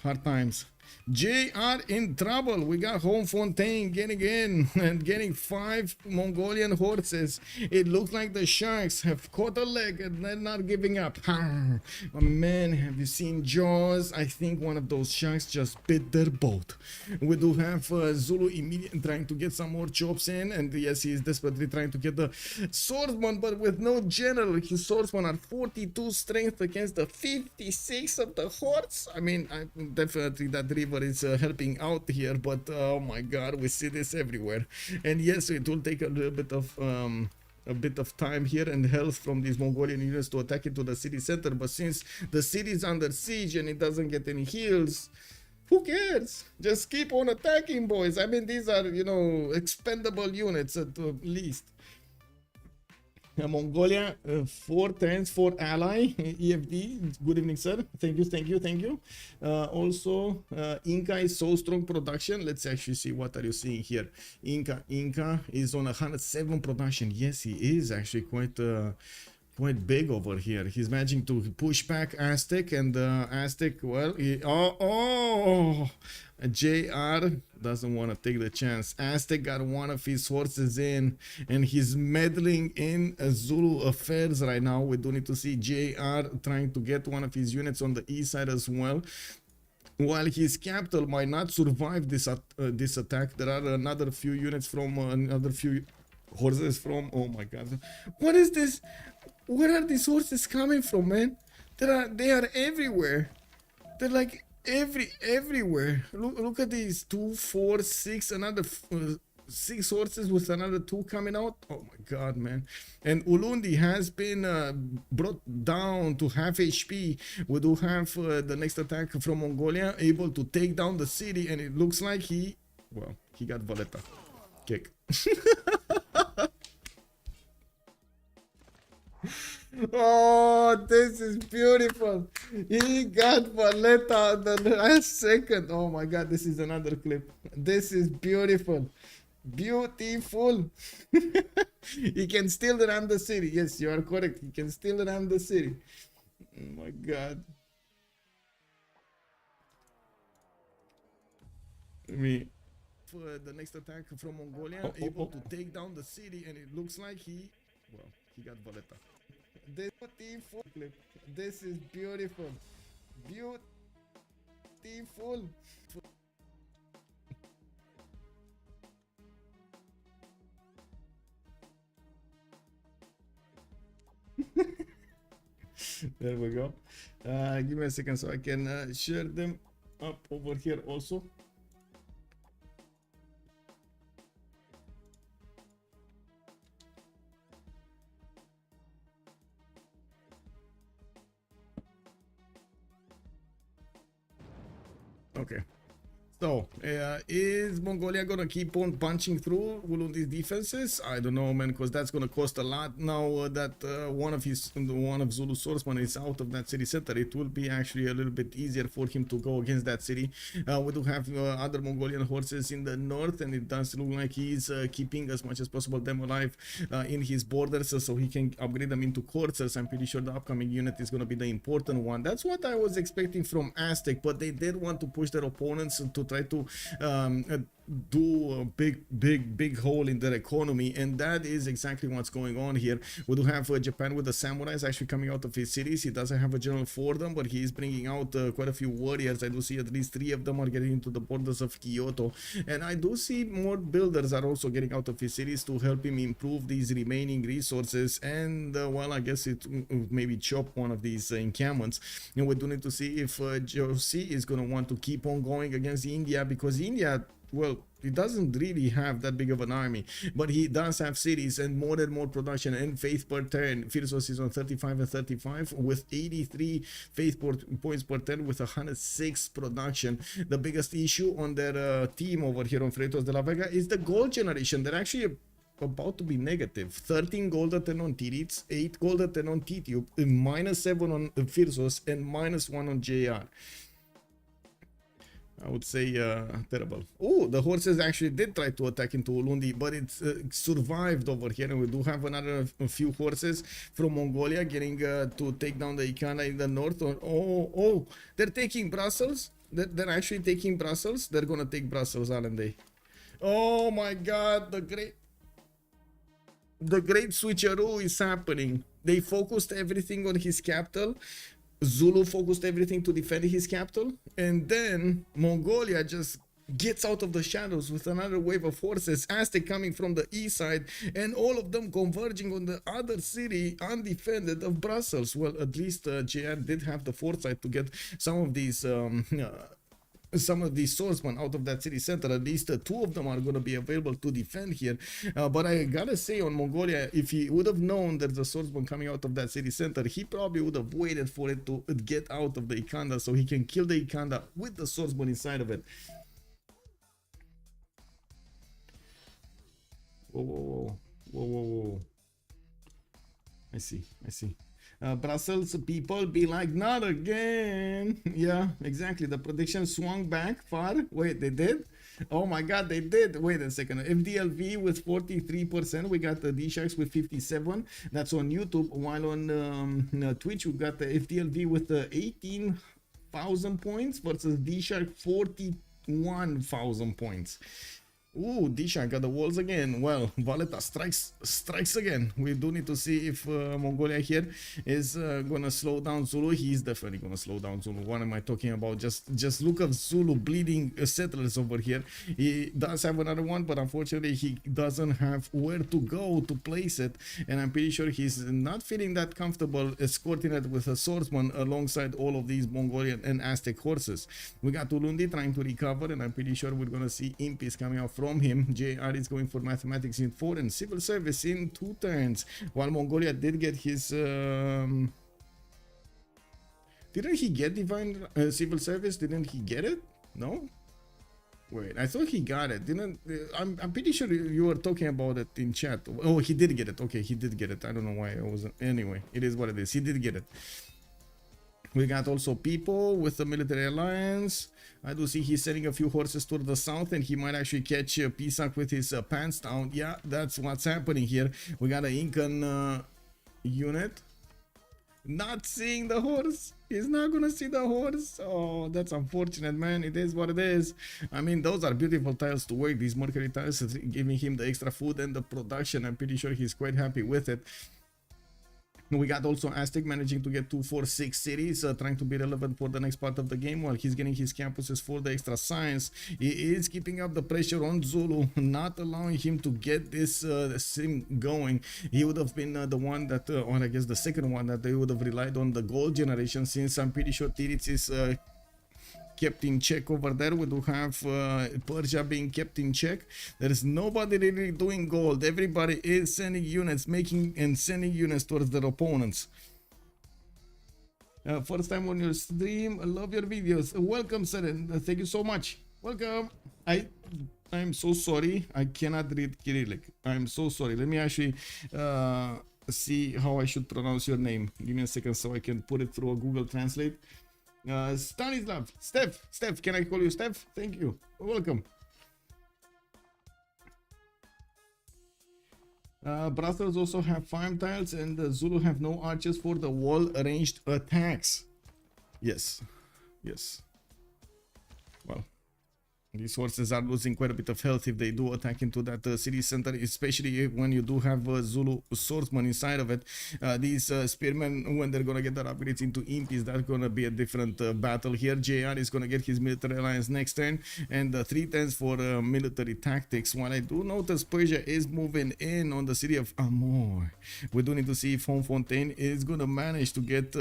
JR in trouble. We got Home Fontaine getting in and getting 5 Mongolian horses. It looks like the Sharks have caught a leg and they're not giving up. Oh, man, have you seen Jaws? I think one of those Sharks just bit their boat. We do have Zulu immediately trying to get some more chops in, and yes, he is desperately trying to get the swordsman, but with no general. His swordsmen are 42 strength against the 56 of the horse. I mean, definitely that river is helping out here, but oh my god, we see this everywhere. And yes, it will take a little bit of time here and health from these Mongolian units to attack into the city center, but since the city is under siege and it doesn't get any heals, who cares? Just keep on attacking, boys. I mean, these are, you know, expendable units at least. Mongolia, 4 turns for ally. EFD, good evening, sir. Thank you. Also, Inca is so strong production. Let's actually see, what are you seeing here? Inca is on 107 production. Yes, he is actually quite big over here. He's managing to push back Aztec, and Aztec, well, JR doesn't want to take the chance. Aztec got one of his horses in, and he's meddling in Zulu affairs right now. We do need to see JR trying to get one of his units on the east side as well. while his capital might not survive this attack, there are another few units from another few horses from. Oh my god, what is this? Where are these horses coming from, man? They are everywhere. They're like everywhere. Look at these 2, 4, 6, another 6 horses with another 2 coming out. Oh my god, man. And Ulundi has been brought down to half HP. We do have the next attack from Mongolia, able to take down the city, and it looks like he got Valletta kick. Oh, this is beautiful. He got Valletta at the last second. Oh my god, this is another clip. This is beautiful. Beautiful. He can still ram the city. Yes, you are correct. He can still ram the city. Oh my god. For the next attack from Mongolia, able to take down the city, and it looks like he got Valletta. This beautiful clip. This is beautiful. Beautiful. There we go. Give me a second so I can share them up over here also. Okay. So, is Mongolia gonna keep on punching through Ulundi's defenses? I don't know, man, because that's gonna cost a lot. Now that one of Zulu's swordsmen is out of that city center, it will be actually a little bit easier for him to go against that city. We do have other Mongolian horses in the north, and it does look like he's keeping as much as possible them alive in his borders, so he can upgrade them into coursers. I'm pretty sure the upcoming unit is gonna be the important one. That's what I was expecting from Aztec, but they did want to push their opponents to try to do a big hole in their economy, and that is exactly what's going on here. We do have Japan with the samurais actually coming out of his cities. He doesn't have a general for them, but he is bringing out quite a few warriors. I do see at least 3 of them are getting into the borders of Kyoto, and I do see more builders are also getting out of his cities to help him improve these remaining resources, and well, I guess it maybe chop one of these encampments. And we do need to see if Josie is going to want to keep on going against India, because India, well, he doesn't really have that big of an army, but he does have cities and more production and faith per turn. Freritos is on 35 and 35 with 83 faith points per turn with 106 production. The biggest issue on their team over here on Freritos de la Vega is the gold generation. They're actually about to be negative. 13 gold a turn on Tirits, 8 gold a turn on T-Tube, -7 on Freritos, and -1 on JR. I would say terrible. Oh, the horses actually did try to attack into Ulundi, but it's survived over here, and we do have another few horses from Mongolia getting to take down the Ikana in the north. Oh, they're taking Brussels. They're actually taking Brussels. They're gonna take Brussels, aren't they? Oh my god, the great switcheroo is happening. They focused everything on his capital. Zulu focused everything to defend his capital, and then Mongolia just gets out of the shadows with another wave of forces, Aztec coming from the east side, and all of them converging on the other city undefended of Brussels. Well, at least JR did have the foresight to get some of these swordsmen out of that city center. At least 2 of them are going to be available to defend here, but I gotta say, on Mongolia, if he would have known there's a swordsman coming out of that city center, he probably would have waited for it to get out of the Ikanda so he can kill the Ikanda with the swordsman inside of it. Whoa. I see. Brussels people be like, not again. Yeah, exactly. The prediction swung back far. Wait, they did? Oh my god, they did. Wait a second. FDLV with 43%. We got the DSharks with 57. That's on YouTube. While on Twitch, we got the FDLV with 18,000 points versus DShark 41,000 points. Ooh, DShark got the walls again. Well, Valletta strikes again. We do need to see if Mongolia here is gonna slow down Zulu. He's definitely gonna slow down Zulu. What am I talking about? Just look at Zulu bleeding settlers over here. He does have another one, but unfortunately he doesn't have where to go to place it, and I'm pretty sure he's not feeling that comfortable escorting it with a swordsman alongside all of these Mongolian and Aztec horses. We got Ulundi trying to recover, and I'm pretty sure we're gonna see impis coming out from him. JR is going for mathematics in 4 and civil service in 2 turns, while Mongolia did get his didn't he get divine civil service? Didn't he get it? No, wait, I thought he got it. Didn't I'm pretty sure you were talking about it in chat. Oh, he did get it. Okay, he did get it. I don't know why I wasn't. Anyway, it is what it is. He did get it. We got also people with the military alliance. I do see he's sending a few horses toward the south, and he might actually catch Pisak with his pants down. Yeah, that's what's happening here. We got an Incan unit. Not seeing the horse. He's not gonna see the horse. Oh, that's unfortunate, man. It is what it is. I mean, those are beautiful tiles to work. These mercury tiles is giving him the extra food and the production. I'm pretty sure he's quite happy with it. We got also Aztec managing to get 2, 4, 6 cities, trying to be relevant for the next part of the game while he's getting his campuses for the extra science. He is keeping up the pressure on Zulu, not allowing him to get this sim going. He would have been the one that, or I guess the second one that they would have relied on the gold generation, since I'm pretty sure Tiritz is kept in check over there. We do have Persia being kept in check. There is nobody really doing gold. Everybody is sending units, making and sending units towards their opponents. First time on your stream. I love your videos. Welcome, Seren. Thank you so much. Welcome. I'm so sorry. I cannot read Cyrillic. I'm so sorry. Let me actually see how I should pronounce your name. Give me a second so I can put it through a Google Translate. Stanislav, Steph, can I call you Steph? Thank you. Welcome. Brothers also have farm tiles, and the Zulu have no archers for the wall ranged attacks. Yes. Well, these horses are losing quite a bit of health if they do attack into that city center, especially when you do have Zulu swordsman inside of it. These spearmen, when they're gonna get their upgrades into impis, that's gonna be a different battle here. JR is gonna get his military alliance next turn, and 3 turns for military tactics. While I do notice Persia is moving in on the city of Amor, we do need to see if Fontaine is gonna manage to get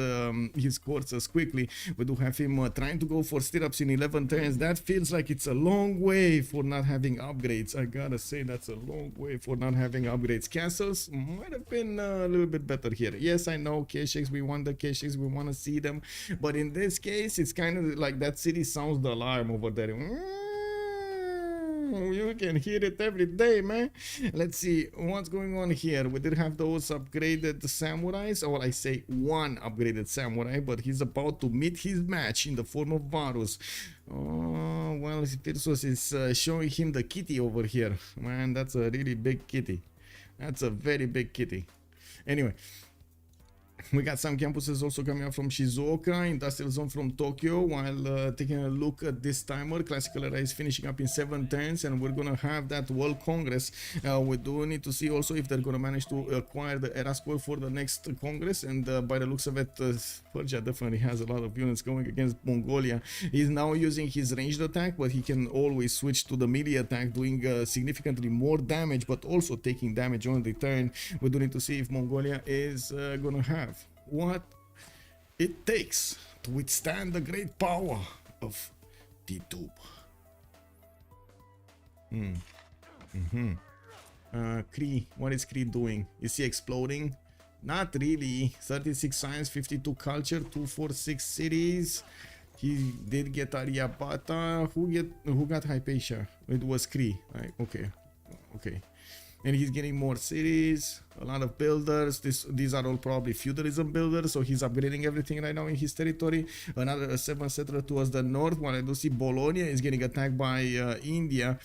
his courses quickly. We do have him trying to go for stirrups in 11 turns. That feels like it's a long way for not having upgrades. I gotta say, that's a long way for not having upgrades. Castles might have been a little bit better here. Yes, I know K6, we want the K6, we want to see them, but in this case it's kind of like that city sounds the alarm over there. You can hear it every day, man. Let's see what's going on here. We did have those upgraded samurais, or I say one upgraded samurai, but he's about to meet his match in the form of Varus. Oh, well, Freritos is showing him the kitty over here. Man, that's a really big kitty. That's a very big kitty. Anyway, we got some campuses also coming up from Shizuoka, industrial zone from Tokyo, while taking a look at this timer. Classical era is finishing up in 7 turns, and we're gonna have that World Congress. We do need to see also if they're gonna manage to acquire the era score for the next Congress, and by the looks of it, Persia definitely has a lot of units going against Mongolia. He's now using his ranged attack, but he can always switch to the melee attack, doing significantly more damage, but also taking damage on the turn. We do need to see if Mongolia is gonna have what it takes to withstand the great power of T-Tube. Kree, what is Kree doing? Is he exploding? Not really. 36 science, 52 culture, 246 cities. He did get Aryabhata. Who got Hypatia? It was Kree. Right? Okay. And he's getting more cities, a lot of builders. These are all probably feudalism builders, so he's upgrading everything right now in his territory. Another 7 settler towards the north, while I do see Bologna is getting attacked by India.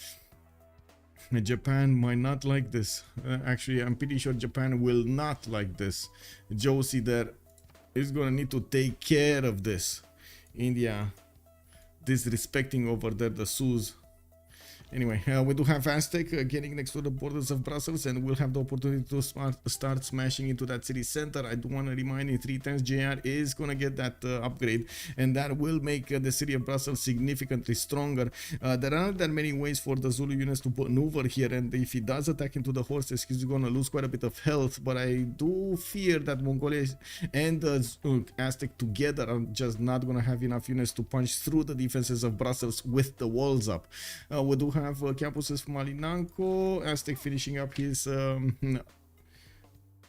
Japan might not like this. Actually, I'm pretty sure Japan will not like this. Josie there is gonna need to take care of this. India disrespecting over there the Sus. Anyway, we do have Aztec getting next to the borders of Brussels, and we'll have the opportunity to start smashing into that city center. I do want to remind you 3 times JR is going to get that upgrade, and that will make the city of Brussels significantly stronger. There aren't that many ways for the Zulu units to maneuver here, and if he does attack into the horses, he's going to lose quite a bit of health, but I do fear that Mongolia and Aztec together are just not going to have enough units to punch through the defenses of Brussels with the walls up. We do have campuses from Malinanco, Aztec finishing up his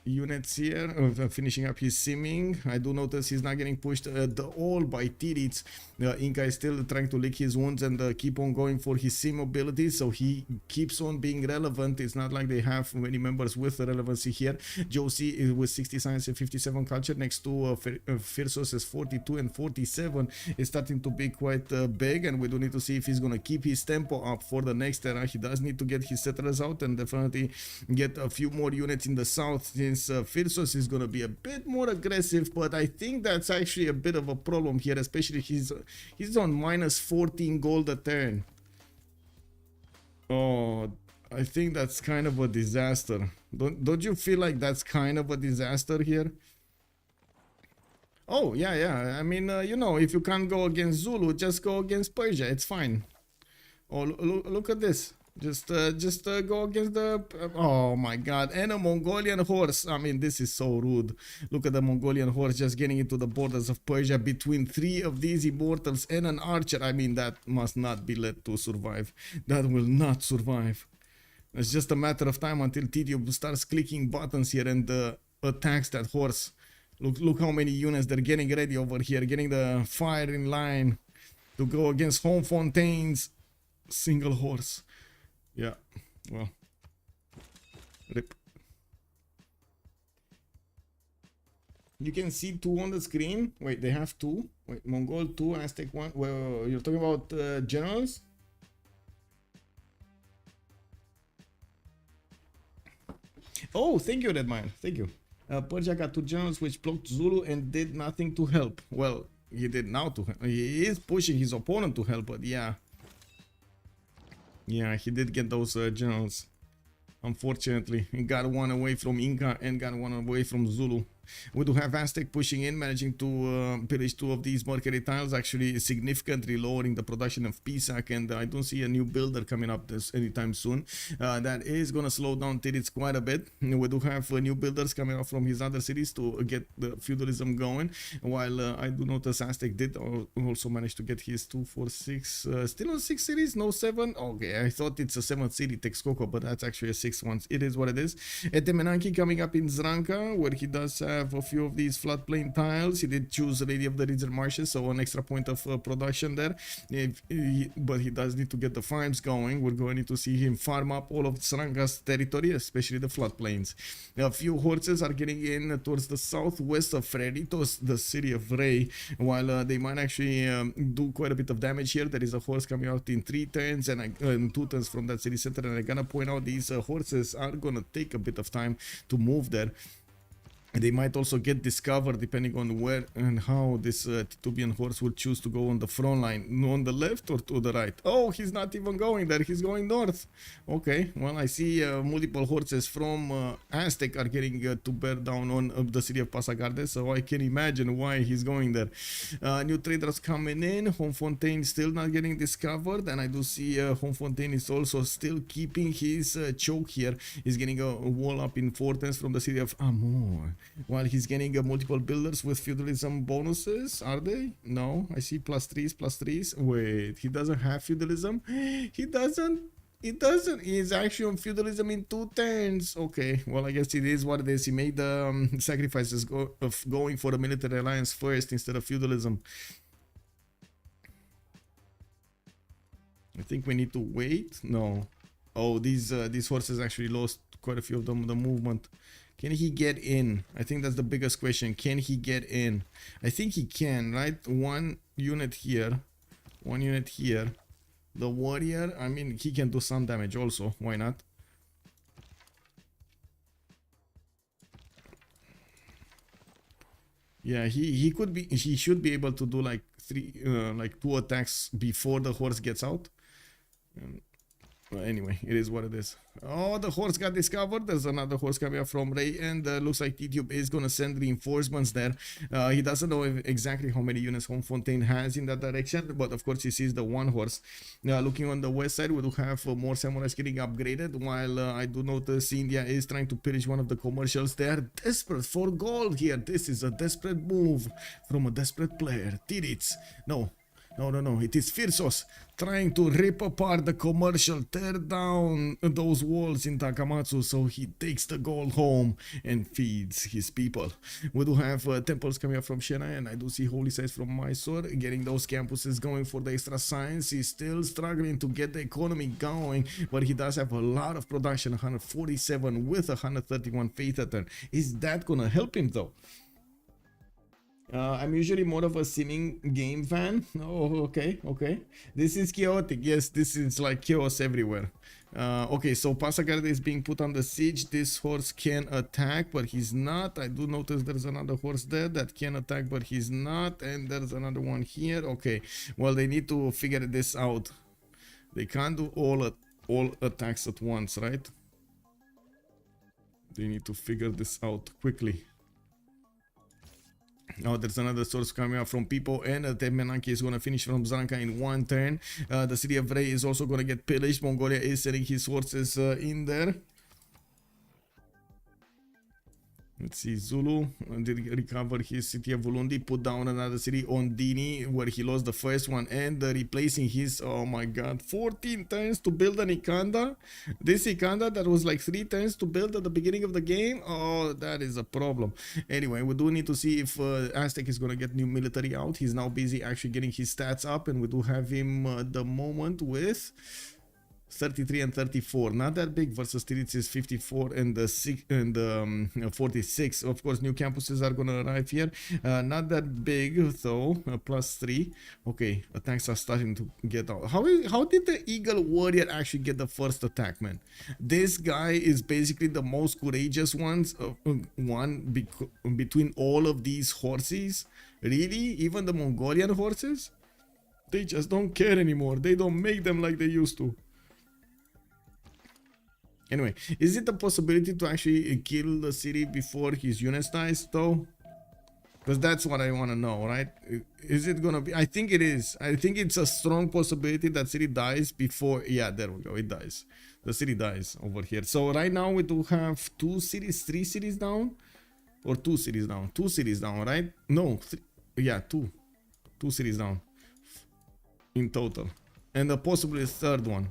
units here, finishing up his simming. I do notice he's not getting pushed at all by Tirits. Inca is still trying to lick his wounds and keep on going for his sim ability, so he keeps on being relevant. It's not like they have many members with relevancy here. Josie is with 60 science and 57 culture next to Firsos is 42 and 47 is starting to be quite big, and we do need to see if he's going to keep his tempo up for the next era. He does need to get his settlers out and definitely get a few more units in the south, since Firsos is going to be a bit more aggressive, but I think that's actually a bit of a problem here, especially he's on minus 14 gold a turn. Oh, I think that's kind of a disaster. Don't you feel like that's kind of a disaster here? Oh, yeah. I mean, you know, if you can't go against Zulu, just go against Persia. It's fine. Oh, look at this. Just go against the... oh my god, and a Mongolian horse. I mean, this is so rude. Look at the Mongolian horse just getting into the borders of Persia between 3 of these immortals and an archer. I mean, that must not be let to survive. That will not survive. It's just a matter of time until Titium starts clicking buttons here and attacks that horse. Look how many units they're getting ready over here, getting the fire in line to go against Homefontaine's single horse. Yeah, well, rip. You can see 2 on the screen. Wait, they have 2. Wait, Mongol 2, Aztec 1. Well, you're talking about generals? Oh, thank you, Redmine. Thank you. Persia got 2 generals which blocked Zulu and did nothing to help. Well, he did now to help. He is pushing his opponent to help, but yeah. Yeah, he did get those generals. Unfortunately, he got one away from Inca and got one away from Zulu. We do have Aztec pushing in, managing to pillage 2 of these Mercury tiles, actually significantly lowering the production of PSAC, and I don't see a new builder coming up this anytime soon. That is going to slow down Tirits quite a bit. We do have new builders coming up from his other cities to get the feudalism going, while I do notice Aztec did also manage to get his 2, 4, 6, still on 6 cities, no 7. Okay, I thought it's a 7th city, Texcoco, but that's actually a 6th one. It is what it is. Etemenanki coming up in Zranka, where he does have a few of these floodplain tiles. He did choose Lady of the Ridge Marshes, so an extra point of production there. But he does need to get the farms going. We're going to see him farm up all of Zranka's territory, especially the floodplains. A few horses are getting in towards the southwest of Freritos, the city of Rey, while they might actually do quite a bit of damage here. There is a horse coming out in 3 turns and 2 turns from that city center, and I'm gonna point out these horses are gonna take a bit of time to move there. They might also get discovered depending on where and how this Titubian horse will choose to go on the front line. On the left or to the right? Oh, he's not even going there. He's going north. Okay, well, I see multiple horses from Aztec are getting to bear down on the city of Pasagarde, so I can imagine why he's going there. New traders coming in. Homefontaine still not getting discovered, and I do see Homefontaine is also still keeping his choke here. He's getting a wall up in 4 turns from the city of Amor. While he's getting multiple builders with feudalism bonuses. Are they? No, I see +3s. Wait, he doesn't have feudalism? He doesn't. He's actually on feudalism in 2 turns. Okay, well, I guess it is what it is. He made the sacrifices of going for the military alliance first instead of feudalism. I think we need to wait. No. Oh, these horses actually lost quite a few of them, the movement. Can he get in? I think that's the biggest question. Can he get in? I think he can, right? 1 unit here. 1 unit here. The warrior, I mean, he can do some damage also. Why not? Yeah, he should be able to do like 2 attacks before the horse gets out. Anyway, it is what it is. Oh, the horse got discovered. There's another horse coming up from Ray, and looks like T-Tube is gonna send reinforcements there. He doesn't know exactly how many units Fontaine has in that direction, but of course he sees the one horse. Looking on the west side, we do have more samurais getting upgraded, while I do notice India is trying to pillage one of the commercials. They are desperate for gold here. This is a desperate move from a desperate player. Tirits. No. It is Freritos trying to rip apart the commercial, tear down those walls in Takamatsu so he takes the gold home and feeds his people. We do have temples coming up from Chennai, and I do see holy sites from Mysore, getting those campuses going for the extra science. He's still struggling to get the economy going, but he does have a lot of production, 147 with 131 faith return. Is that gonna help him though? I'm usually more of a simming game fan. Oh, okay. This is chaotic. Yes, this is like chaos everywhere. Okay, so Passagarde is being put under siege. This horse can attack, but he's not. I do notice there's another horse there that can attack, but he's not. And there's another one here. Okay, well, they need to figure this out. They can't do all attacks at once, right? They need to figure this out quickly. Oh, there's another source coming up from people, and Temenanki is going to finish from Zanka in one turn. The city of Ray is also going to get pillaged. Mongolia is sending his forces in there. Let's see, Zulu did recover his city of Ulundi, put down another city on Dini, where he lost the first one, and replacing his, oh my god, 14 turns to build an Ikanda. This Ikanda that was like 3 turns to build at the beginning of the game. Oh, that is a problem. Anyway, we do need to see if Aztec is going to get new military out. He's now busy actually getting his stats up, and we do have him at the moment with 33 and 34, not that big, versus Tirits is 54 and 46. Of course, new campuses are gonna arrive here. Not that big though, +3. Okay, attacks are starting to get out. How did the Eagle Warrior actually get the first attack, man? This guy is basically the most courageous between all of these horses. Really? Even the Mongolian horses? They just don't care anymore. They don't make them like they used to. Anyway, is it a possibility to actually kill the city before his units dies though? Because that's what I want to know, right? Is it gonna be? I think it is. I think it's a strong possibility that city dies before. Yeah, there we go. It dies. The city dies over here. So right now we do have 3 cities down, or 2 cities down. 2 cities down, right? No, 3, yeah, 2 cities down in total, and possibly a third one.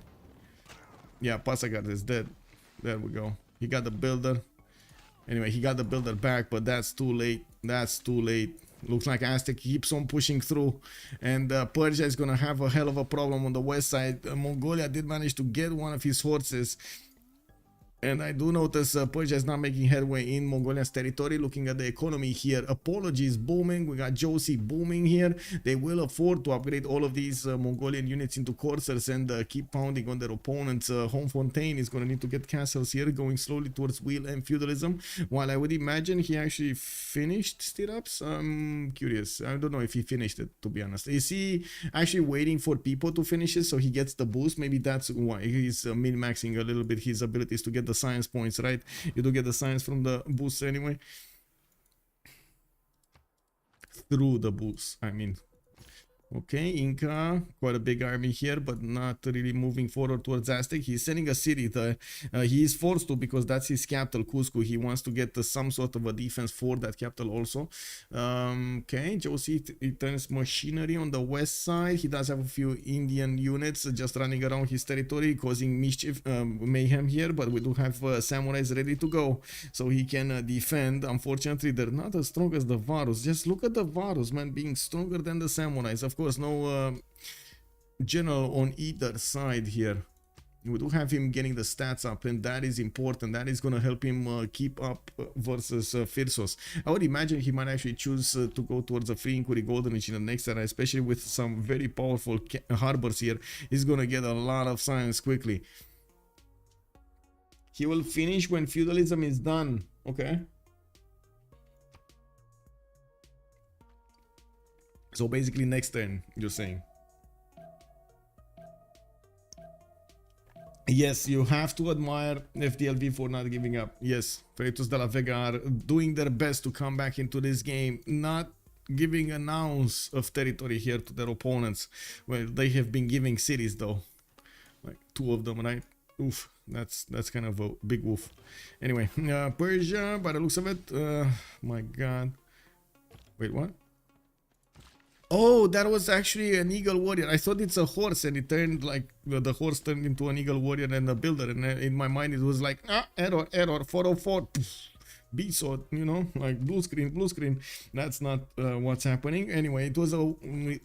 Yeah, Passagarde is dead. There we go. He got the builder. Anyway, he got the builder back, but that's too late. That's too late. Looks like Aztec keeps on pushing through, and Persia is gonna have a hell of a problem on the west side. Mongolia did manage to get one of his horses, and I do notice Persia is not making headway in Mongolia's territory. Looking at the economy here, Apology is booming. We got Josie booming here. They will afford to upgrade all of these Mongolian units into coursers and keep pounding on their opponents. Fontaine is going to need to get castles here, going slowly towards wheel and feudalism. While I would imagine he actually finished stirrups. I'm curious. I don't know if he finished it, to be honest. Is he actually waiting for people to finish it so he gets the boost? Maybe that's why he's min-maxing a little bit his abilities to get the science points, right? You do get the science from the boosts anyway. Through the boosts, I mean. Okay, Inca, quite a big army here, but not really moving forward towards Aztec. He's sending a city there. He is forced to, because that's his capital, Cusco. He wants to get some sort of a defense for that capital also. Okay, Josie turns machinery on the west side. He does have a few Indian units just running around his territory, causing mischief, mayhem here, but we do have samurais ready to go, so he can defend. Unfortunately, they're not as strong as the Varus. Just look at the Varus, man, being stronger than the samurais. Of course, no general on either side here. We do have him getting the stats up, and that is important. That is going to help him keep up versus Freritos. I would imagine he might actually choose to go towards the free inquiry golden age in the next era, especially with some very powerful harbors here. He's going to get a lot of science quickly. He will finish when feudalism is done. Okay. So basically next turn, you're saying. Yes, you have to admire FDLV for not giving up. Yes, Freritos de la Vega are doing their best to come back into this game, not giving an ounce of territory here to their opponents. Well, they have been giving cities though, like 2 of them, right? Oof, that's kind of a big woof. Anyway, Persia, by the looks of it, my god. Wait, what? Oh, that was actually an eagle warrior. I thought it's a horse, and it turned like the horse turned into an eagle warrior and a builder. And in my mind, it was like error 404. B sword, you know, like blue screen. That's not what's happening. Anyway, it was a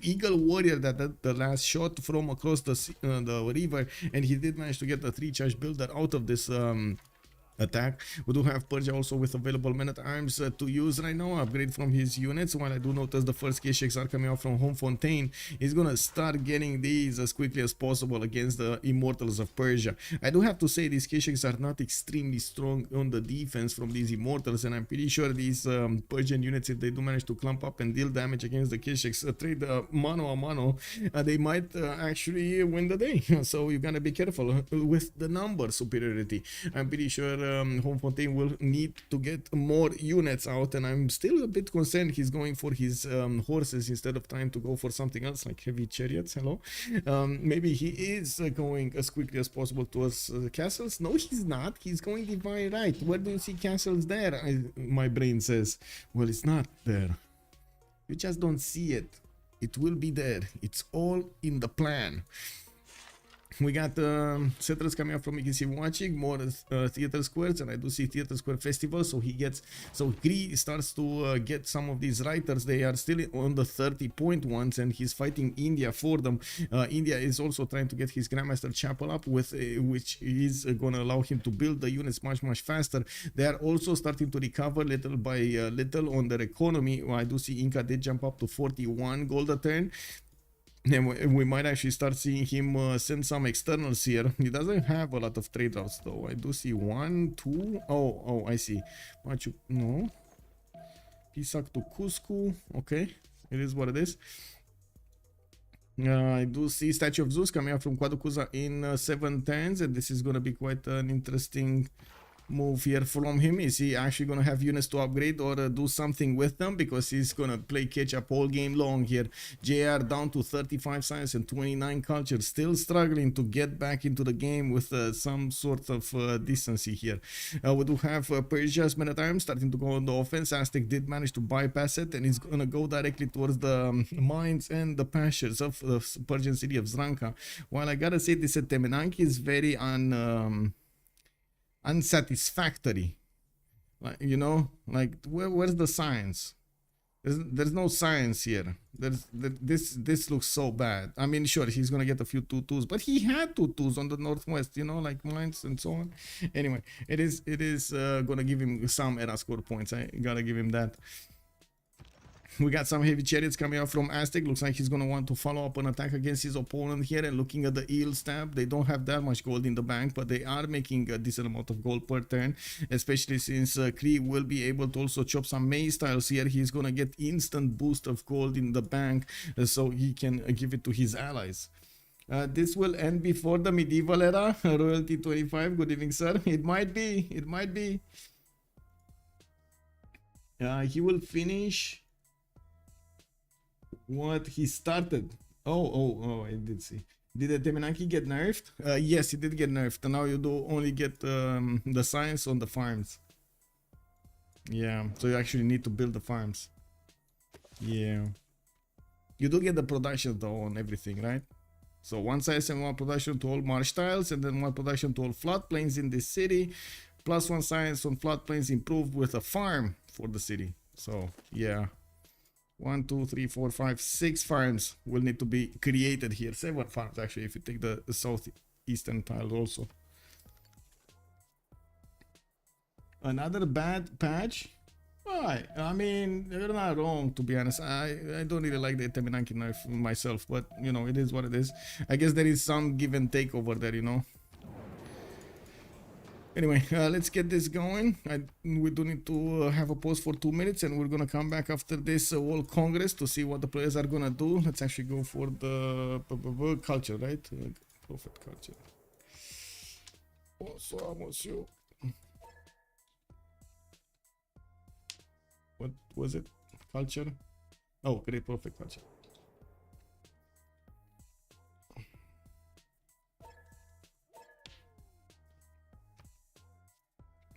eagle warrior that the last shot from across the river, and he did manage to get a 3-charge builder out of this attack. We do have Persia also with available men-at-arms to use right now, upgrade from his units. While I do notice the first K-Shakes are coming out from Home Fontaine, he's gonna start getting these as quickly as possible against the Immortals of Persia. I do have to say these K-Shakes are not extremely strong on the defense from these Immortals, and I'm pretty sure these Persian units, if they do manage to clump up and deal damage against the K-Shakes, trade mano a mano, they might actually win the day. So you gotta be careful with the number superiority. I'm pretty sure Home Fontaine will need to get more units out, and I'm still a bit concerned he's going for his horses instead of trying to go for something else like heavy chariots. Hello, maybe he is going as quickly as possible towards castles. No, he's not. He's going divine right. Where do you see castles there? My brain says, well, it's not there. You just don't see it. It will be there. It's all in the plan. We got settlers coming up from, you can see, watching more theater squares, and I do see theater square festival. So Kree starts to get some of these writers. They are still on the 30-point ones, and he's fighting India for them. India is also trying to get his Grandmaster Chapel up, with which is going to allow him to build the units much faster. They are also starting to recover little by little on their economy. I do see Inca did jump up to 41 gold a turn. And we might actually start seeing him send some externals here. He doesn't have a lot of trade routes though. I do see 1, 2. Oh, I see. Machu, no. Pisac to Cusco. Okay, it is what it is. I do see Statue of Zeus coming up from Quaducuza in 7 turns, and this is going to be quite an interesting move here from him. Is he actually going to have units to upgrade or do something with them, because he's going to play catch up all game long here. JR down to 35 science and 29 culture, still struggling to get back into the game with some sort of decency here. We do have Persia's men-at-arms starting to go on the offense. Aztec did manage to bypass it, and he's going to go directly towards the mines and the pastures of the Persian city of Zranka. While I gotta say, this Temenanki is very unsatisfactory, like, you know, like where's the science? There's no science here. This looks so bad. I mean, sure, he's gonna get a few 2-2s, but he had 2-2s on the northwest, you know, like mines and so on. Anyway, it is gonna give him some era score points. I gotta give him that. We got some heavy chariots coming out from Aztec. Looks like he's going to want to follow up an attack against his opponent here. And looking at the eel stamp, they don't have that much gold in the bank, but they are making a decent amount of gold per turn, especially since Kree will be able to also chop some maze tiles here. He's going to get instant boost of gold in the bank, so he can give it to his allies. This will end before the medieval era. Royalty 25, good evening, sir. It might be. He will finish what he started. Oh, I did see. Did the Temenanki get nerfed? Yes, it did get nerfed. And now you do only get the science on the farms. Yeah, so you actually need to build the farms. Yeah. You do get the production though on everything, right? So 1 science and 1 production to all marsh tiles, and then 1 production to all floodplains in this city, plus 1 science on floodplains improved with a farm for the city. So yeah. 1, 2, 3, 4, 5, 6 farms will need to be created here. 7 farms actually, if you take the southeastern tile also. Another bad patch? Why? I mean, they're not wrong, to be honest. I don't really like the Temenanki knife myself, but you know, it is what it is. I guess there is some give and take over there, you know. Anyway, let's get this going. We do need to have a pause for 2 minutes, and we're gonna come back after this World Congress to see what the players are gonna do. Let's actually go for the culture, right? Prophet culture. Bonsoir, monsieur. What was it? Culture? Oh, great, perfect culture.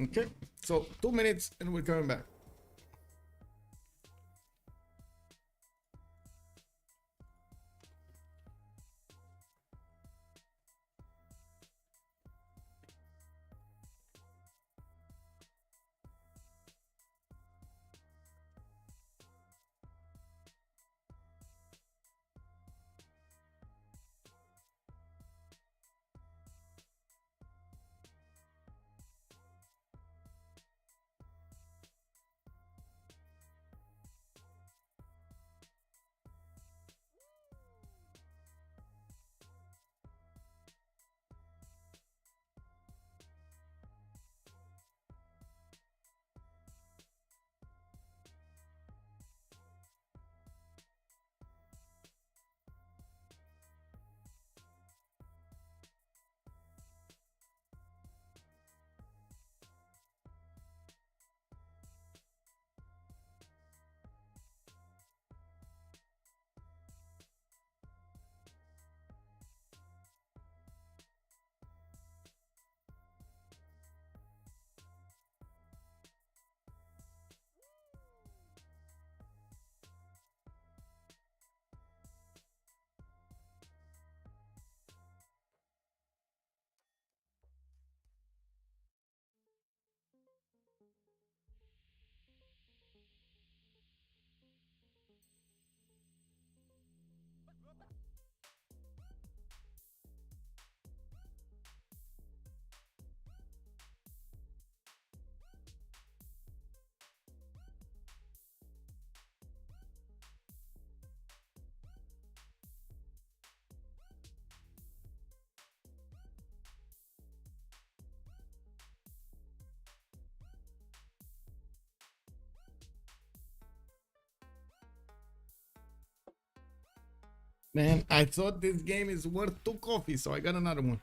Okay, so 2 minutes and we're coming back. Man, I thought this game is worth 2 coffees, so I got another one.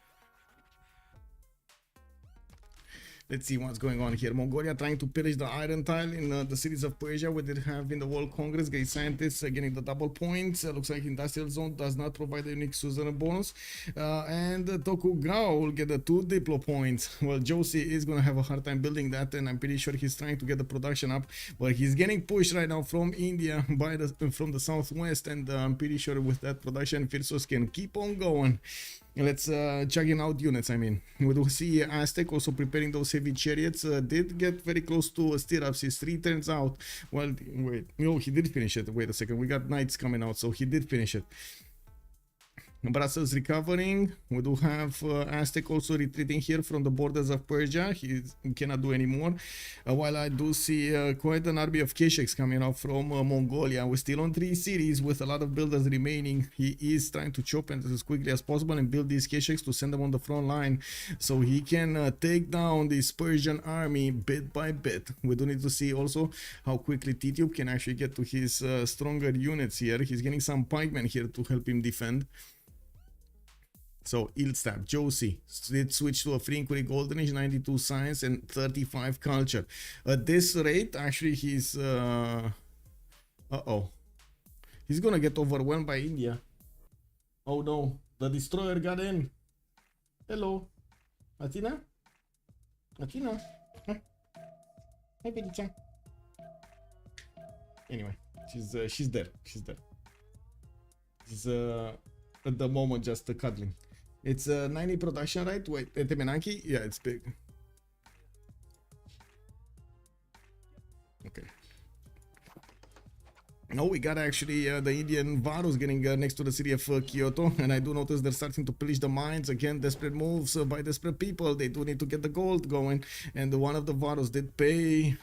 Let's see what's going on here. Mongolia trying to pillage the iron tile in the cities of Persia, where they have in the World Congress. Great scientists getting the double points. Looks like industrial zone does not provide a unique suzerain bonus. And Tokugawa will get the 2 diplo points. Well, Josie is going to have a hard time building that, and I'm pretty sure he's trying to get the production up. But he's getting pushed right now from India from the southwest, and I'm pretty sure with that production, Freritos can keep on going. Let's chugging out units. I mean, we do see Aztec also preparing those heavy chariots. Did get very close to stirrups. His 3 turns out. Well, wait, no, he did finish it. Wait a second, we got knights coming out, so he did finish it. Brussels recovering. We do have Aztec also retreating here from the borders of Persia. He cannot do anymore. While I do see quite an army of Kesheks coming out from Mongolia. We're still on 3 cities with a lot of builders remaining. He is trying to chop it as quickly as possible and build these Kesheks to send them on the front line so he can take down this Persian army bit by bit. We do need to see also how quickly Titube can actually get to his stronger units here. He's getting some pikemen here to help him defend. So, Ilstab, Josie, did switch to a free inquiry golden age, 92 science and 35 culture. At this rate, actually, he's... Uh-oh. He's gonna get overwhelmed by India. Oh no, the destroyer got in. Hello. Athena? Athena? Huh? Hi, Pelicha. Anyway, she's dead. She's dead. She's at the moment just cuddling. It's 90 production, right? Wait, Temenaki? Yeah, it's big. Okay. No, we got actually the Indian Varus getting next to the city of Kyoto, and I do notice they're starting to pillage the mines. Again, desperate moves by desperate people. They do need to get the gold going, and one of the Varus did pay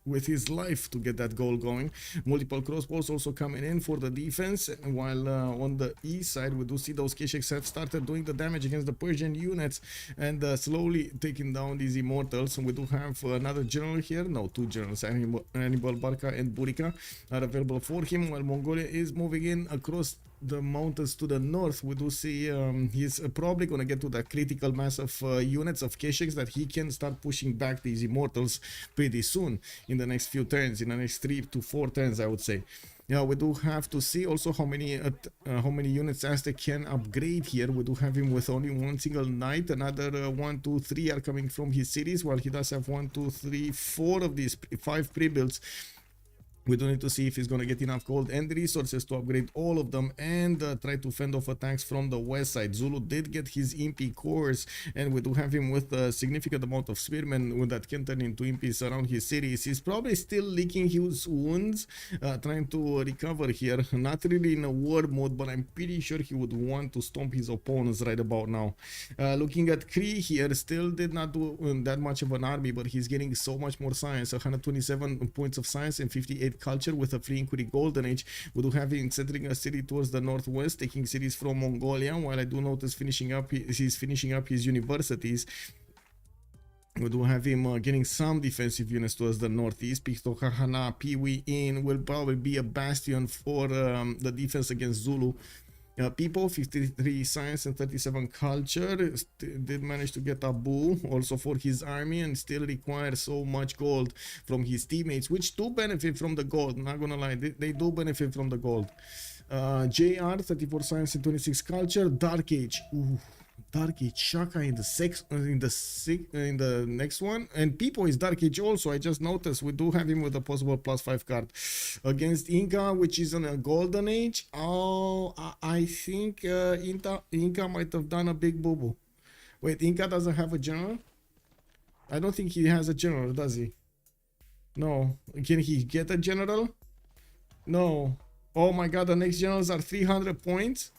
with his life to get that goal going. Multiple crossbows also coming in for the defense, while on the east side we do see those Kesheks have started doing the damage against the Persian units and slowly taking down these immortals. We do have another general here, no, 2 generals, Hannibal Barca and Burika are available for him, while Mongolia is moving in across the mountains to the north, we do see he's probably going to get to the critical mass of units of K6 that he can start pushing back these immortals pretty soon in the next few turns, in the next 3 to 4 turns, I would say. Yeah, we do have to see also how many units Aztec can upgrade here. We do have him with only one single knight. Another 1, 2, 3 are coming from his cities, while he does have 1, 2, 3, 4 of these 5 pre-builds. We do need to see if he's going to get enough gold and resources to upgrade all of them and try to fend off attacks from the west side. Zulu did get his impy cores, and we do have him with a significant amount of spearmen that can turn into impies around his cities. He's probably still licking his wounds, trying to recover here. Not really in a war mode, but I'm pretty sure he would want to stomp his opponents right about now. Looking at Kree here, still did not do that much of an army, but he's getting so much more science. 127 points of science and 58 culture with a free inquiry golden age. We do have him centering a city towards the northwest, taking cities from Mongolia, while I do notice he's finishing up his universities. We do have him getting some defensive units towards the northeast. Piktohana Piwi in will probably be a bastion for the defense against Zulu. People, 53 science and 37 culture, did manage to get Abu also for his army, and still requires so much gold from his teammates, which do benefit from the gold. Not gonna lie, they do benefit from the gold. JR, 34 science and 26 culture. Dark Age, ooh, Dark Age Shaka in the next one, and People is Dark Age also. I just noticed we do have him with a possible +5 card against Inca, which is in a golden age. Oh, I think Inca might have done a big boo-boo. Wait, Inca doesn't have a general? I don't think he has a general, does he? No. Can he get a general? No. Oh my god, the next generals are 300 points.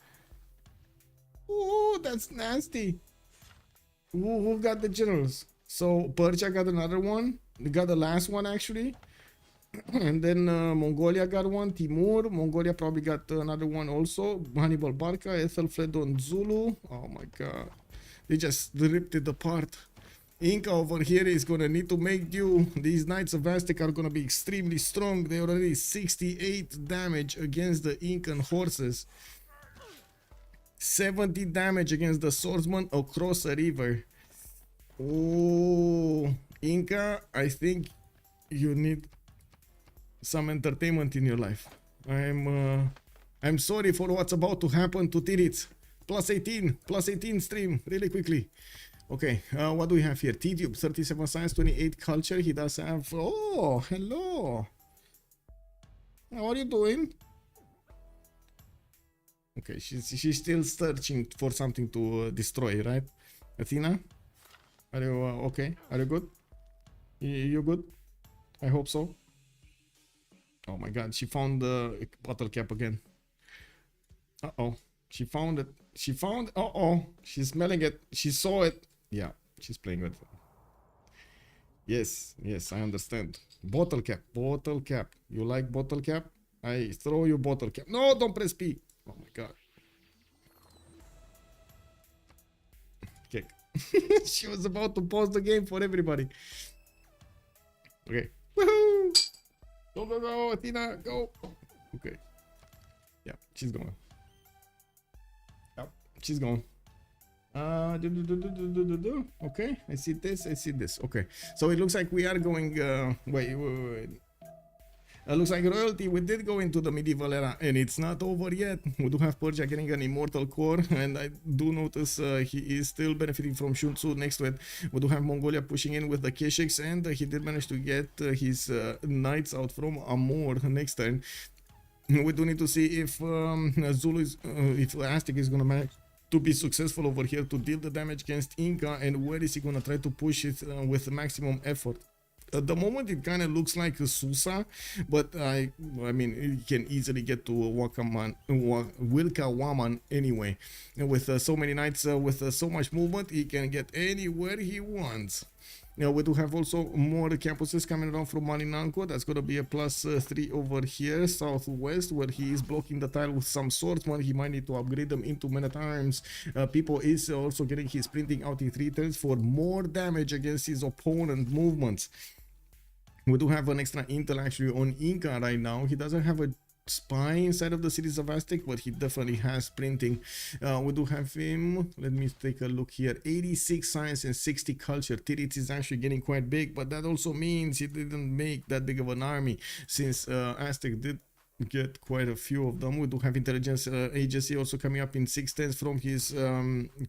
Oh, that's nasty. Who got the generals? So Persia got another one. They got the last one actually. And then Mongolia got one. Timur. Mongolia probably got another one also. Hannibal Barca. Ethel fled on Zulu. Oh my god. They just ripped it apart. Inca over here is gonna need to make do. These Knights of Aztec are gonna be extremely strong. They already 68 damage against the Incan horses. 70 damage against the swordsman across a river. Oh, Inca, I think you need some entertainment in your life. I'm sorry for what's about to happen to Tirits. +18 stream really quickly. Okay, what do we have here? T-Tube, 37 science, 28 culture. He does have... Oh, hello. How are you doing? Okay, she's still searching for something to destroy, right? Athena? Are you okay? Are you good? You good? I hope so. Oh my god, she found the bottle cap again. Uh-oh. She found it. She found... Uh-oh. She's smelling it. She saw it. Yeah, she's playing with it. Yes, I understand. Bottle cap. Bottle cap. You like bottle cap? I throw you bottle cap. No, don't press P. Oh my god. Kick. She was about to pause the game for everybody. Okay. Woohoo! Go, Athena, go. Okay. Yeah, she's going. Yep, she's going. Okay, I see this. Okay, so it looks like we are going. Wait. Looks like royalty, we did go into the medieval era, and it's not over yet. We do have Persia getting an immortal core, and I do notice he is still benefiting from Shun Tzu next to it. We do have Mongolia pushing in with the Keshiks, and he did manage to get his knights out from Amur next turn. We do need to see if Zulu is, if Aztec is gonna manage to be successful over here to deal the damage against Inca, and where is he gonna try to push it with maximum effort. At the moment, it kind of looks like a Susa, but I mean, it can easily get to Wilka Waman anyway. And with so many knights, with so much movement, he can get anywhere he wants. Now, we do have also more campuses coming around from Malinanko. That's going to be a +3 over here, southwest, where he is blocking the tile with some swordsmen. He might need to upgrade them into men-at-arms. People is also getting his printing out in 3 turns for more damage against his opponent movements. We do have an extra intel actually on Inca right now. He doesn't have a spy inside of the cities of Aztec, but he definitely has printing. We do have him, let me take a look here, 86 science and 60 culture. Tirith is actually getting quite big, but that also means he didn't make that big of an army, since Aztec did get quite a few of them. We do have intelligence agency also coming up in 610 from his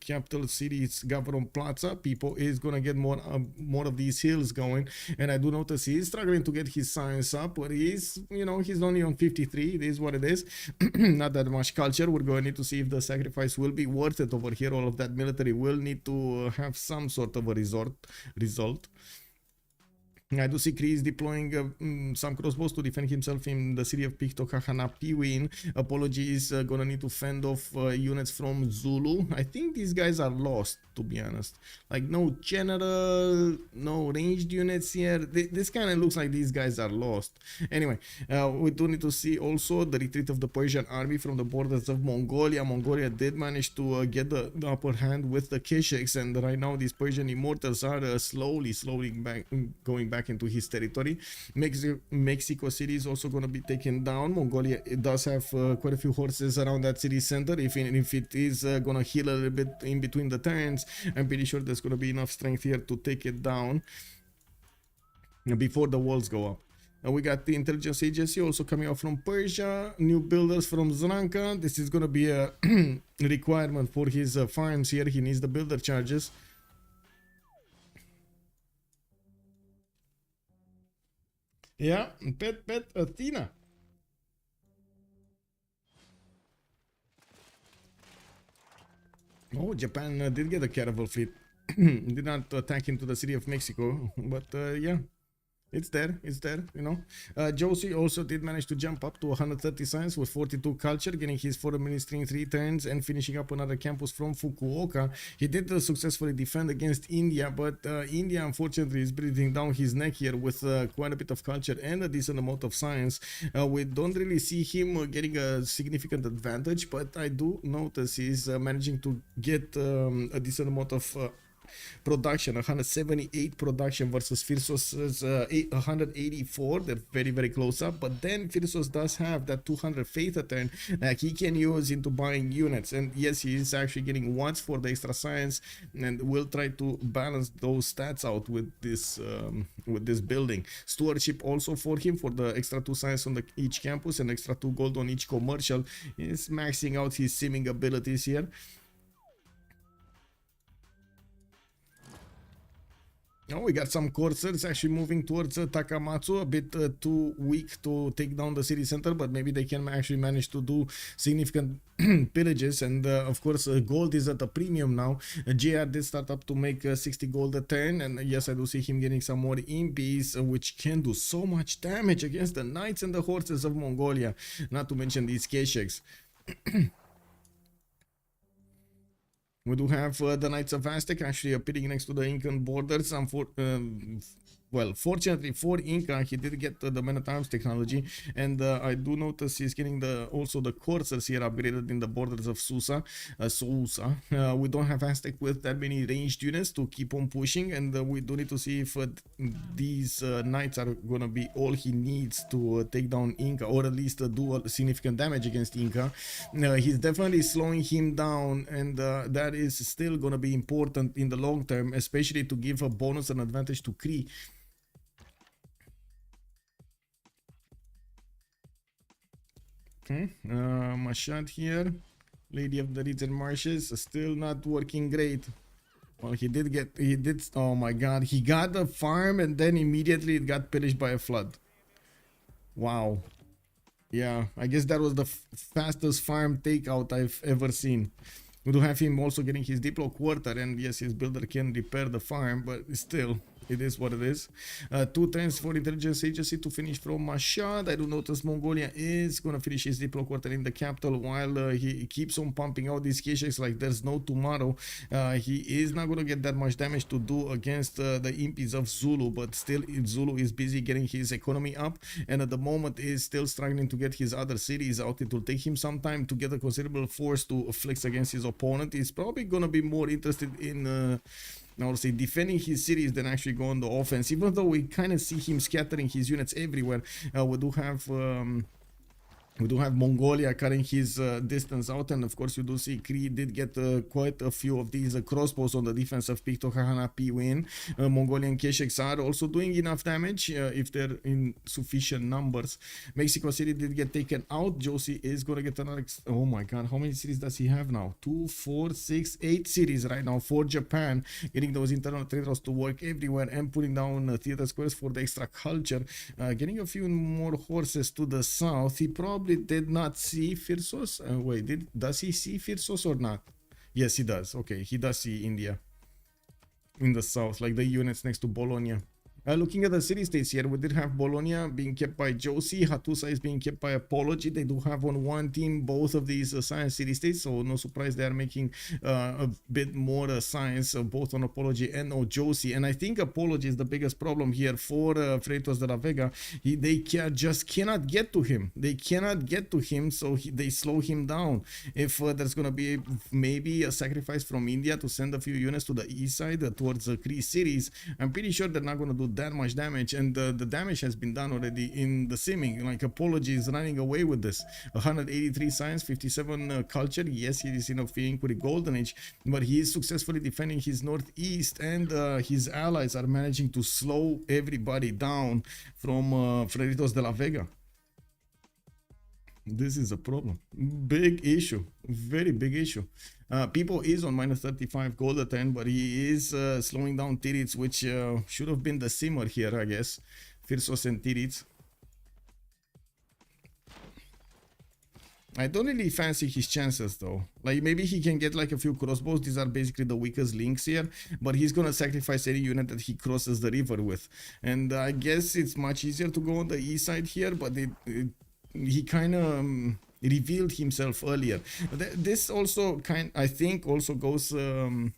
capital city, Gavron Plaza. People is gonna get more of these hills going, and I do notice he's struggling to get his science up, but he's, you know, he's only on 53. It is what it is. Not that much culture. We're going to need to see if the sacrifice will be worth it over here. All of that military will need to have some sort of a result. I do see Chris deploying some crossbows to defend himself in the city of Pictocahana Piwin. Apology is gonna need to fend off units from Zulu. I think these guys are lost, to be honest. Like, no general, no ranged units here. This kind of looks like these guys are lost. Anyway, we do need to see also the retreat of the Persian army from the borders of Mongolia. Mongolia did manage to get the upper hand with the Keshiks, and right now these Persian immortals are slowly going back into his territory. Mexico City is also going to be taken down. Mongolia, it does have quite a few horses around that city center. If it is going to heal a little bit in between the turns, I'm pretty sure there's going to be enough strength here to take it down before the walls go up. We got the intelligence agency also coming out from Persia, new builders from Zranka. This is going to be a requirement for his farms here. He needs the builder charges. Yeah, pet Athena. Oh, Japan did get a caravel fleet. Did not attack into the city of Mexico, but yeah, it's there, you know. Josie also did manage to jump up to 130 science with 42 culture, getting his foreign ministry in 3 turns and finishing up another campus from Fukuoka. He did successfully defend against India, but India unfortunately is breathing down his neck here with quite a bit of culture and a decent amount of science. We don't really see him getting a significant advantage, but I do notice he's managing to get a decent amount of production. 178 production versus Firsos' 184. They're very, very close up, but then Firsos does have that 200 faith a turn that he can use into buying units, and yes, he is actually getting ones for the extra science, and we'll try to balance those stats out with this building. Stewardship also for him for the extra 2 science on each campus and extra 2 gold on each commercial. He's maxing out his simming abilities here. Oh, we got some coursers actually moving towards Takamatsu, a bit too weak to take down the city center, but maybe they can actually manage to do significant pillages, and of course gold is at a premium now. JR did start up to make 60 gold a turn, and yes, I do see him getting some more impies, which can do so much damage against the knights and the horses of Mongolia, not to mention these Keshiks. We do have the Knights of Aztec actually appearing next to the Incan borders. Well, fortunately for Inca, he did get the man-at-arms technology, and I do notice he's getting also the coursers here upgraded in the borders of Susa. We don't have Aztec with that many ranged units to keep on pushing, and we do need to see if these knights are gonna be all he needs to take down Inca, or at least do significant damage against Inca. He's definitely slowing him down, and that is still gonna be important in the long term, especially to give a bonus and advantage to Kree. Mashad here, Lady of the Reeds and Marshes, still not working great. Well, he did, oh my god, he got the farm and then immediately it got pillaged by a flood. Wow. Yeah, I guess that was the fastest farm takeout I've ever seen. We do have him also getting his Diplo quarter, and yes, his builder can repair the farm, but still, it is what it is. 2 turns for intelligence agency to finish from Mashad. I do notice Mongolia is gonna finish his Diplo quarter in the capital while he keeps on pumping out these Keshiks like there's no tomorrow. He is not gonna get that much damage to do against the impies of Zulu, but still Zulu is busy getting his economy up, and at the moment is still struggling to get his other cities out. It will take him some time to get a considerable force to flex against his opponent. He's probably gonna be more interested in I would say defending his cities than actually go on the offense, even though we kind of see him scattering his units everywhere. We do have We do have Mongolia cutting his distance out, and of course you do see Kree did get quite a few of these crossbows on the defense of Picto Kahana P-Win. Mongolian Kesheks are also doing enough damage if they're in sufficient numbers. Mexico City did get taken out. Josie is going to get another... Oh my god, how many cities does he have now? 2, 4, 6, 8 cities right now for Japan, getting those internal trade routes to work everywhere and putting down theater squares for the extra culture. Getting a few more horses to the south. He probably did not see Freritos. Wait, does he see Freritos or not? Yes, he does. Okay, he does see India in the south, like the units next to Bologna. Looking at the city states here, we did have Bologna being kept by Josie, Hattusa is being kept by Apology. They do have on one team both of these science city states, so no surprise they are making a bit more science both on Apology and on Josie. And I think Apology is the biggest problem here for Freritos de la Vega. They just cannot get to him. They cannot get to him, so they slow him down. If there's going to be maybe a sacrifice from India to send a few units to the east side towards the Kree cities, I'm pretty sure they're not going to do that much damage, and the damage has been done already in the simming. Like Apology is running away with this. 183 science, 57 culture. Yes, he is interfering with the golden age, but he is successfully defending his northeast, and his allies are managing to slow everybody down from Freritos de la Vega. This is a problem. Big issue. Very big issue. People is on minus 35 gold at 10, but he is slowing down Tirits, which should have been the simmer here, I guess. Freritos and Tirits. I don't really fancy his chances though. Like maybe he can get like a few crossbows. These are basically the weakest links here, but he's gonna sacrifice any unit that he crosses the river with. And I guess it's much easier to go on the east side here, but he kind of revealed himself earlier. This also I think also goes on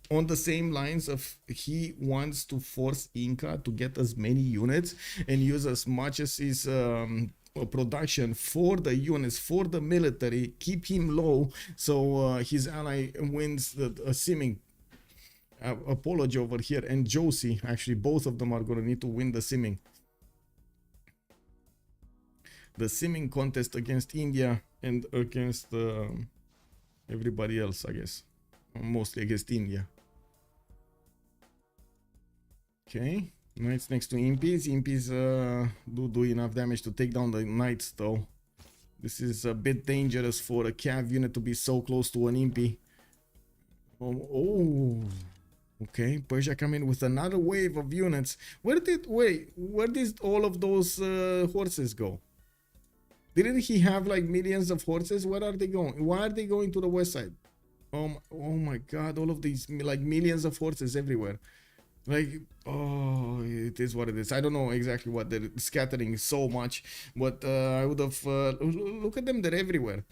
the same lines of he wants to force Inca to get as many units and use as much as his production for the units, for the military, keep him low, so his ally wins the simming. Apology over here, and Josie, actually both of them are going to need to win the simming. The simming contest against India and against everybody else, I guess. Mostly against India. Okay. Knights next to Impies. Impies do enough damage to take down the Knights though. This is a bit dangerous for a cav unit to be so close to an Impy. Oh. Okay, Persia come in with another wave of units. Where did all of those horses go? Didn't he have like millions of horses? Where are they going? Why are they going to the west side? Oh my god, all of these like millions of horses everywhere. Like, oh, it is what it is. I don't know exactly what they're scattering so much, but I would have look at them, they're everywhere.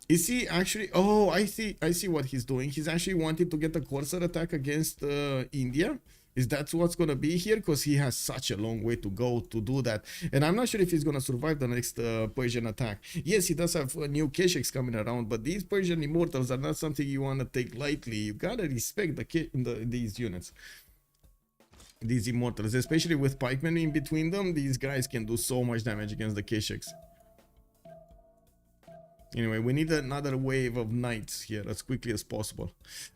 Is he actually... Oh, I see what he's doing. He's actually wanting to get a Corsair attack against India. Is that what's going to be here? Because he has such a long way to go to do that. And I'm not sure if he's going to survive the next Persian attack. Yes, he does have new Kesheks coming around, but these Persian Immortals are not something you want to take lightly. You gotta respect these units. These Immortals, especially with pikemen in between them, these guys can do so much damage against the Kesheks. Anyway, we need another wave of knights here as quickly as possible.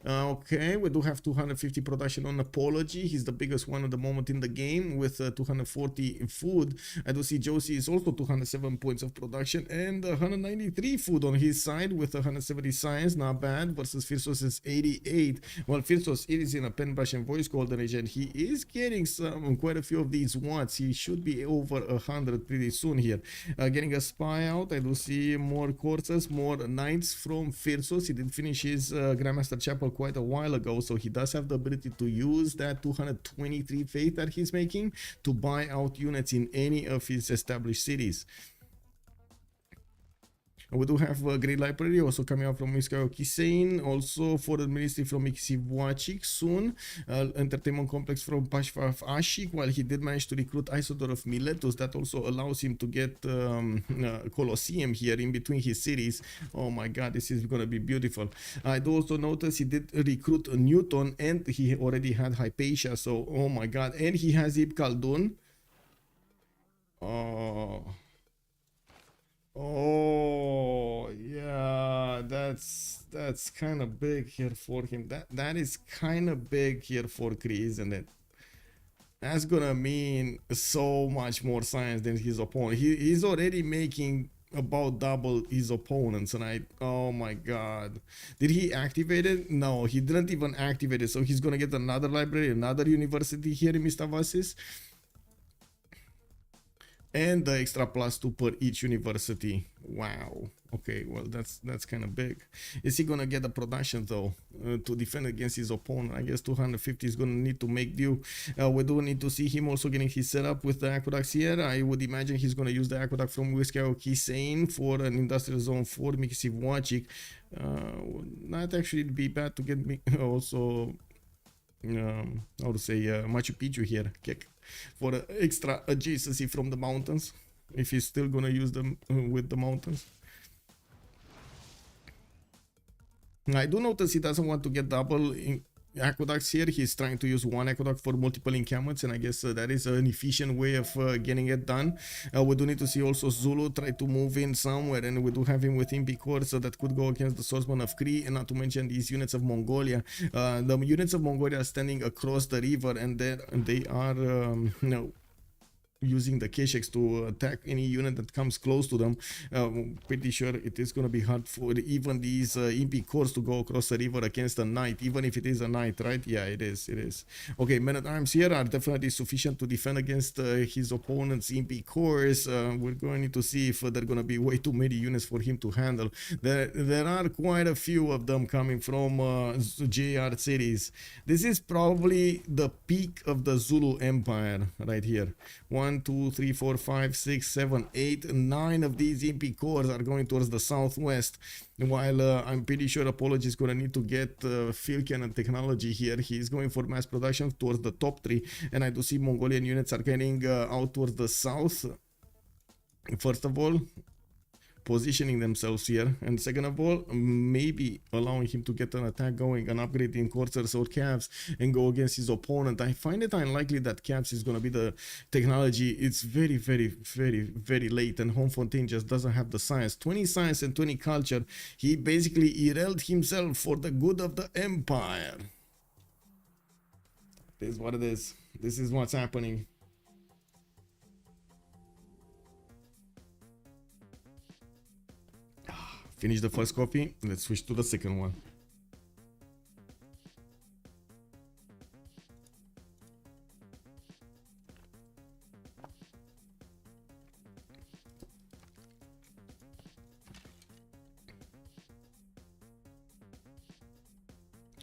Okay, we do have 250 production on Apology. He's the biggest one at the moment in the game with 240 food. I do see Josie is also 207 points of production and 193 food on his side with 170 science. Not bad. Versus Freritos is 88. Well, Freritos is in a pen brush and voice golden age, and he is getting quite a few of these watts. He should be over 100 pretty soon here. Getting a spy out. I do see more courts, more knights from Freritos. He did finish his Grandmaster Chapel quite a while ago, so he does have the ability to use that 223 faith that he's making to buy out units in any of his established cities. We do have a great library also coming out from Miskayo Kisein, also for the ministry from Civ6 soon, entertainment complex from Pashfaf Ashik, while he did manage to recruit Isodor of Miletus. That also allows him to get Colosseum here in between his cities. Oh my god, this is gonna be beautiful. I do also notice he did recruit Newton, and he already had Hypatia, so oh my god, and he has Ibn Khaldun. Oh, Oh yeah, that's kind of big here for him. That is kind of big here for Kree, isn't it? That's gonna mean so much more science than his opponent. He's already making about double his opponents, right? Oh my god. Did he activate it? No, he didn't even activate it. So he's gonna get another library, another university here in Mr. Vasis. And the extra +2 per each university. Wow. Okay, well that's kind of big. Is he gonna get the production though to defend against his opponent? I guess 250 is gonna need to make do. We do need to see him also getting his setup with the aqueducts here. I would imagine he's gonna use the aqueduct from Whiskey Kisane for an industrial zone for Mikisi Wachik. Not actually be bad to get me also how to say Machu Picchu here for extra adjacency from the mountains if he's still gonna use them with the mountains. I do notice he doesn't want to get double aqueducts here. He's trying to use one aqueduct for multiple encampments, and I guess that is an efficient way of getting it done. We do need to see also Zulu try to move in somewhere, and we do have him with Impi Corps, so that could go against the swordsman of Kree, and not to mention these units of Mongolia. The units of Mongolia are standing across the river, and they are using the Kesheks to attack any unit that comes close to them. Pretty sure it is going to be hard for even these Impi Corps to go across the river against a knight, even if it is a knight, right? Yeah, it is. Okay, men-at-arms here are definitely sufficient to defend against his opponent's Impi Corps. We're going to see if there are going to be way too many units for him to handle. There are quite a few of them coming from JR cities. This is probably the peak of the Zulu Empire right here. 1, 2, 3, 4, 5, 6, 7, 8, 9 of these Impi Corps are going towards the southwest. While I'm pretty sure Apology is going to need to get field cannon technology here. He's going for mass production towards the top 3. And I do see Mongolian units are getting out towards the south. First of all, positioning themselves here, and second of all, maybe allowing him to get an attack going, an upgrade in coursers or cabs, and go against his opponent. I find it unlikely that cabs is going to be the technology. It's very late, and Homefontaine just doesn't have the science. 20 science and 20 culture. He basically erased himself for the good of the empire. This is what it is. This is what's happening. Finish the first copy. Let's switch to the second one.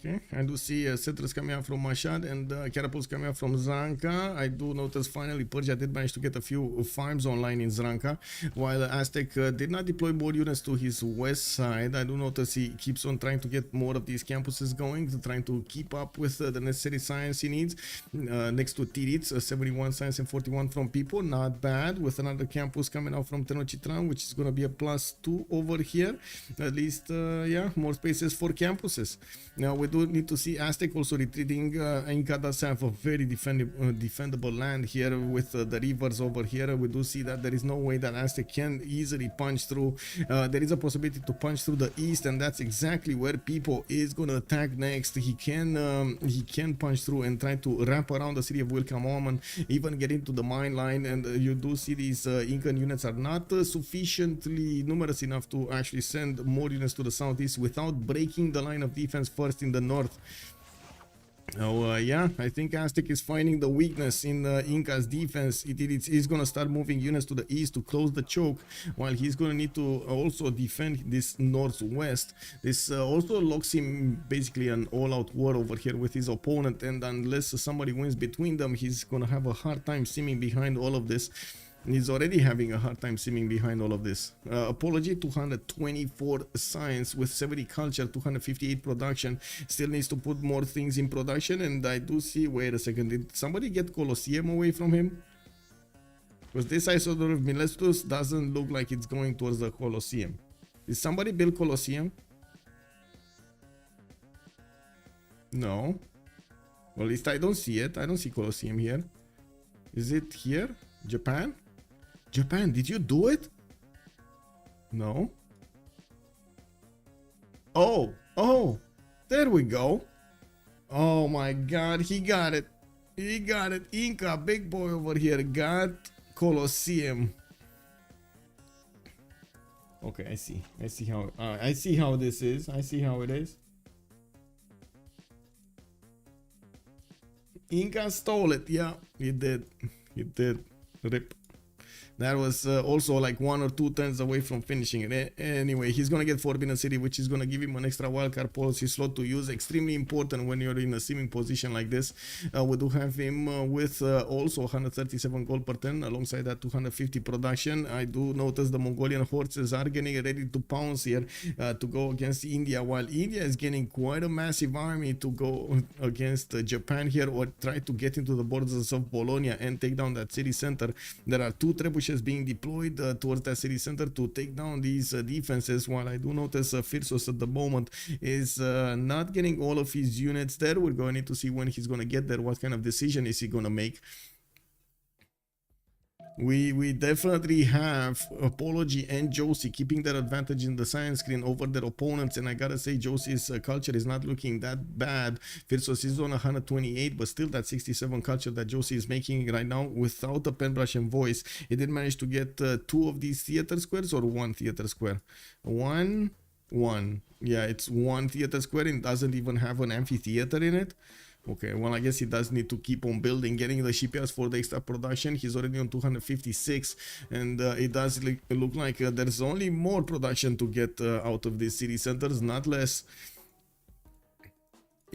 Okay, I do see settlers coming out from Mashhad and catapults coming out from Zranka. I do notice finally Persia did manage to get a few farms online in Zranka, while Aztec did not deploy more units to his west side. I do notice he keeps on trying to get more of these campuses going, trying to keep up with the necessary science he needs. Next to Tirits, 71 science and 41 from people, not bad, with another campus coming out from Tenochtitlan, which is going to be a +2 over here. At least, yeah, more spaces for campuses. Now we do need to see Aztec also retreating. Inca does have a very defendable land here with the rivers over here. We do see that there is no way that Aztec can easily punch through. There is a possibility to punch through the east, and that's exactly where People is going to attack next. He can punch through and try to wrap around the city of Wilkamoman, even get into the mine line, and you do see these Incan units are not sufficiently numerous enough to actually send more units to the southeast without breaking the line of defense first in the north. Oh, yeah, I think Aztec is finding the weakness in Inca's defense. He's going to start moving units to the east to close the choke, while he's going to need to also defend this northwest. This also locks him basically an all-out war over here with his opponent, and unless somebody wins between them, he's going to have a hard time seeming behind all of this. He's already having a hard time seeming behind all of this. Apology, 224 science with 70 culture, 258 production. Still needs to put more things in production, and I do see, wait a second, did somebody get Colosseum away from him? Because this Isodor of Milestus doesn't look like it's going towards the Colosseum. Did somebody build Colosseum? No. Well, at least I don't see it. I don't see Colosseum here. Is it here? Japan? Japan, did you do it? No. Oh, oh, there we go. Oh my God, he got it. He got it. Inca, big boy over here, got Colosseum. Okay, I see. I see how. I see how this is. I see how it is. Inca stole it. Yeah, he did. He did. Rip. That was also like 1 or 2 turns away from finishing it. Anyway, he's gonna get Forbidden City, which is gonna give him an extra wildcard policy slot to use. Extremely important when you're in a seeming position like this. We do have him with also 137 gold per turn, alongside that 250 production. I do notice the Mongolian horses are getting ready to pounce here to go against India, while India is getting quite a massive army to go against Japan here, or try to get into the borders of Bologna and take down that city center. There are 2 trebuchets being deployed towards that city center to take down these defenses, while I do notice Freritos at the moment is not getting all of his units there. We're going to need to see when he's going to get there, what kind of decision is he going to make. We definitely have Apology and Josie keeping their advantage in the science screen over their opponents, and I gotta say Josie's culture is not looking that bad. Freritos is on 128, but still that 67 culture that Josie is making right now without a pen brush and voice. He did manage to get 2 of these theater squares, or 1 theater square. One. Yeah, it's 1 theater square and doesn't even have an amphitheater in it. Okay, well, I guess he does need to keep on building, getting the shipyards for the extra production. He's already on 256, and it does look like there's only more production to get out of these city centers, not less.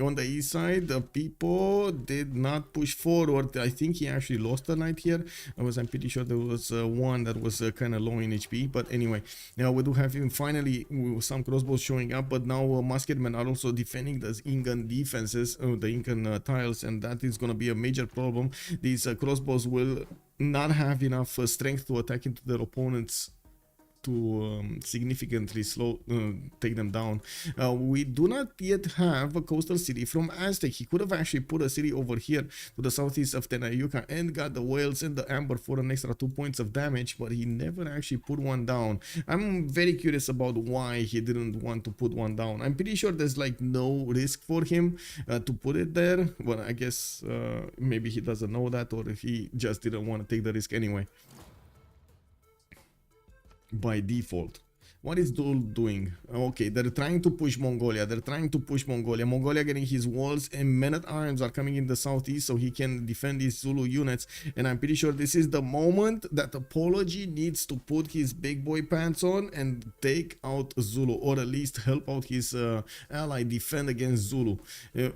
On the east side, the people did not push forward. I think he actually lost a knight here. I'm pretty sure there was one that was kind of low in HP. But anyway, now we do have him finally with some crossbows showing up. But now musketmen are also defending the Incan defenses, the Incan tiles, and that is going to be a major problem. These crossbows will not have enough strength to attack into their opponents to significantly take them down. We do not yet have a coastal city from Aztec. He could have actually put a city over here to the southeast of Tenayuca and got the whales and the amber for an extra 2 points of damage, but he never actually put one down. I'm very curious about why he didn't want to put one down. I'm pretty sure there's like no risk for him to put it there, but I guess maybe he doesn't know that, or he just didn't want to take the risk anyway. By default. What is Dul doing? Okay, they're trying to push Mongolia. Mongolia getting his walls, and men-at-arms are coming in the southeast so he can defend these Zulu units. And I'm pretty sure this is the moment that Apology needs to put his big boy pants on and take out Zulu, or at least help out his ally defend against Zulu.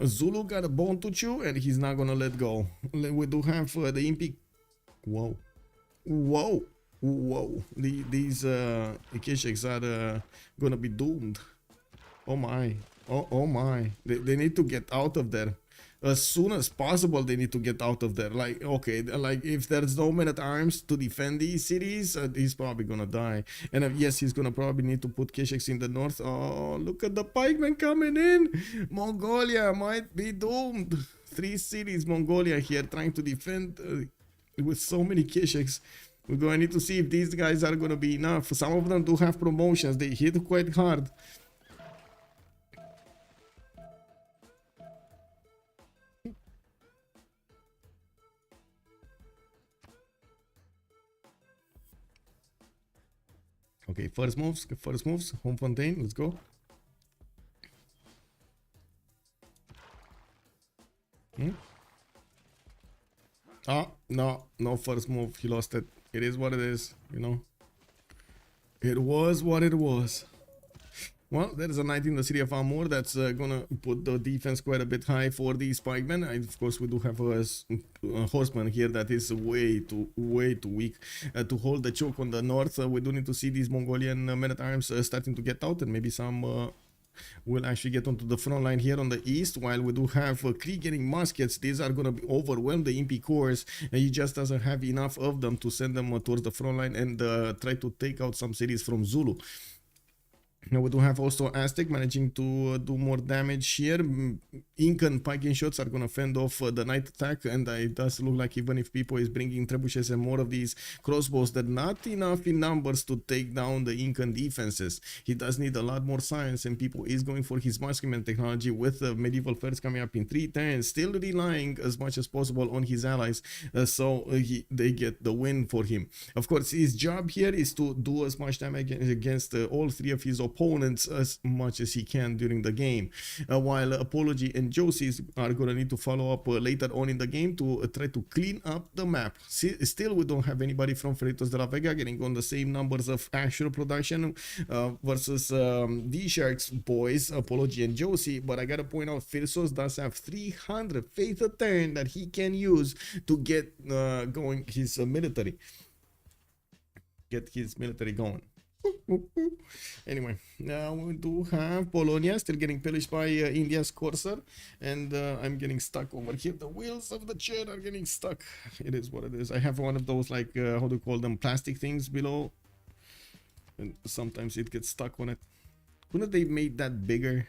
Zulu got a bone to chew, and he's not gonna let go. We do have the Impi. Whoa, these Kesheks are gonna be doomed. Oh my, oh my, they need to get out of there as soon as possible. They need to get out of there. Like, okay, like if there's no men-at-arms to defend these cities, he's probably gonna die. And yes, he's gonna probably need to put Kesheks in the north. Oh, look at the pikemen coming in. Mongolia might be doomed. 3 cities Mongolia here trying to defend with so many Kesheks. We're going to need to see if these guys are going to be enough. Some of them do have promotions. They hit quite hard. Okay, first moves. Home Fontaine, let's go. Oh, no first move. He lost it. It is what it is, you know. It was what it was. Well, there is a knight in the city of Amur that's gonna put the defense quite a bit high for these pikemen. Of course, we do have a horseman here that is way too weak to hold the choke on the north. We do need to see these Mongolian men-at-arms starting to get out, and maybe some will actually get onto the front line here on the east, while we do have Kree getting muskets. These are going to be overwhelm the Impi cores, and he just doesn't have enough of them to send them towards the front line and try to take out some cities from Zulu. Now we do have also Aztec managing to do more damage here. Incan piking shots are gonna fend off the night attack, and it does look like even if people is bringing trebuchets and more of these crossbows, they're not enough in numbers to take down the Incan defenses. He does need a lot more science, and people is going for his marksman technology with medieval fairs coming up in 3 turns, still relying as much as possible on his allies, so they get the win for him. Of course, his job here is to do as much damage against all 3 of his opponents as much as he can during the game, while Apology and Josie are gonna need to follow up later on in the game to try to clean up the map. Still, we don't have anybody from Freritos de la Vega getting on the same numbers of actual production versus DShark's boys, Apology and Josie, but I gotta point out Freritos does have 300 faith a turn that he can use to get going his military. Get his military going. Anyway, now we do have Polonia still getting pillaged by India's Corsair, and I'm getting stuck over here. The wheels of the chair are getting stuck. It is what it is. I have one of those, like, how do you call them, plastic things below, and sometimes it gets stuck on it. Couldn't they made that bigger?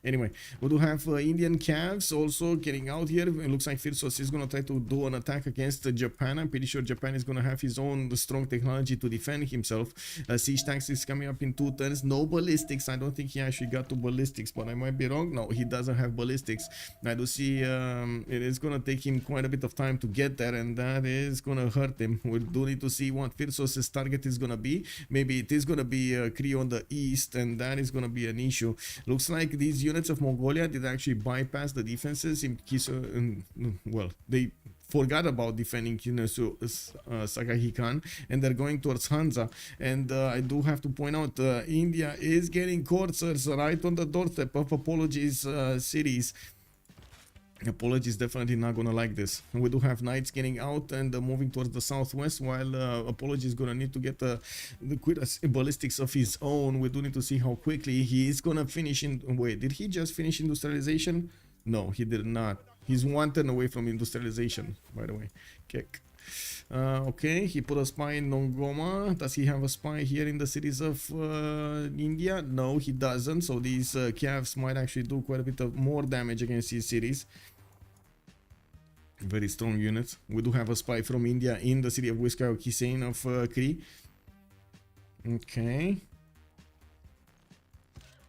Anyway, we do have Indian Cavs also getting out here. It looks like Firsos is going to try to do an attack against Japan. I'm pretty sure Japan is going to have his own strong technology to defend himself. Siege tanks is coming up in 2 turns. No ballistics. I don't think he actually got to ballistics, but I might be wrong. No, he doesn't have ballistics. I do see it is going to take him quite a bit of time to get there, and that is going to hurt him. We do need to see what Firsos' target is going to be. Maybe it is going to be Kree on the east, and that is going to be an issue. Looks like these units of Mongolia did actually bypass the defenses in well, they forgot about defending Sakahi Khan, and they're going towards Hansa. And I do have to point out India is getting Corsairs right on the doorstep of Apology's cities. Apology is definitely not gonna like this. We do have Knights getting out and moving towards the southwest, while Apology is gonna need to get the ballistics of his own. We do need to see how quickly he is gonna finish in. Wait, did he just finish industrialization? No, he did not. He's 1 turn away from industrialization, by the way. Kick. Okay, he put a spy in Nongoma. Does he have a spy here in the cities of India? No, he doesn't. So these Cavs might actually do quite a bit of more damage against these cities. Very strong units. We do have a spy from India in the city of Wiskar Kisain of Kree. Okay.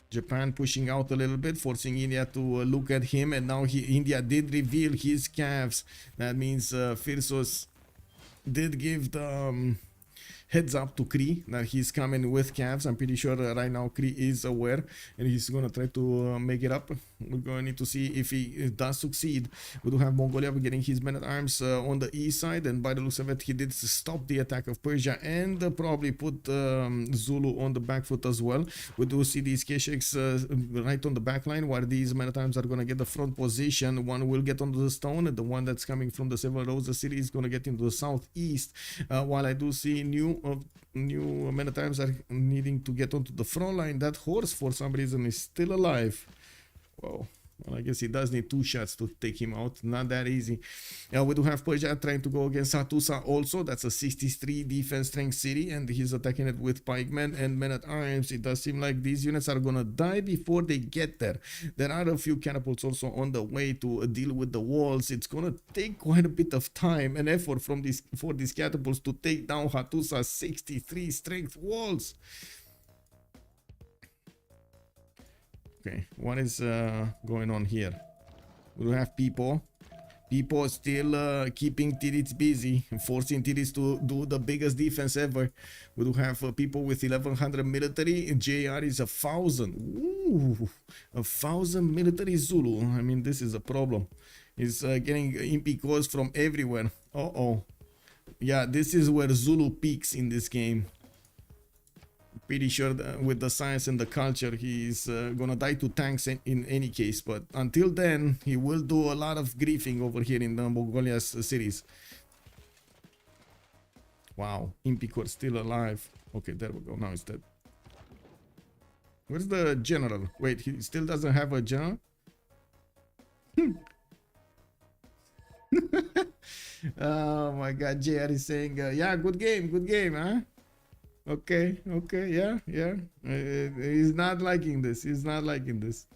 Japan pushing out a little bit, forcing India to look at him, and now India did reveal his Cavs. That means Firsos did give the heads up to Kree that he's coming with Cavs. I'm pretty sure right now Kree is aware, and he's gonna try to make it up. We're gonna need to see if he does succeed. We do have Mongolia getting his men at arms on the east side, and by the looks of it, he did stop the attack of Persia and probably put Zulu on the back foot as well. We do see these Kesheks right on the back line, while these men at arms are gonna get the front position. One will get onto the stone, and the one that's coming from the Seven Roses city is gonna get into the southeast. While I do see new men at arms are needing to get onto the front line. That horse, for some reason, is still alive. Whoa. Well, I guess he does need 2 shots to take him out. Not that easy. We do have Persia trying to go against Hattusa also. That's a 63 defense strength city, and he's attacking it with pikemen and men at arms. It does seem like these units are gonna die before they get there. There are a few catapults also on the way to deal with the walls. It's gonna take quite a bit of time and effort for these catapults to take down Hattusa's 63 strength walls. Okay, what is going on here? We do have people still keeping Tidits busy, forcing Tidits to do the biggest defense ever. We do have people with 1100 military. JR is 1000. Ooh, 1000 military Zulu. I mean, this is a problem. He's getting impi cores from everywhere. Yeah, this is where Zulu peaks in this game. Pretty sure that with the science and the culture, he's gonna die to tanks in any case, but until then he will do a lot of griefing over here in the Mongolia's cities. Wow, Impicor still alive. Okay, there we go. Now he's dead. Where's the general? Wait, he still doesn't have a general? Oh my god, JR is saying yeah, good game, huh? Okay, okay, yeah, yeah. He's not liking this. He's not liking this.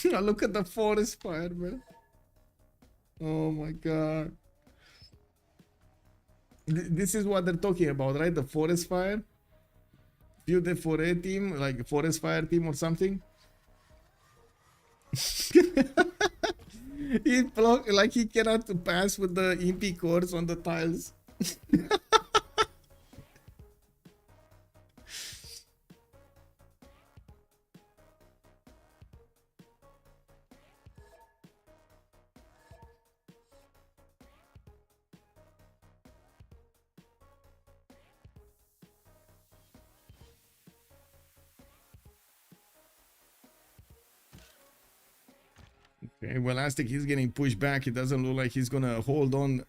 Look at the forest fire, man. Oh my god. This is what they're talking about, right? The forest fire. Build a foray team, like forest fire team or something. He blocked, like he cannot pass with the impy cores on the tiles. Okay, well, Aztec, he's getting pushed back. It doesn't look like he's gonna hold on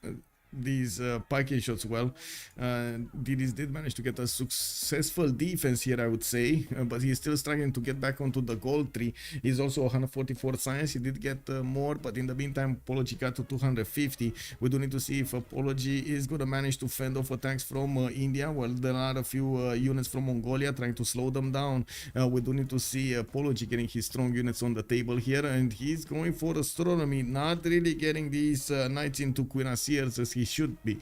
these parking shots well. DDs did manage to get a successful defense here, I would say, but he's still struggling to get back onto the gold tree. He's also 144 science. He did get more, but in the meantime, Apology got to 250. We do need to see if Apology is gonna manage to fend off attacks from India. Well, there are a few units from Mongolia trying to slow them down. We do need to see Apology getting his strong units on the table here, and he's going for astronomy, not really getting these knights into cuirassiers as he should be.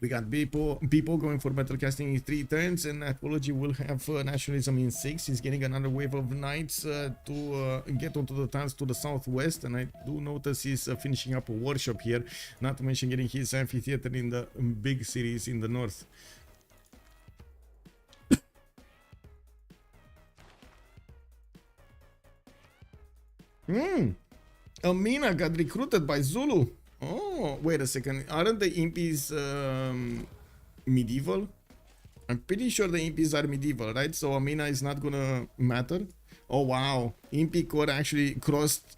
We got people going for metal casting in 3 turns, and Apology will have nationalism in 6. He's getting another wave of knights to get onto the tiles to the southwest, and I do notice he's finishing up a workshop here, not to mention getting his amphitheater in the big cities in the north. Amina got recruited by Zulu. Oh, wait a second. Aren't the impies medieval? I'm pretty sure the impies are medieval, right? So Amina is not gonna matter. Oh, wow. Impy core actually crossed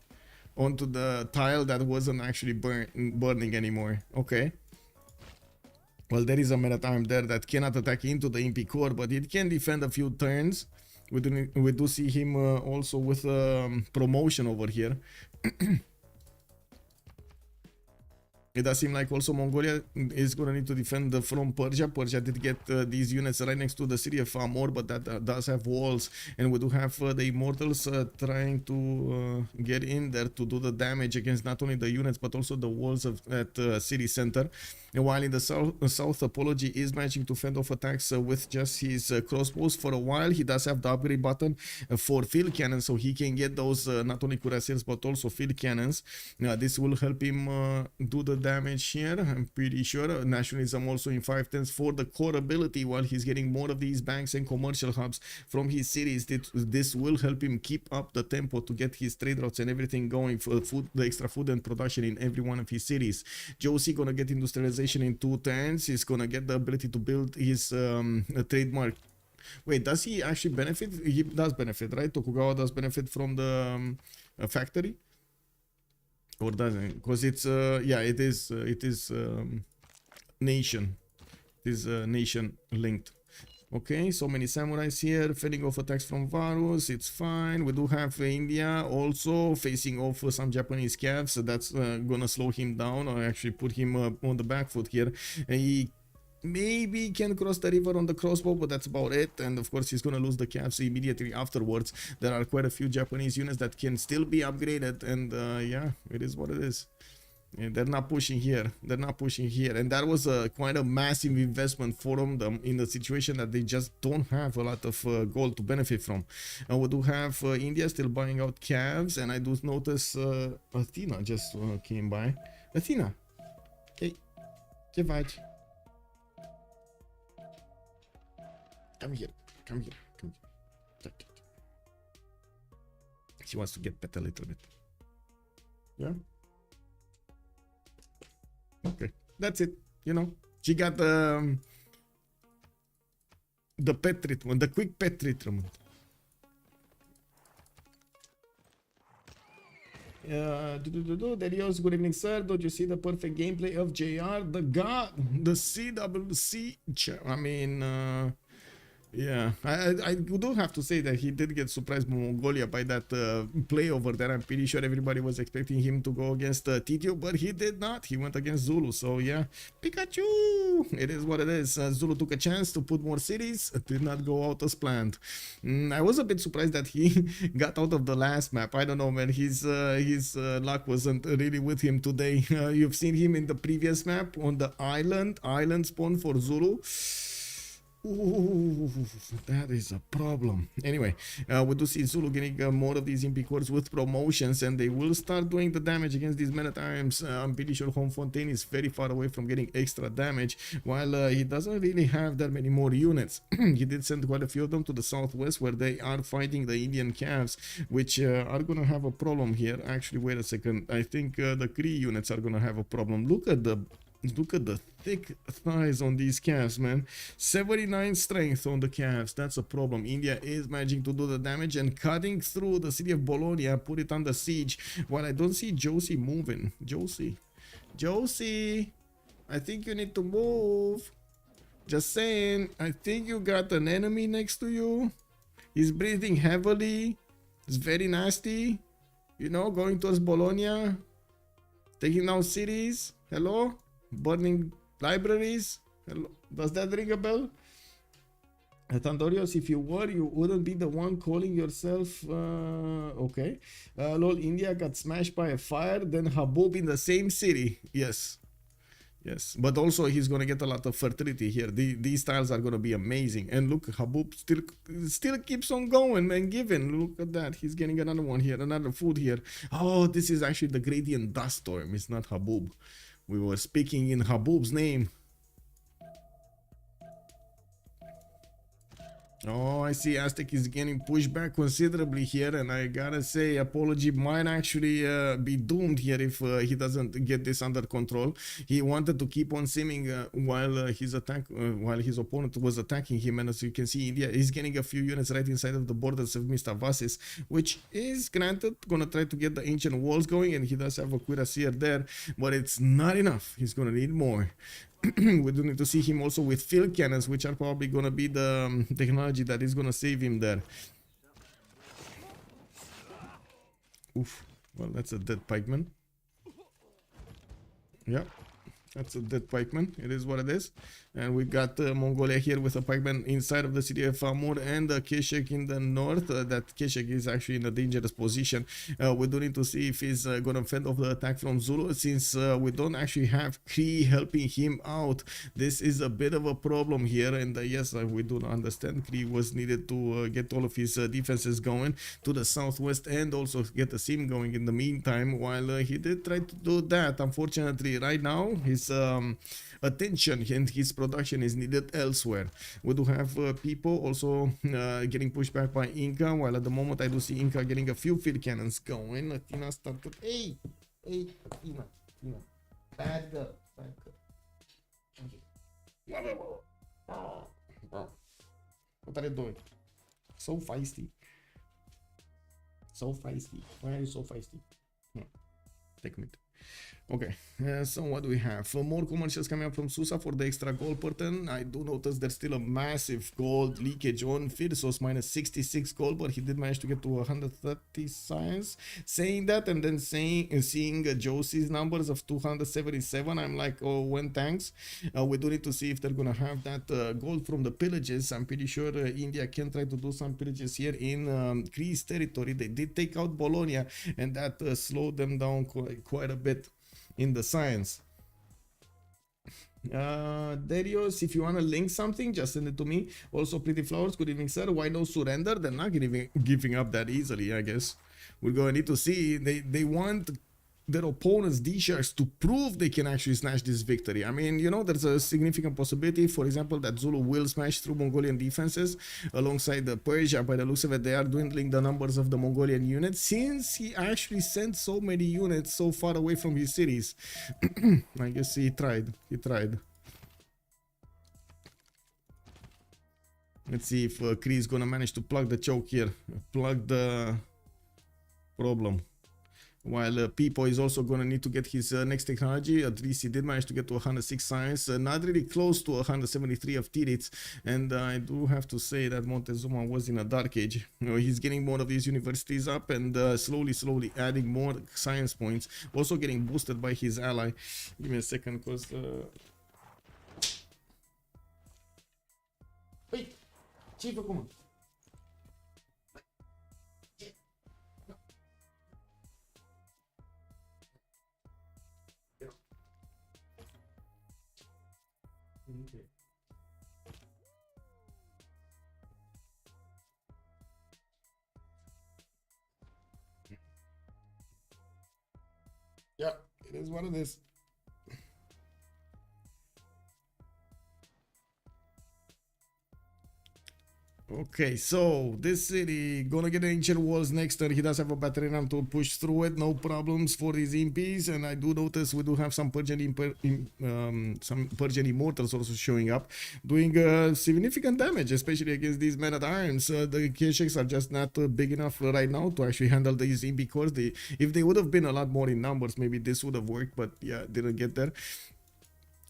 onto the tile that wasn't actually burning anymore. Okay. Well, there is a Maritime there that cannot attack into the Impy core, but it can defend a few turns. We do see him also with promotion over here. It does seem like also Mongolia is going to need to defend from Persia. Persia did get these units right next to the city of Amor, but that does have walls. And we do have the Immortals trying to get in there to do the damage against not only the units, but also the walls of that city center. And while in the south, Apology is managing to fend off attacks with just his crossbows for a while. He does have the upgrade button for field cannons, so he can get those not only cuirassiers, but also field cannons. This will help him do the damage here, I'm pretty sure. Nationalism also in 5 turns for the core ability, while he's getting more of these banks and commercial hubs from his cities. This will help him keep up the tempo to get his trade routes and everything going for food, the extra food and production in every one of his cities. Josie gonna get industrialization in 2 turns. He's gonna get the ability to build his trademark. Wait, does he actually benefit? He does benefit, right? Tokugawa does benefit from the factory. Or doesn't? Because it's yeah, it is nation. It is nation linked. Okay, so many samurais here fending off attacks from Varus. It's fine. We do have India also facing off some Japanese calves, so that's gonna slow him down or actually put him on the back foot here. He maybe can cross the river on the crossbow, but that's about it. And of course he's gonna lose the calves immediately afterwards. There are quite a few Japanese units that can still be upgraded, and yeah, it is what it is. And they're not pushing here. They're not pushing here, and that was quite a massive investment for them in the situation that they just don't have a lot of gold to benefit from. And we do have India still buying out calves, and I do notice Athena just came by. Athena, hey, que faci? Come here, come here, come here. She wants to get pet a little bit. Yeah. Okay, that's it. You know, she got the pet treatment, the quick pet treatment. Darius, good evening, sir. Don't you see the perfect gameplay of JR? The god, the CWC. I mean, Yeah, I do have to say that he did get surprised by Mongolia by that play over there. I'm pretty sure everybody was expecting him to go against Titio, but he did not. He went against Zulu. So yeah, Pikachu! It is what it is. Zulu took a chance to put more cities. It did not go out as planned. I was a bit surprised that he got out of the last map. I don't know, man. His luck wasn't really with him today. You've seen him in the previous map on the island spawn for Zulu. Ooh, that is a problem. Anyway, we do see Zulu getting more of these MP cores with promotions, and they will start doing the damage against these meta times. I'm pretty sure Home Fontaine is very far away from getting extra damage, while he doesn't really have that many more units. He did send quite a few of them to the southwest, where they are fighting the Indian calves, which are gonna have a problem here. Actually, wait a second. I think the Kree units are gonna have a problem. Look at the thick thighs on these calves, man. 79 strength on the calves. That's a problem. India is managing to do the damage and cutting through the city of Bologna, put it under siege. While I don't see Josie moving. Josie, I think you need to move. Just saying. I think you got an enemy next to you. He's breathing heavily. It's very nasty. You know, going towards Bologna, taking down cities. Hello? Burning libraries. Hello? Does that ring a bell? Tandorios, if you were, you wouldn't be the one calling yourself okay. Lol, India got smashed by a fire, then Habub in the same city. Yes, but also he's gonna get a lot of fertility here. These tiles are gonna be amazing. And look, Habub still keeps on going, man. Giving, look at that. He's getting another one here, another food here. Oh, this is actually the gradient dust storm. It's not Habub. We were speaking in Habub's name. Oh, I see Aztec is getting pushed back considerably here, and I gotta say, Apology might actually be doomed here if he doesn't get this under control. He wanted to keep on simming while his opponent was attacking him, and as you can see, India is getting a few units right inside of the borders of Mr. Vasis, which is granted gonna try to get the ancient walls going, and he does have a cuirassier there, but it's not enough. He's gonna need more. We do need to see him also with field cannons, which are probably going to be the technology that is going to save him there. Oof. Well, that's a dead pikeman. Yeah, that's a dead pikeman. It is what it is. And we got Mongolia here with a pikeman inside of the city of Amur and Keshek in the north. That Keshek is actually in a dangerous position. We do need to see if he's going to fend off the attack from Zulu, since we don't actually have Kree helping him out. This is a bit of a problem here, and yes, we do understand Kree was needed to get all of his defenses going to the southwest and also get the sim going in the meantime, while he did try to do that. Unfortunately, right now his attention and his production is needed elsewhere. We do have people also getting pushed back by Inca, while at the moment I do see Inca getting a few field cannons going. Athena started. Hey, Athena. Bad girl. What are you doing? So feisty. Why are you so feisty? Take me. Okay, so what do we have? More commercials coming up from Susa for the extra gold per turn. I do notice there's still a massive gold leakage on Freritos, minus 66 gold, but he did manage to get to 130 science. Saying that and then seeing Josie's numbers of 277, I'm like, oh, when thanks. We do need to see if they're gonna have that gold from the pillages. I'm pretty sure India can try to do some pillages here in Kree's territory. They did take out Bologna, and that slowed them down quite a bit in the science. Darius, if you want to link something, just send it to me. Also, Pretty Flowers, good evening, sir. Why no surrender? They're not giving up that easily, I guess. We're going to need to see. They want their opponents, DSharks, to prove they can actually snatch this victory. I mean, you know, there's a significant possibility, for example, that Zulu will smash through Mongolian defenses alongside the Persia. By the looks of it, they are dwindling the numbers of the Mongolian units, since he actually sent so many units so far away from his cities. I guess he tried. Let's see if Kree is gonna manage to plug the choke here. Plug the problem. while Pipo is also going to need to get his next technology. At least he did manage to get to 106 science, not really close to 173 of Tirits. And I do have to say that Montezuma was in a dark age. You know, he's getting more of these universities up and slowly adding more science points. Also getting boosted by his ally. Give me a second, because... Wait! Ce-ai făcut, mă? Okay. Yeah, it is what it is. Okay, so this city gonna get ancient walls next turn. He does have a battery ram to push through it, no problems for these imps. And I do notice we do have some Persian immortals also showing up, doing significant damage, especially against these men at arms. The K-Shakes are just not big enough right now to actually handle these imp cores. If they would have been a lot more in numbers, maybe this would have worked, but yeah, didn't get there.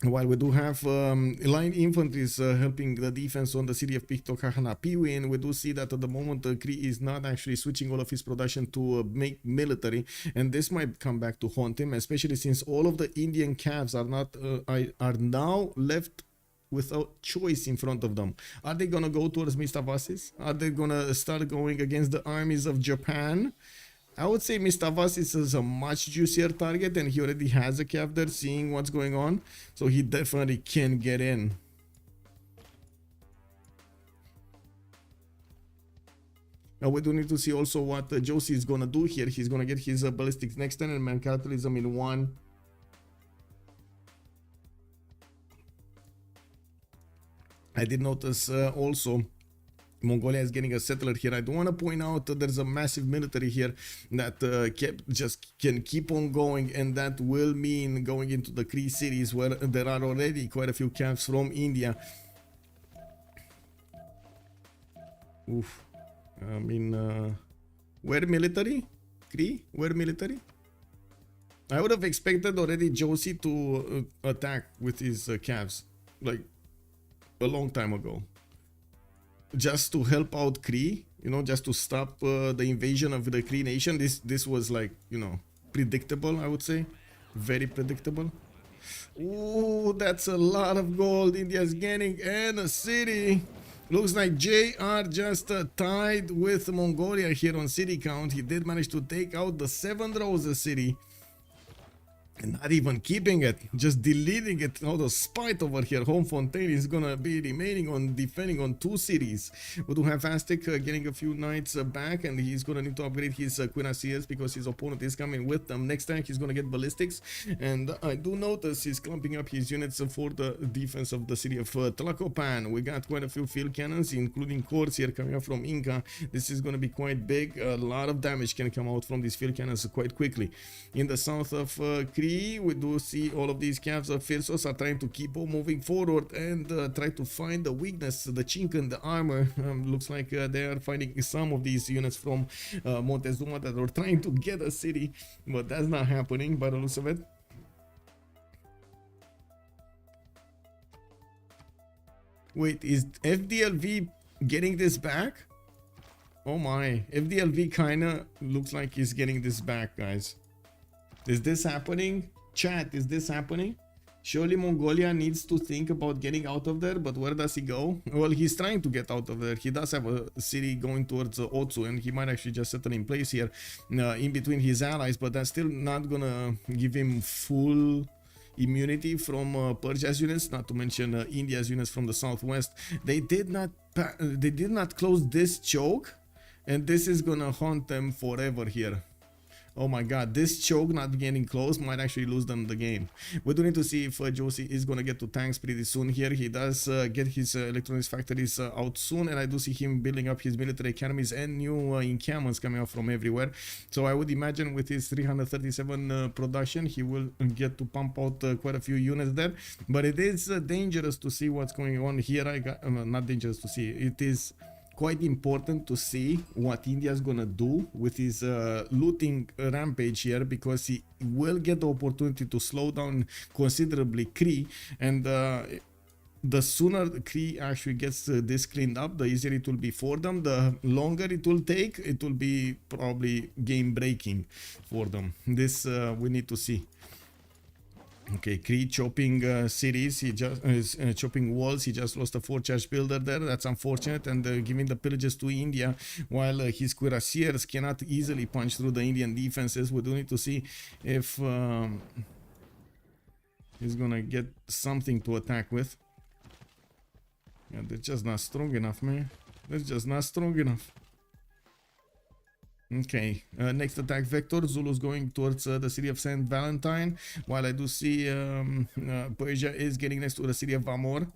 While we do have line infantry helping the defense on the city of Pictocahana Piwin, we do see that at the moment Kree is not actually switching all of his production to make military, and this might come back to haunt him, especially since all of the Indian calves are not are now left without choice in front of them. Are they gonna go towards Mistavasis? Are they gonna start going against the armies of Japan? I would say Mistavasis is a much juicier target, and he already has a calf there seeing what's going on, so he definitely can get in. Now we do need to see also what Josie is gonna do here. He's gonna get his ballistics next turn and mercantilism in one. I did notice also Mongolia is getting a settler here. I do want to point out that there's a massive military here that can keep on going, and that will mean going into the Kree cities where there are already quite a few camps from India. Oof. I mean, where military? Kree? Where military? I would have expected already Josie to attack with his calves, like a long time ago. Just to help out Kree, you know, just to stop the invasion of the Kree nation. This was like, you know, predictable, I would say. Very predictable. Ooh, that's a lot of gold India's getting, and a city. Looks like JR just tied with Mongolia here on city count. He did manage to take out the 7 Roses city. And not even keeping it, just deleting it out of spite over here. Home Fontaine is gonna be remaining on defending on 2 cities. We do have Aztec getting a few knights back, and he's gonna need to upgrade his cuirassiers because his opponent is coming with them. Next time he's gonna get ballistics, and I do notice he's clumping up his units for the defense of the city of Tlacopan. We got quite a few field cannons, including cores here coming up from Inca. This is gonna be quite big. A lot of damage can come out from these field cannons quite quickly. In the south of Kree, we do see all of these calves of Firsos are trying to keep on moving forward and try to find the weakness, the chink in the armor. Looks like they are finding some of these units from Montezuma that are trying to get a city, but that's not happening by the looks of it. Wait, is FDLV getting this back? Oh my, FDLV kinda looks like he's getting this back, guys. Is this happening? Chat, is this happening? Surely Mongolia needs to think about getting out of there, but where does he go? Well, he's trying to get out of there. He does have a city going towards Otsu, and he might actually just settle in place here in between his allies, but that's still not gonna give him full immunity from Persia's units, not to mention India's units from the southwest. They did not close this choke, and this is gonna haunt them forever here. Oh my god, this choke not getting close might actually lose them the game. We do need to see if Josie is gonna get to tanks pretty soon here. He does get his electronics factories out soon, and I do see him building up his military academies and new encampments coming out from everywhere. So I would imagine with his 337 production, he will get to pump out quite a few units there. But it is dangerous to see what's going on here. Not dangerous to see. It is quite important to see what India's gonna do with his looting rampage here, because he will get the opportunity to slow down considerably Kree, and the sooner the Kree actually gets this cleaned up, the easier it will be for them. The longer it will take, it will be probably game breaking for them. This we need to see. Okay, Kree chopping cities, he just is chopping walls. He just lost a 4-charge builder there. That's unfortunate, and giving the pillages to India, while his cuirassiers cannot easily punch through the Indian defenses. We do need to see if he's gonna get something to attack with. Yeah, they're just not strong enough, man. They're just not strong enough. Okay, next attack vector, Zulu's going towards the city of St. Valentine, while I do see Persia is getting next to the city of Vamor.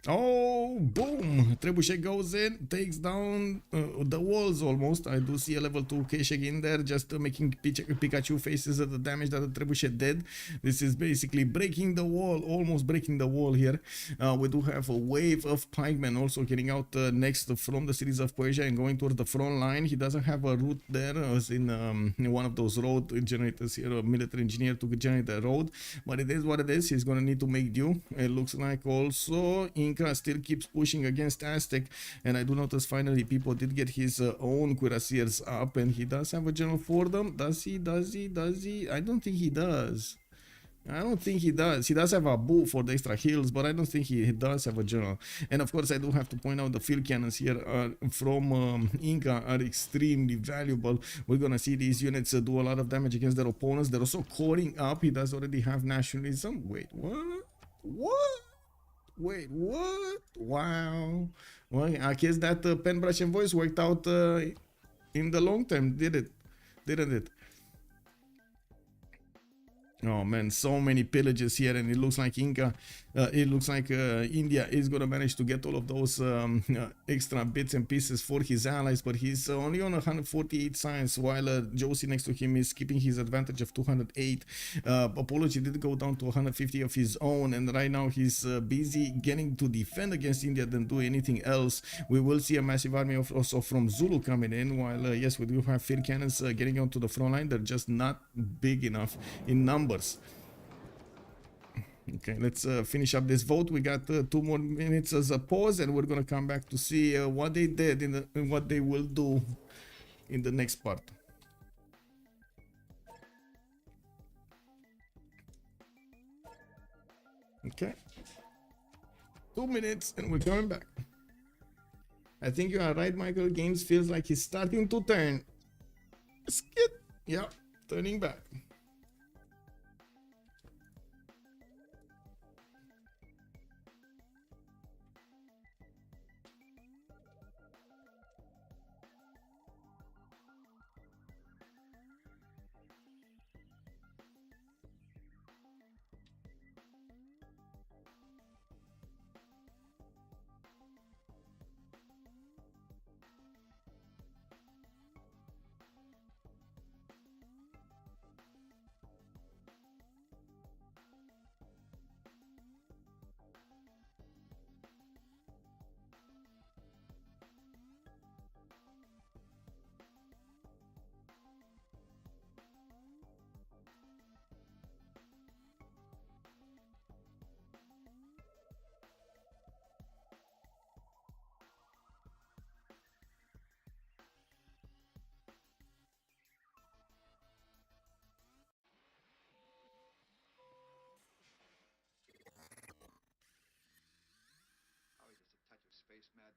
Oh, boom! Trebuchet goes in, takes down the walls almost. I do see a level 2 Keshek in there, just making Pikachu faces of the damage that the Trebuchet did. This is basically breaking the wall, almost breaking the wall here. We do have a wave of pikemen also getting out next from the cities of Persia and going towards the front line. He doesn't have a route there, as in one of those road generators here, a military engineer to generate the road, but it is what it is. He's gonna need to make do. It looks like also Inca still keeps pushing against Aztec, and I do notice finally people did get his own cuirassiers up, and he does have a general for them. Does he? I don't think he does. I don't think he does. He does have a bull for the extra heals, but I don't think he does have a general. And of course, I do have to point out the field cannons here from Inca are extremely valuable. We're gonna see these units do a lot of damage against their opponents. They're also coring up. He does already have nationalism. Wait, what? What? Wait, what? Wow. Well, I guess that pen, brush, and voice worked out in the long term, didn't it? Oh man, so many pillages here, and it looks like India is gonna manage to get all of those extra bits and pieces for his allies, but he's only on 148 science, while Josie next to him is keeping his advantage of 208. Apology did go down to 150 of his own, and right now he's busy getting to defend against India than do anything else. We will see a massive army also from Zulu coming in, while yes, we do have field cannons getting onto the front line. They're just not big enough in numbers. Okay, let's finish up this vote. We got 2 more minutes as a pause, and we're gonna come back to see what they did and what they will do in the next part. Okay, 2 minutes, and we're coming back. I think you are right, Michael. Games feels like he's starting to turn. Skit. Yeah, turning back. Always just a touch of space madness.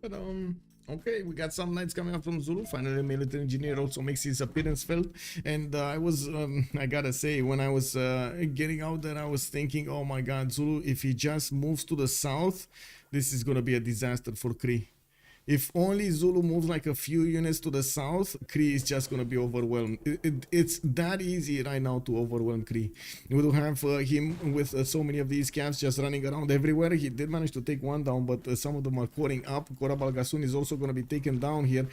But Okay, we got some knights coming up from Zulu. Finally, military engineer also makes his appearance felt. And I gotta say, when I was getting out there, I was thinking, oh my god, Zulu, if he just moves to the south, this is gonna be a disaster for Kree. If only Zulu moves like a few units to the south, Kree is just gonna be overwhelmed. It's that easy right now to overwhelm Kree. We do have him with so many of these calves just running around everywhere. He did manage to take one down, but some of them are coring up. Kora Balgasun is also gonna be taken down here.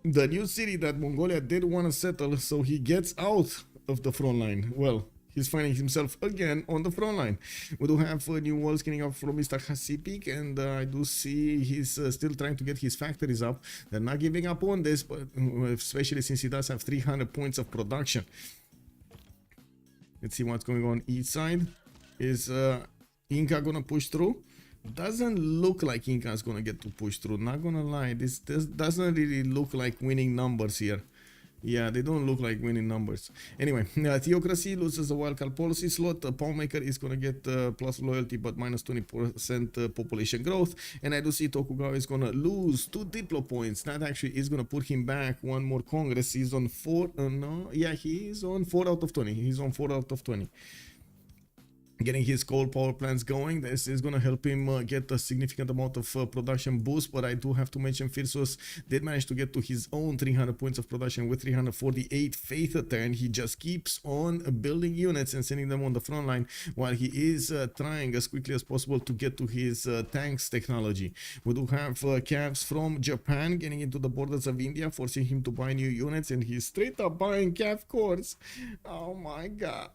The new city that Mongolia did want to settle, so he gets out of the front line. Well, he's finding himself again on the front line. We do have new walls getting up from Mr. Hasipik, and I do see he's still trying to get his factories up. They're not giving up on this, but especially since he does have 300 points of production. Let's see what's going on east side. Is Inca gonna push through? Doesn't look like Inca is gonna get to push through. Not gonna lie, this doesn't really look like winning numbers here. Yeah, they don't look like winning numbers. Anyway, Theocracy loses a wildcard policy slot. Pawnmaker is going to get plus loyalty but minus 20% population growth. And I do see Tokugawa is going to lose 2 Diplo points. That actually is going to put him back one more Congress. He's on 4. No, yeah, he's on 4 out of 20. He's on 4 out of 20. Getting his coal power plants going, this is going to help him get a significant amount of production boost. But I do have to mention Firsos did manage to get to his own 300 points of production with 348 faith a turn. He just keeps on building units and sending them on the front line while he is trying as quickly as possible to get to his tanks technology. We do have calves from Japan getting into the borders of India, forcing him to buy new units, and he's straight up buying calf cores. Oh my god.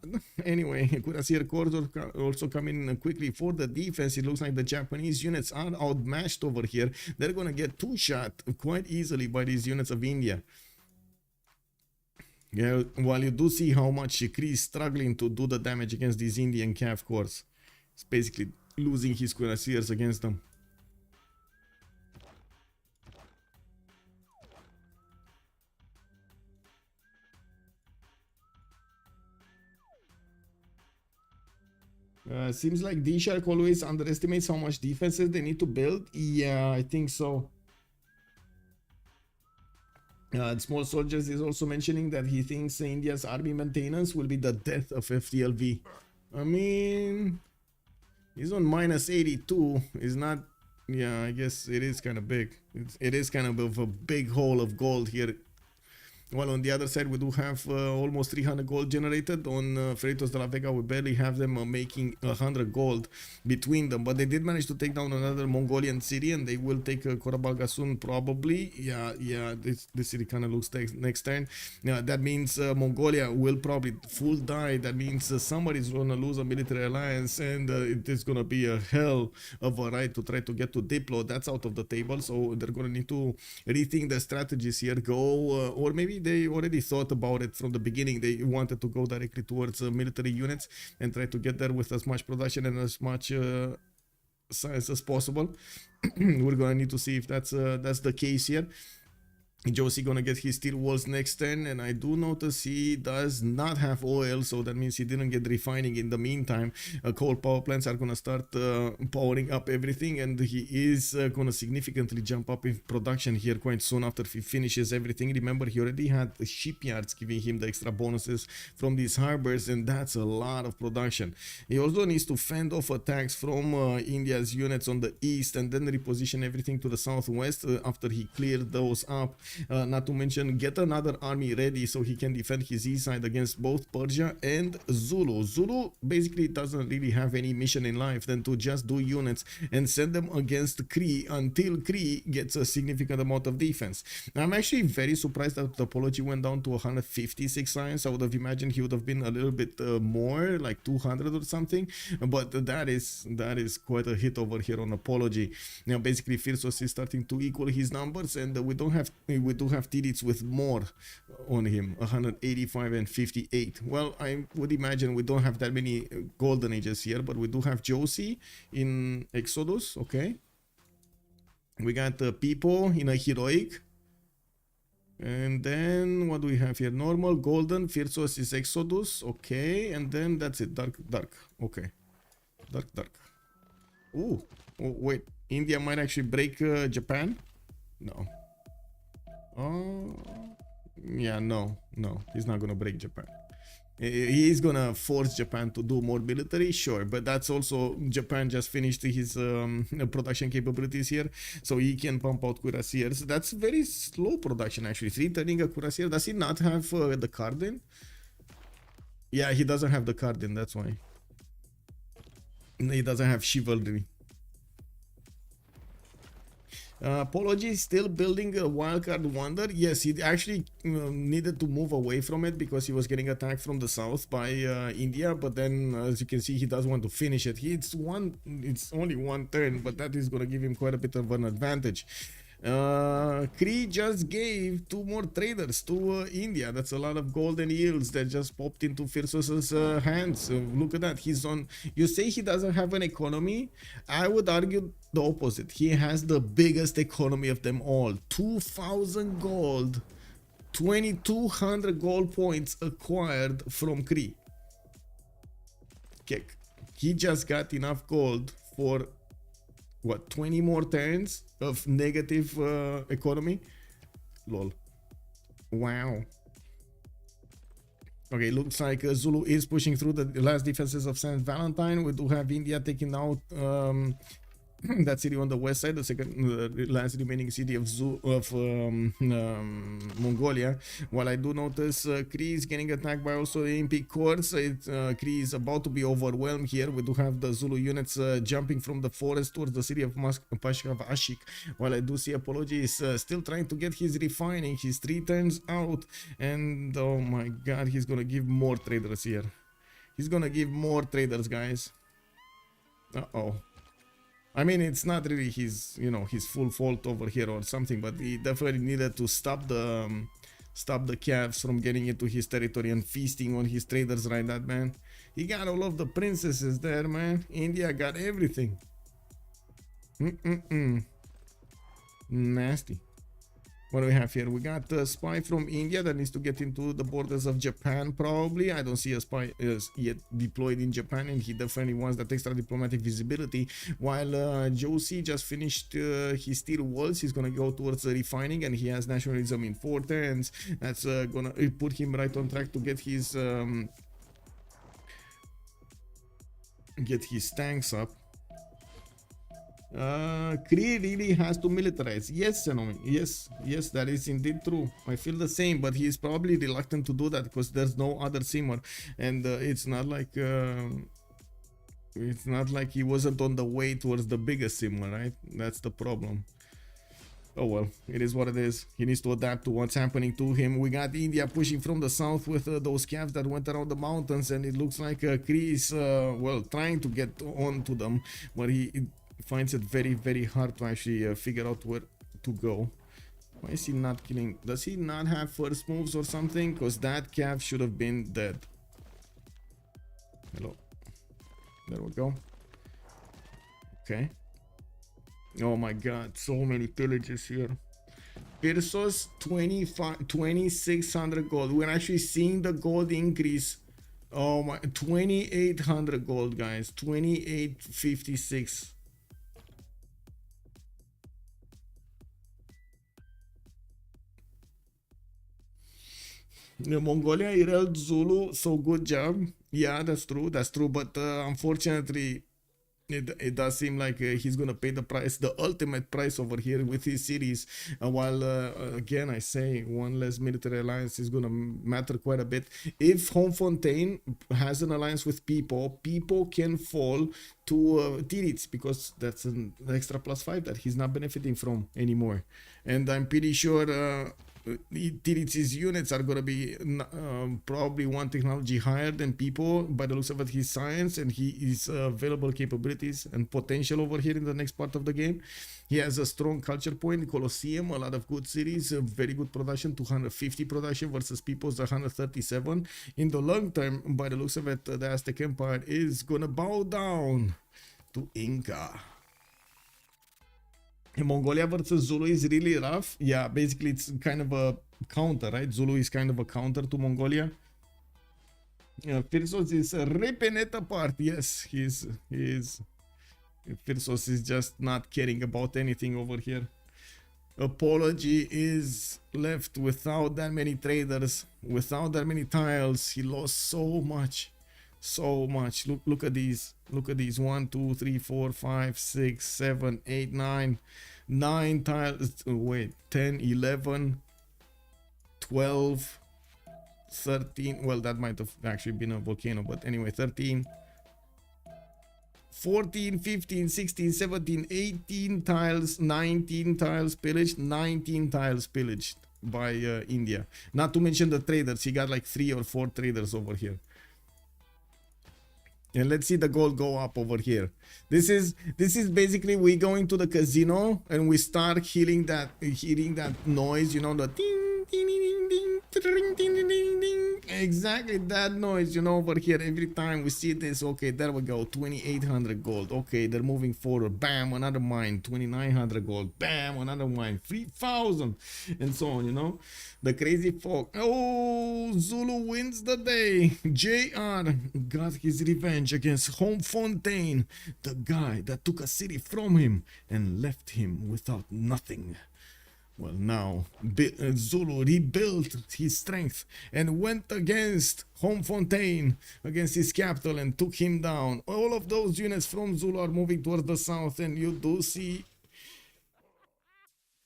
Anyway, Cuirassier cores also coming in quickly for the defense. It looks like the Japanese units are outmatched over here. They're gonna get 2-shot quite easily by these units of India. Yeah, while you do see how much Kree is struggling to do the damage against these Indian calf cores. It's basically losing his cuirassiers against them. Seems like DShark always underestimates how much defenses they need to build. Yeah, I think so. Small Soldiers is also mentioning that he thinks India's army maintenance will be the death of FTLV. I mean, he's on minus 82. Is not. Yeah, I guess it is kind of big. It is kind of a big hole of gold here. While on the other side, we do have almost 300 gold generated. On Freritos de la Vega, we barely have them making 100 gold between them. But they did manage to take down another Mongolian city, and they will take Korabalga soon, probably. Yeah, this city kind of looks next turn. Yeah, that means Mongolia will probably full die. That means somebody's going to lose a military alliance, and it is going to be a hell of a ride to try to get to Diplo. That's out of the table, so they're going to need to rethink their strategies here. Go, or maybe they already thought about it from the beginning. They wanted to go directly towards military units and try to get there with as much production and as much size as possible. We're gonna need to see if that's the case here. Josie gonna get his steel walls next turn, and I do notice he does not have oil, so that means he didn't get refining in the meantime. Coal power plants are gonna start powering up everything, and he is gonna significantly jump up in production here quite soon after he finishes everything. Remember, he already had shipyards giving him the extra bonuses from these harbors, and that's a lot of production. He also needs to fend off attacks from India's units on the east, and then reposition everything to the southwest after he cleared those up. Not to mention get another army ready so he can defend his east side against both Persia and Zulu. Zulu basically doesn't really have any mission in life than to just do units and send them against Kree until Kree gets a significant amount of defense. I'm actually very surprised that the topology went down to 156 science. I would have imagined he would have been a little bit more, like 200 or something, but that is quite a hit over here on apology. Now basically Firsos is starting to equal his numbers, and we do have Tidits with more on him, 185 and 58. Well, I would imagine we don't have that many golden ages here, but we do have Josie in Exodus. Okay, we got people in a heroic, and then what do we have here? Normal, golden, Firsos is Exodus. Okay, and then that's it. Dark. Okay, dark. Ooh, oh, wait, India might actually break Japan. No. Oh, yeah, no. He's not gonna break Japan. He's gonna force Japan to do more military, sure, but that's also Japan just finished his production capabilities here, so he can pump out cuirassiers. That's very slow production actually. 3 turning a cuirassier. Does he not have the card in? Yeah, he doesn't have the card in, that's why. He doesn't have chivalry. Apology is still building a wildcard wonder. Yes, he actually needed to move away from it because he was getting attacked from the south by India. But then, as you can see, he does want to finish it. It's only 1 turn, but that is gonna give him quite a bit of an advantage. Kree just gave 2 more traders to India. That's a lot of golden yields that just popped into Freritos' hands. Look at that. He's on. You say he doesn't have an economy? I would argue the opposite. He has the biggest economy of them all. 2,000 gold, 2,200 gold points acquired from Kree. Kick. He just got enough gold for what, 20 more turns of negative economy? Lol. Wow. Okay, looks like Zulu is pushing through the last defenses of St. Valentine. We do have India taking out that city on the west side, the second last remaining city of Mongolia. While I do notice Kree is getting attacked by also the Impi Corps. Kree is about to be overwhelmed here. We do have the Zulu units jumping from the forest towards the city of Pashkavashik. While I do see Apology is still trying to get his refining. He's 3 turns out, and oh my god, he's gonna give more traders here. He's gonna give more traders, guys. Uh-oh. I mean, it's not really his, his full fault over here or something, but he definitely needed to stop the Cavs from getting into his territory and feasting on his traders like that, man. He got all of the princesses there, man. India got everything. Nasty. What do we have here? We got a spy from India that needs to get into the borders of Japan, probably. I don't see a spy yet deployed in Japan, and he definitely wants that extra diplomatic visibility. While Josie just finished his steel walls, he's gonna go towards the refining, and he has nationalism in 4 turns. That's gonna put him right on track to get his tanks up. Kree really has to militarize. Yes, yes, that is indeed true. I feel the same, but he is probably reluctant to do that because there's no other simmer, and it's not like he wasn't on the way towards the biggest simmer, right? That's the problem. Oh well, it is what it is. He needs to adapt to what's happening to him. We got India pushing from the south with those calves that went around the mountains, and it looks like Kree is well, trying to get on to them, but he finds it very, very hard to actually figure out where to go. Why is he not killing? Does he not have first moves or something? Because that calf should have been dead. Hello. There we go. Okay. Oh my god, so many pillages here. Persos 2600 gold. We're actually seeing the gold increase. Oh my, 2800 gold, guys. 2856. Mongolia, Irel, Zulu, so good job. Yeah, that's true, but unfortunately it does seem like he's gonna pay the price, the ultimate price over here with his cities, while again I say one less military alliance is gonna matter quite a bit. If Homefontaine has an alliance with people can fall to Tirits, because that's an extra +5 that he's not benefiting from anymore, and I'm pretty sure Tirits' units are going to be probably 1 technology higher than people by the looks of it, his science and his available capabilities and potential over here in the next part of the game. He has a strong culture point, Colosseum, a lot of good cities, very good production, 250 production versus people's 137. In the long term, by the looks of it, the Aztec Empire is going to bow down to Inca. Mongolia versus Zulu is really rough. Yeah, basically it's kind of a counter, right? Zulu is kind of a counter to Mongolia. Yeah, Freritos is ripping it apart. Yes, he's Freritos is just not caring about anything over here. Apology is left without that many traders, without that many tiles. He lost so much, so much. Look at these. Look at these. 1, 2, 3, 4, 5, 6, 7, 8, 9. 9 tiles. Wait, 10, 11, 12, 13. Well, that might have actually been a volcano, but anyway, 13. 14, 15, 16, 17, 18 tiles, 19 tiles pillaged, 19 tiles pillaged by India. Not to mention the traders. He got like 3 or 4 traders over here. And let's see the gold go up over here. This is basically we going to the casino and we start hearing that noise, you know, the ding ding ding ding ding ding ding ding. Exactly that noise, you know, over here. Every time we see this, okay, there we go, 2,800 gold. Okay, they're moving forward. Bam, another mine, 2,900 gold. Bam, another mine, 3,000, and so on, you know. The crazy folk. Oh, Zulu wins the day. JR got his revenge against Homefontaine, the guy that took a city from him and left him without nothing. Well, now Zulu rebuilt his strength and went against Homefontaine, against his capital, and took him down. All of those units from Zulu are moving towards the south, and you do see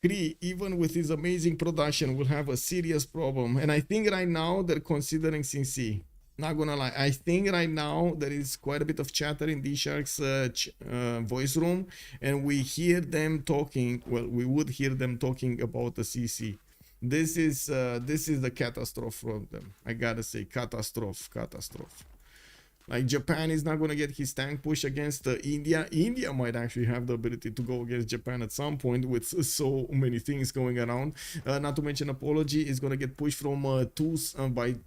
Kree, even with his amazing production, will have a serious problem. And I think right now they're considering CC. Not gonna lie, I think right now there is quite a bit of chatter in DShark's voice room, and we hear them talking. Well, we would hear them talking about the CC. This is the catastrophe from them. I gotta say, catastrophe. Like, Japan is not going to get his tank push against India. India might actually have the ability to go against Japan at some point with so many things going around. Not to mention, Apology is going to get pushed from by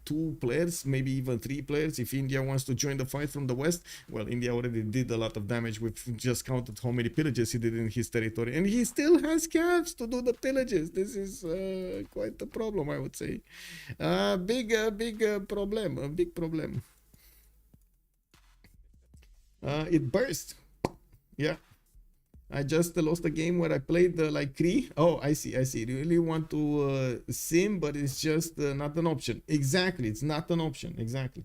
2 players, maybe even 3 players. If India wants to join the fight from the west, well, India already did a lot of damage. We've just counted how many pillages he did in his territory. And he still has calves to do the pillages. This is quite a problem, I would say. Big problem, a big problem. It burst. Yeah, I just lost a game where I played like Kree. Oh, I see. You really want to sim, but it's just not an option. Exactly, it's not an option. Exactly.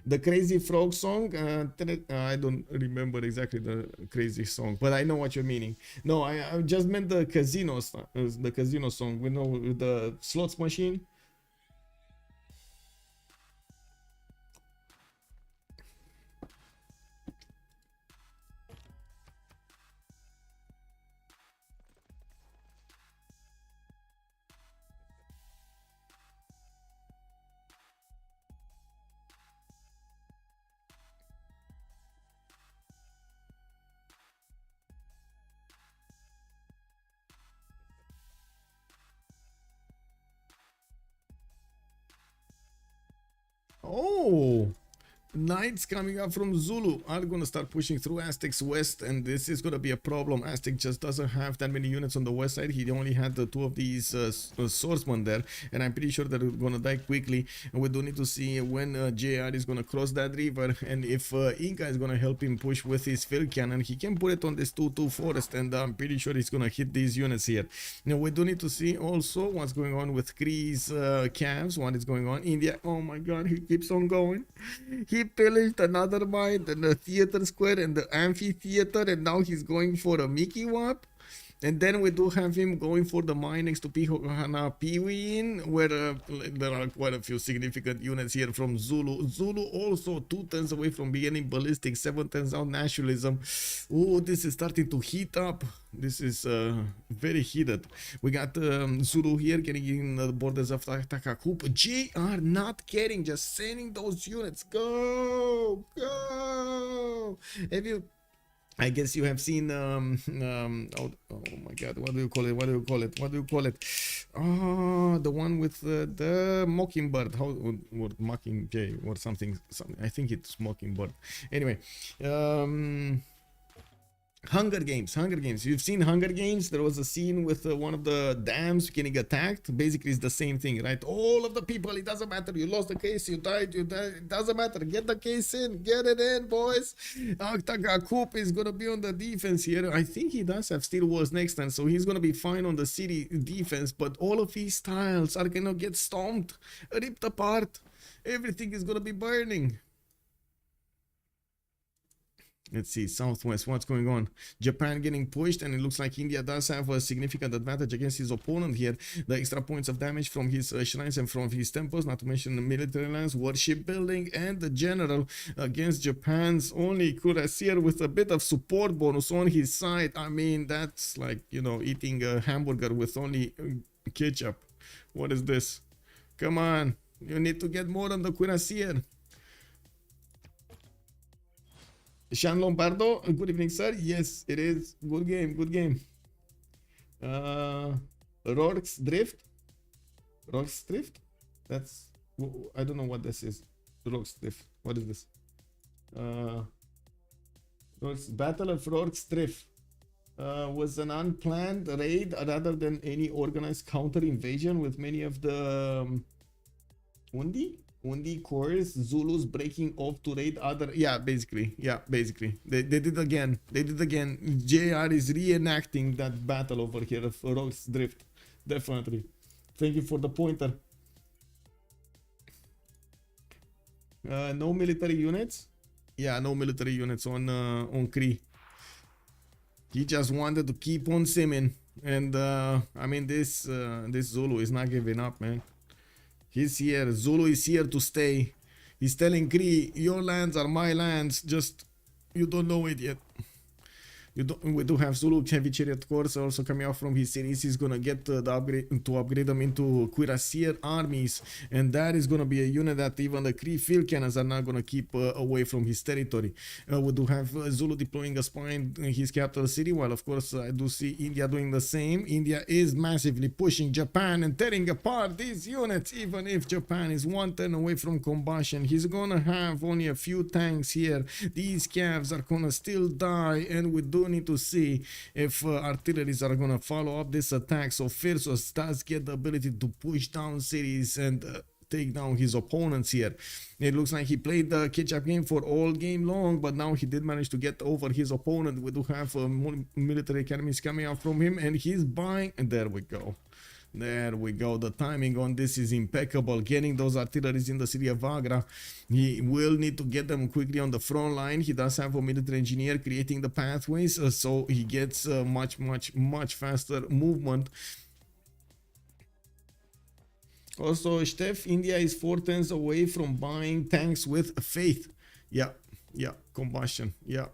The Crazy Frog song, I don't remember exactly the crazy song, but I know what you're meaning. No, I just meant the casino song. We know the slots machine. Oh, Knights coming up from Zulu are going to start pushing through Aztec's west, and this is going to be a problem. Aztec just doesn't have that many units on the west side. He only had the 2 of these swordsmen there, and I'm pretty sure that they're going to die quickly. And we do need to see when JR is going to cross that river, and if Inca is going to help him push with his field cannon. He can put it on this 2-2 forest, and I'm pretty sure he's going to hit these units here. Now we do need to see also what's going on with Kree's calves, what is going on. India, oh my god, he keeps on going. He pillaged another mine, then the theater square and the amphitheater, and now he's going for a Mickey Wap. And then we do have him going for the mine next to Pihana Piwin, where there are quite a few significant units here from Zulu. Zulu also 2 turns away from beginning ballistic, 7 turns out nationalism. Oh, this is starting to heat up. This is very heated. We got Zulu here getting in the borders of Takakup. JR not caring, just sending those units. Go! Have you... I guess you have seen oh my god, what do you call it? Oh, the one with the mockingbird, or mockingjay or something. I think it's mockingbird. Anyway, Hunger Games, Hunger Games. You've seen Hunger Games. There was a scene with one of the dams getting attacked. Basically, it's the same thing, right? All of the people, it doesn't matter. You lost the case, you died, it doesn't matter. Get the case in, get it in, boys. Coop is going to be on the defense here. I think he does have Steel Walls next time, so he's going to be fine on the city defense. But all of his tiles are going to get stomped, ripped apart. Everything is going to be burning. Let's see, Southwest, what's going on? Japan getting pushed, and it looks like India does have a significant advantage against his opponent here. The extra points of damage from his shrines and from his temples, not to mention the military lands, warship building, and the general against Japan's only cuirassier with a bit of support bonus on his side. I mean, that's like, you know, eating a hamburger with only ketchup. What is this? Come on, you need to get more on the cuirassier. Sean Lombardo, good evening, sir. Yes, it is. Good game, good game. Rorke's Drift. Rorke's Drift? That's, I don't know what this is. Rorke's Drift. What is this? Battle of Rorke's Drift was an unplanned raid rather than any organized counter invasion, with many of the Undi cores, Zulus breaking off to raid other. Basically. They did it again. JR is reenacting that battle over here of Rorke's Drift. Definitely. Thank you for the pointer. No military units. Yeah, no military units on Kree. He just wanted to keep on simming, and I mean, this Zulu is not giving up, man. He's here. Zulu is here to stay. He's telling Kree, your lands are my lands. Just, you don't know it yet. We do have Zulu heavy chariot course also coming out from his series. He's gonna get the upgrade to upgrade them into cuirassier armies, and that is gonna be a unit that even the Kree field cannons are not gonna keep away from his territory. We do have Zulu deploying a spy in his capital city, while of course I do see India doing the same. India is massively pushing Japan and tearing apart these units. Even if Japan is one turn away from combustion, he's gonna have only a few tanks here. These calves are gonna still die, and we do need to see if artilleries are gonna follow up this attack. So Freritos does get the ability to push down cities and take down his opponents here. It looks like he played the catch-up game for all game long, but now he did manage to get over his opponent. We do have military academies coming out from him, and he's buying, and there we go. There we go. The timing on this is impeccable. Getting those artilleries in the city of Agra. He will need to get them quickly on the front line. He does have a military engineer creating the pathways, so he gets much faster movement. Also, Steph, India is 4 turns away from buying tanks with faith. Yeah, combustion. Yeah.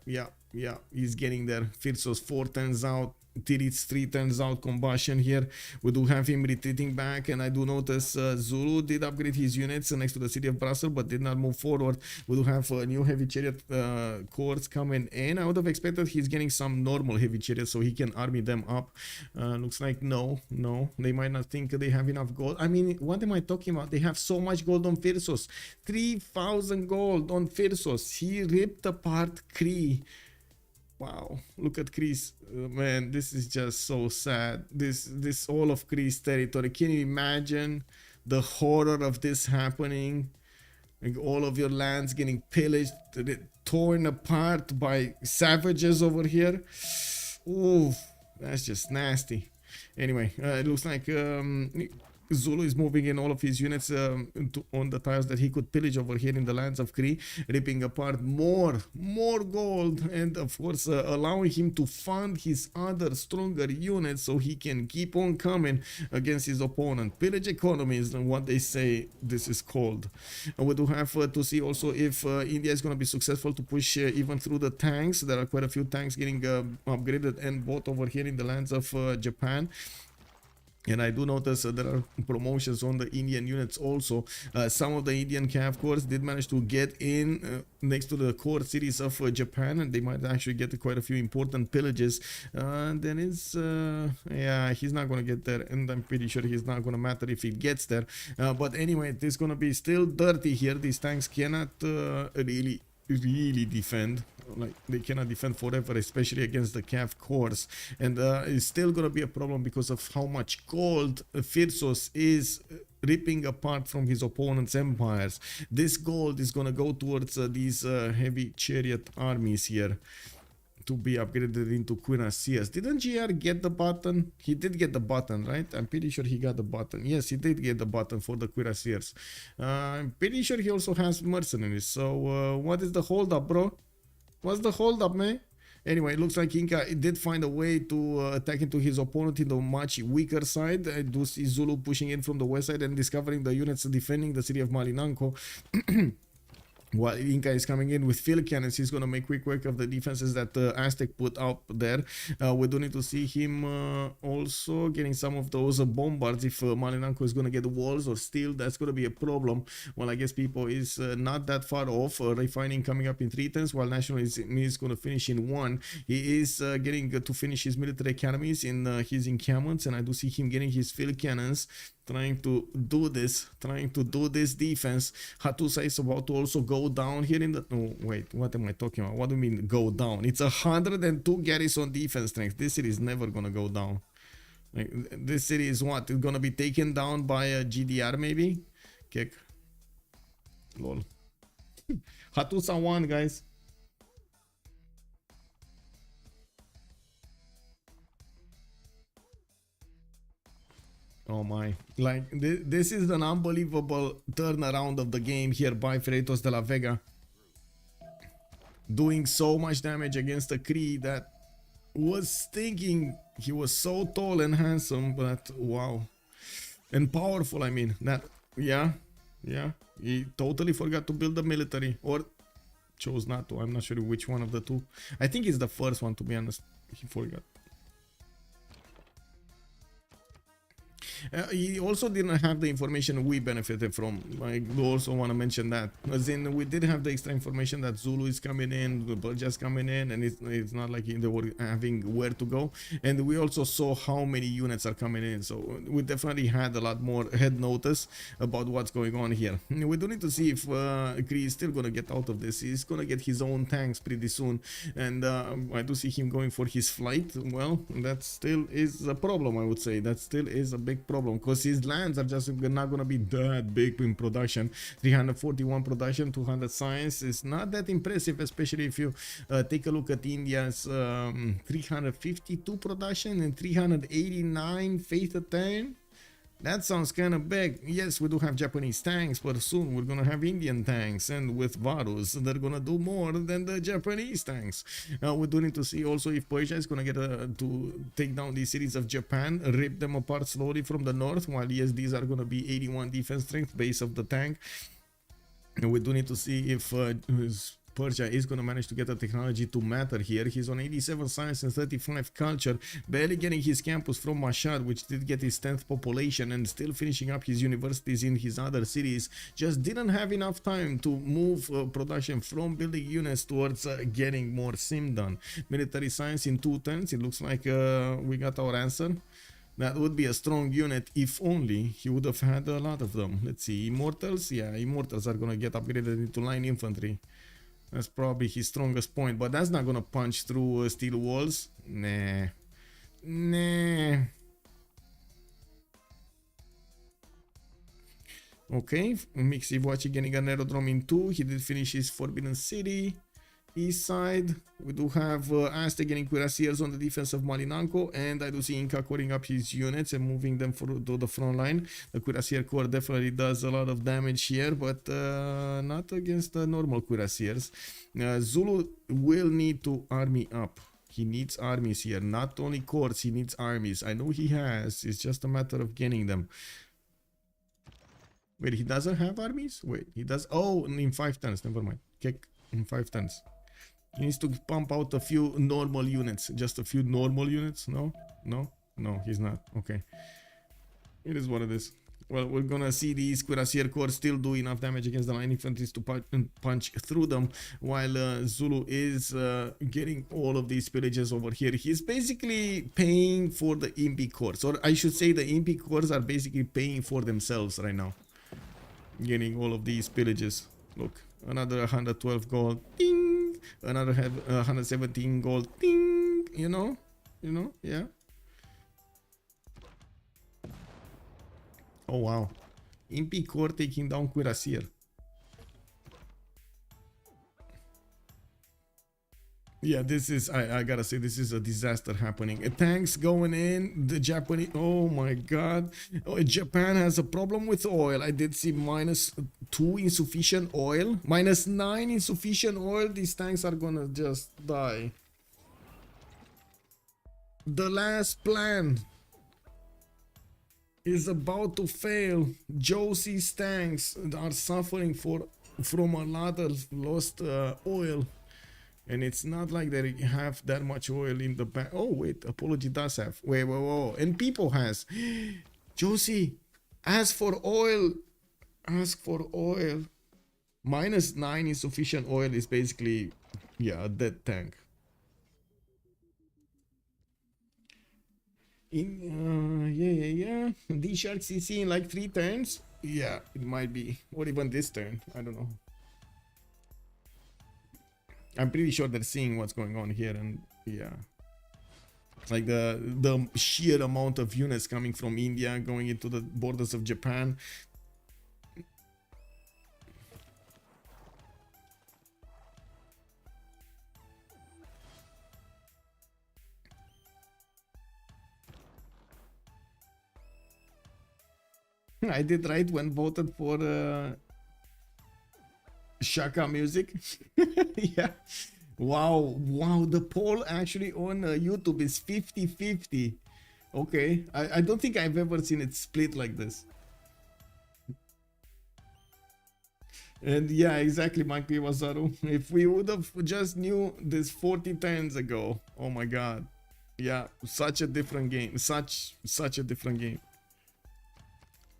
He's getting there. Freritos 4 turns out. Tirits 3 turns out combustion here. We do have him retreating back, and I do notice Zulu did upgrade his units next to the city of Brussels, but did not move forward. We do have new heavy chariot corps coming in. I would have expected he's getting some normal heavy chariots so he can army them up. Looks like no, they might not think they have enough gold. I mean, what am I talking about? They have so much gold on Freritos. 3,000 gold on Freritos. He ripped apart Kree. Wow, look at Kree's, man, this is just so sad. This all of Kree's territory. Can you imagine the horror of this happening? Like all of your lands getting pillaged, torn apart by savages over here. Ooh, that's just nasty. Anyway, it looks like Zulu is moving in all of his units on the tiles that he could pillage over here in the lands of Kree, ripping apart more gold, and of course allowing him to fund his other stronger units so he can keep on coming against his opponent. Pillage economy is what they say this is called. We do have to see also if India is going to be successful to push even through the tanks. There are quite a few tanks getting upgraded and bought over here in the lands of Japan. And I do notice there are promotions on the Indian units also. Some of the Indian cav corps did manage to get in next to the core cities of Japan, and they might actually get quite a few important pillages. There is, yeah, he's not going to get there, and I'm pretty sure he's not going to matter if he gets there. But anyway, this is going to be still dirty here. These tanks cannot really really defend. Like, they cannot defend forever, especially against the cav cores, and it's still gonna be a problem because of how much gold Freritos is ripping apart from his opponent's empires. This gold is gonna go towards these heavy chariot armies here to be upgraded into cuirassiers. Didn't GR get the button? He did get the button, right? I'm pretty sure he got the button. Yes, he did get the button for the cuirassiers. I'm pretty sure he also has mercenaries. So what is the hold up, bro? What's the hold up, man? Anyway, it looks like Inca did find a way to attack into his opponent in the much weaker side. I do see Zulu pushing in from the west side and discovering the units defending the city of Malinanco. While Inca is coming in with field cannons, he's going to make quick work of the defenses that Aztec put out there. We do need to see him also getting some of those bombards. If Malinanco is going to get walls or steel, that's going to be a problem. Well, I guess people is not that far off. Refining coming up in 3 turns, while Nationalism is going to finish in 1. He is getting to finish his military academies in his encampments, and I do see him getting his field cannons. Trying to do this defense. Hattusa is about to also go down here in the... Oh, wait, what am I talking about? What do you mean go down? It's 102 garrison defense strength. This city is never gonna go down. Like, this city is what? It's gonna be taken down by a GDR maybe? Kick. Lol. Hattusa won, guys. Oh my, like this is an unbelievable turnaround of the game here by Freritos de la Vega. Doing so much damage against a Cree that was thinking he was so tall and handsome, but wow. And powerful, I mean, that, yeah, he totally forgot to build the military, or chose not to. I'm not sure which one of the two. I think it's the first one, to be honest. He forgot. He also didn't have the information we benefited from. I also want to mention that, as in we did have the extra information that Zulu is coming in, the Belgia's coming in, and it's not like they were having where to go. And we also saw how many units are coming in, so we definitely had a lot more head notice about what's going on here. We do need to see if Cree is still gonna get out of this. He's gonna get his own tanks pretty soon, and I do see him going for his flight. Well, that still is a problem, I would say. That still is a big problem, because his lands are just not gonna be that big in production. 341 production, 200 science is not that impressive, especially if you take a look at India's 352 production and 389 faith attain. That sounds kind of big. Yes, we do have Japanese tanks, but soon we're gonna have Indian tanks, and with Varus, they're gonna do more than the Japanese tanks. We do need to see also if Persia is gonna get to take down these cities of Japan, rip them apart slowly from the north, while yes, these are gonna be 81 defense strength base of the tank. And we do need to see if Persia is going to manage to get the technology to matter here. He's on 87 science and 35 culture, barely getting his campus from Mashhad, which did get his 10th population, and still finishing up his universities in his other cities. Just didn't have enough time to move production from building units towards getting more sim done. Military science in 2 turns. It looks like we got our answer. That would be a strong unit if only he would have had a lot of them. Let's see, Immortals. Yeah, Immortals are going to get upgraded into line infantry. That's probably his strongest point, but that's not gonna punch through steel walls. Nah. Okay, Mixivoachi getting an aerodrome in 2. He did finish his Forbidden City. East side, we do have Aztec getting cuirassiers on the defense of Malinanco, and I do see Inca coring up his units and moving them to the front line. The cuirassier corps definitely does a lot of damage here, but not against the normal cuirassiers. Zulu will need to army up. He needs armies here, not only corps, he needs armies. I know he has, it's just a matter of getting them. Wait, he doesn't have armies? Wait, he does. Oh, in 5 turns, never mind. Kick in 5 turns. He needs to pump out a few normal units. Just a few normal units? No? No? No, he's not. Okay. It is what it is. Well, we're gonna see these cuirassier corps still do enough damage against the line infantry to punch through them, while Zulu is getting all of these pillages over here. He's basically paying for the Impi corps, or I should say the Impi corps are basically paying for themselves right now. Getting all of these pillages. Look, another 112 gold. Ding! Another 117 gold. Ding! You know, yeah. Oh wow. Impy Core taking down Cuirassier. Yeah, this is, I gotta say, this is a disaster happening. Tanks going in, the Japanese, oh my god. Oh, Japan has a problem with oil. I did see -2 insufficient oil, -9 insufficient oil. These tanks are gonna just die. The last plan is about to fail. Josie's tanks are suffering from a lot of lost oil. And it's not like they have that much oil in the back. Oh, wait. Apology does have. Wait. And people has. Josie, ask for oil. Ask for oil. -9 insufficient oil is basically, yeah, a dead tank. Yeah. DShark CC in like 3 turns? Yeah, it might be. Or even this turn. I don't know. I'm pretty sure they're seeing what's going on here, and yeah, like the sheer amount of units coming from India going into the borders of Japan. I did right when voted for Shaka music. Yeah. Wow. The poll actually on YouTube is 50-50. Okay. I don't think I've ever seen it split like this. And yeah, exactly, Mike P. Wazaru. If we would have just knew this 40 turns ago, oh my god. Yeah, such a different game. Such a different game.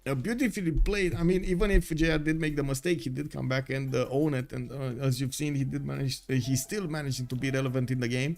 Beautifully played. I mean, even if JR did make the mistake, he did come back and own it. And as you've seen, he did manage. He's still managing to be relevant in the game.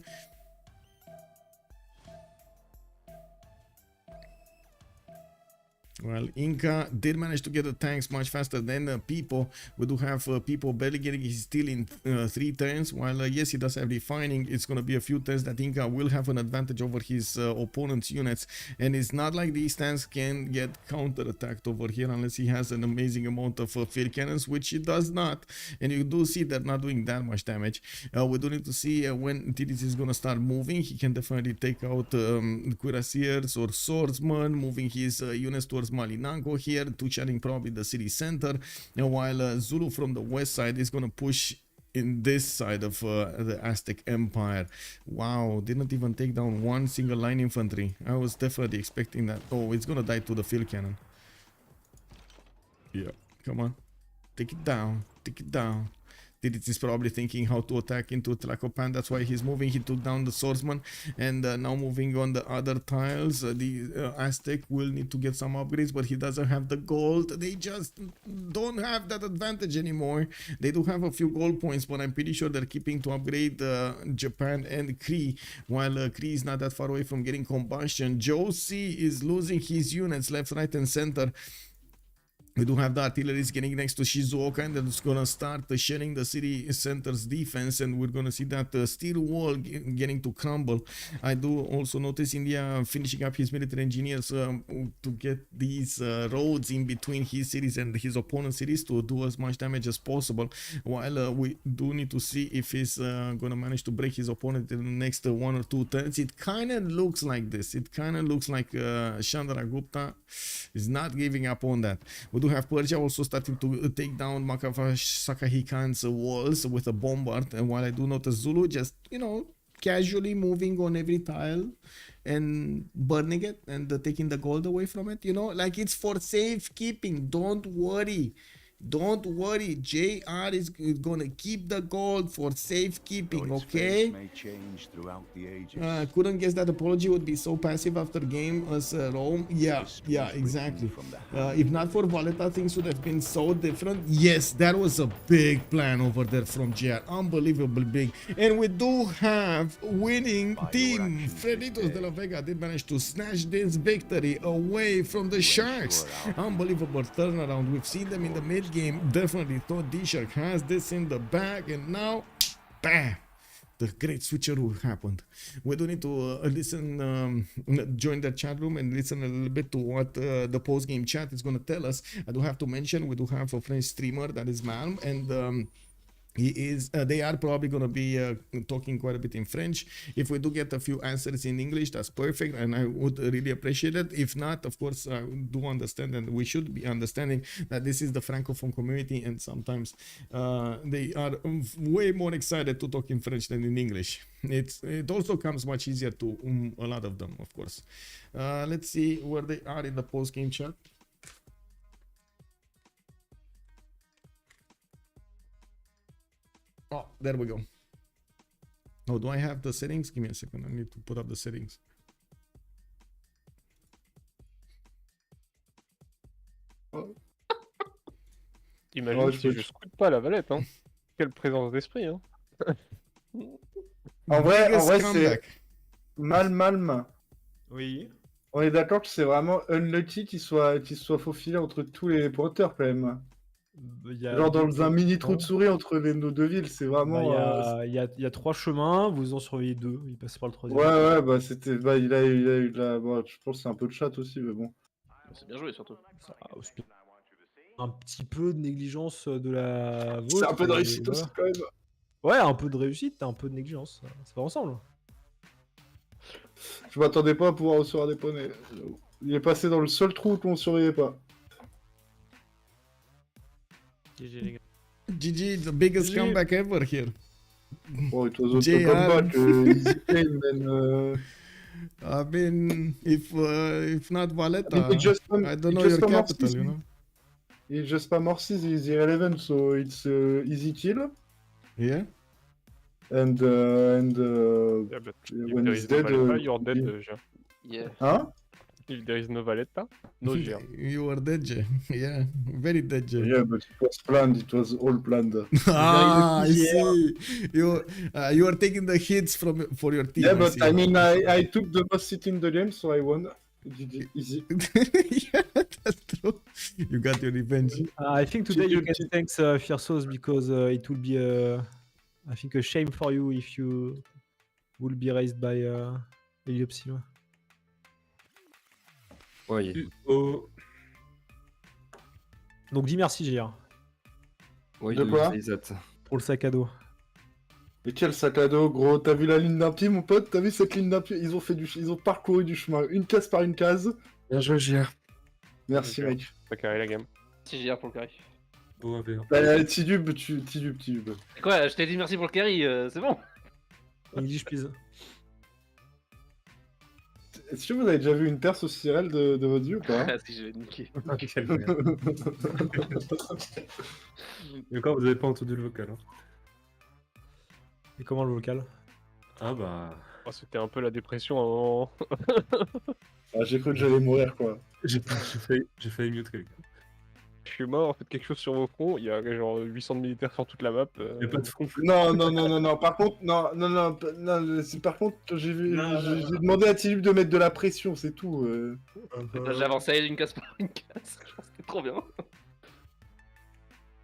Well, Inca did manage to get the tanks much faster than people. We do have people barely getting his steel in 3 turns. While yes, he does have refining, it's going to be a few turns that Inca will have an advantage over his opponent's units. And it's not like these tanks can get counter-attacked over here unless he has an amazing amount of field cannons, which he does not. And you do see they're not doing that much damage. We do need to see when TDC is going to start moving. He can definitely take out cuirassiers or swordsmen, moving his units towards Malinango here, two-shotting probably the city center, and while Zulu from the west side is going to push in this side of the Aztec Empire. Wow, didn't even take down one single line infantry. I was definitely expecting that. Oh, it's going to die to the field cannon. Yeah, come on. Take it down. Take it down. Didit is probably thinking how to attack into Tlacopan. That's why he's moving. He took down the swordsman, and now moving on the other tiles. The Aztec will need to get some upgrades, but he doesn't have the gold. They just don't have that advantage anymore. They do have a few gold points, but I'm pretty sure they're keeping to upgrade Japan and Kree, while Kree is not that far away from getting combustion. Josie is losing his units left, right, and center. We do have the artillery getting next to Shizuoka, and it's gonna start sharing the city center's defense, and we're gonna see that steel wall getting to crumble. I do also notice India finishing up his military engineers to get these roads in between his cities and his opponent's cities to do as much damage as possible, while we do need to see if he's gonna manage to break his opponent in the next 1 or 2 turns. It kind of looks like this. It kind of looks like Chandragupta is not giving up on that. We do have Persia also starting to take down Makavash Sakahi Khan's walls with a bombard, and while I do notice Zulu just, you know, casually moving on every tile and burning it and taking the gold away from it, you know, like it's for safekeeping. Don't worry. Don't worry, JR is gonna keep the gold for safekeeping, okay? May change throughout the ages. Couldn't guess that Apology would be so passive after game as Rome. Yeah, exactly. If not for Valletta, things would have been so different. Yes, that was a big plan over there from JR. Unbelievably big. And we do have winning team. Freritos de la Vega did manage to snatch this victory away from the Sharks. Unbelievable turnaround. We've seen them in the mid late game definitely thought DShark has this in the bag, and now, bam! The great switcheroo happened. We do need to listen, join the chat room and listen a little bit to what the post-game chat is going to tell us. I do have to mention we do have a French streamer that is Malm, and he is. They are probably going to be talking quite a bit in French. If we do get a few answers in English, that's perfect, and I would really appreciate it. If not, of course, I do understand, and we should be understanding that this is the Francophone community, and sometimes they are way more excited to talk in French than in English. It also comes much easier to a lot of them, of course. Let's see where they are in the post-game chat. Oh, there we go. Oh, do I have the settings? Give me a second. I need to put up the settings. Imagine si je scoute pas la Valette, hein. Quelle présence d'esprit, hein. En vrai, c'est Comeback. Malm. Oui. On est d'accord que c'est vraiment unlucky qu'il soit faufilé entre tous les pointeurs quand même. Genre dans un mini trou de souris entre nos deux villes, c'est vraiment. Il y a 3 chemins, vous en surveillez 2, il passe par le 3e. Ouais, bah c'était. Bah, il a eu de la. Bon, je pense que c'est un peu de chat aussi, mais bon. C'est bien joué surtout. Un petit peu de négligence de la vôtre. C'est un peu de réussite aussi quand même. Ouais, un peu de réussite, un peu de négligence. Ça va ensemble. Je m'attendais pas à pouvoir recevoir des poneys. Il est passé dans le seul trou qu'on surveillait pas. GG les gars. GG, the biggest GG. comeback ever here. Oh, it was a JR. comeback. Easy game, then. I mean, if not Valletta, I mean, I don't know your capital, you know. He just spam horses, he's irrelevant, so it's easy kill. Yeah. And Yeah, but when if there he's is no dead, Valletta, you're dead, Jean. Yeah. Hein? If there is no Valletta, no Jean. You were dead, Jay. Yeah, very dead, Jay. Yeah, but it was planned, it was all planned. Ah, I see. You are taking the hits for your team. Yeah, but see. I mean, I took the boss seat in the game, so I won. Easy. Yeah, that's true. You got your revenge. I think today you can thank Freritos because it will be I think a shame for you if you will be raised by Eliopsima. Ouais. Donc dis merci GR Ouais, De quoi pour le sac à dos. Mais quel sac à dos, gros. T'as vu la ligne d'un pied, mon pote? T'as vu cette ligne d'un pied? Ils ont parcouru du chemin, une case par une case. Bien joué, JR. Merci, Ok. mec. T'as carré la game. Si j'ai pour le carry. Bon, Bah, Tidub. Quoi, je t'ai dit merci pour le carry, c'est bon. English please. Est-ce que vous avez déjà vu une perce aussi réelle de votre vie ou pas? Ah si, je vais te niquer. Et encore, vous avez pas entendu le vocal. Hein. Et comment le vocal? Ah bah. Oh, c'était un peu la dépression avant. Ah, j'ai cru que j'allais mourir, quoi. J'ai failli mute quelqu'un. Je suis mort, faites quelque chose sur vos fronts. Il y a genre 800 de militaires sur toute la map. Il y a pas de front. Non. Par contre, par contre, j'ai demandé à Tidub de mettre de la pression, c'est tout. J'ai avancé d'une case par une case. C'était trop bien.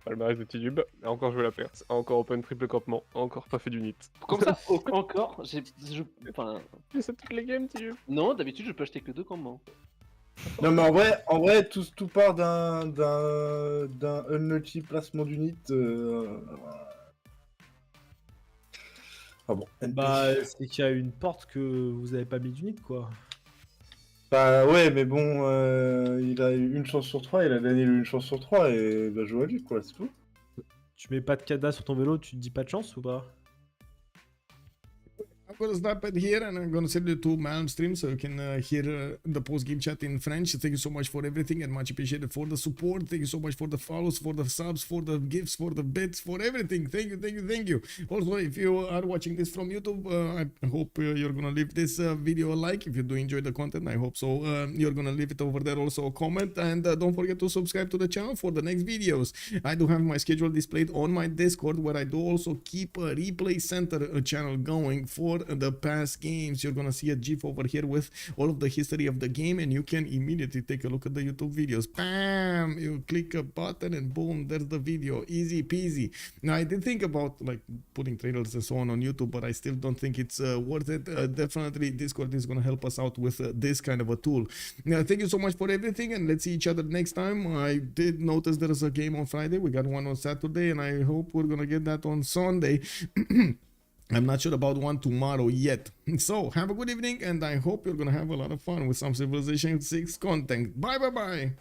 Palmarès de Tidub, a encore joué la perse, a encore open triple campement, a encore pas fait d'unit. Comme ça, encore, enfin... C'est toutes les games, Tidub. Non, d'habitude je peux acheter que 2 campements. Non, mais en vrai, tout part d'un unlucky placement d'unit. Ah bon. Bah c'est qu'il y a une porte que vous avez pas mis d'unit quoi. Bah ouais, mais bon, il a eu une chance sur 3, il a gagné une chance sur 3 et bah jouer à lui quoi, c'est tout. Tu mets pas de cadenas sur ton vélo, tu te dis pas de chance ou pas? I'm gonna stop it here and I'm gonna send you to Malm stream so you can hear the post-game chat in French. Thank you so much for everything and much appreciated for the support. Thank you so much for the follows, for the subs, for the gifts, for the bits, for everything. Thank you. Also, if you are watching this from YouTube, I hope you're gonna leave this video a like. If you do enjoy the content, I hope so. You're gonna leave it over there also a comment, and don't forget to subscribe to the channel for the next videos. I do have my schedule displayed on my Discord, where I do also keep a replay center channel going for the past games. You're gonna see a GIF over here with all of the history of the game, and you can immediately take a look at the YouTube videos. Bam! You click a button and boom, there's the video. Easy peasy. Now I did think about like putting trailers and so on YouTube, but I still don't think it's worth it. Definitely Discord is gonna help us out with this kind of a tool. Now thank you so much for everything, and let's see each other next time. I did notice there is a game on Friday. We got one on Saturday, and I hope we're gonna get that on Sunday. I'm not sure about one tomorrow yet. So have a good evening, and I hope you're gonna have a lot of fun with some Civilization 6 content. Bye bye bye.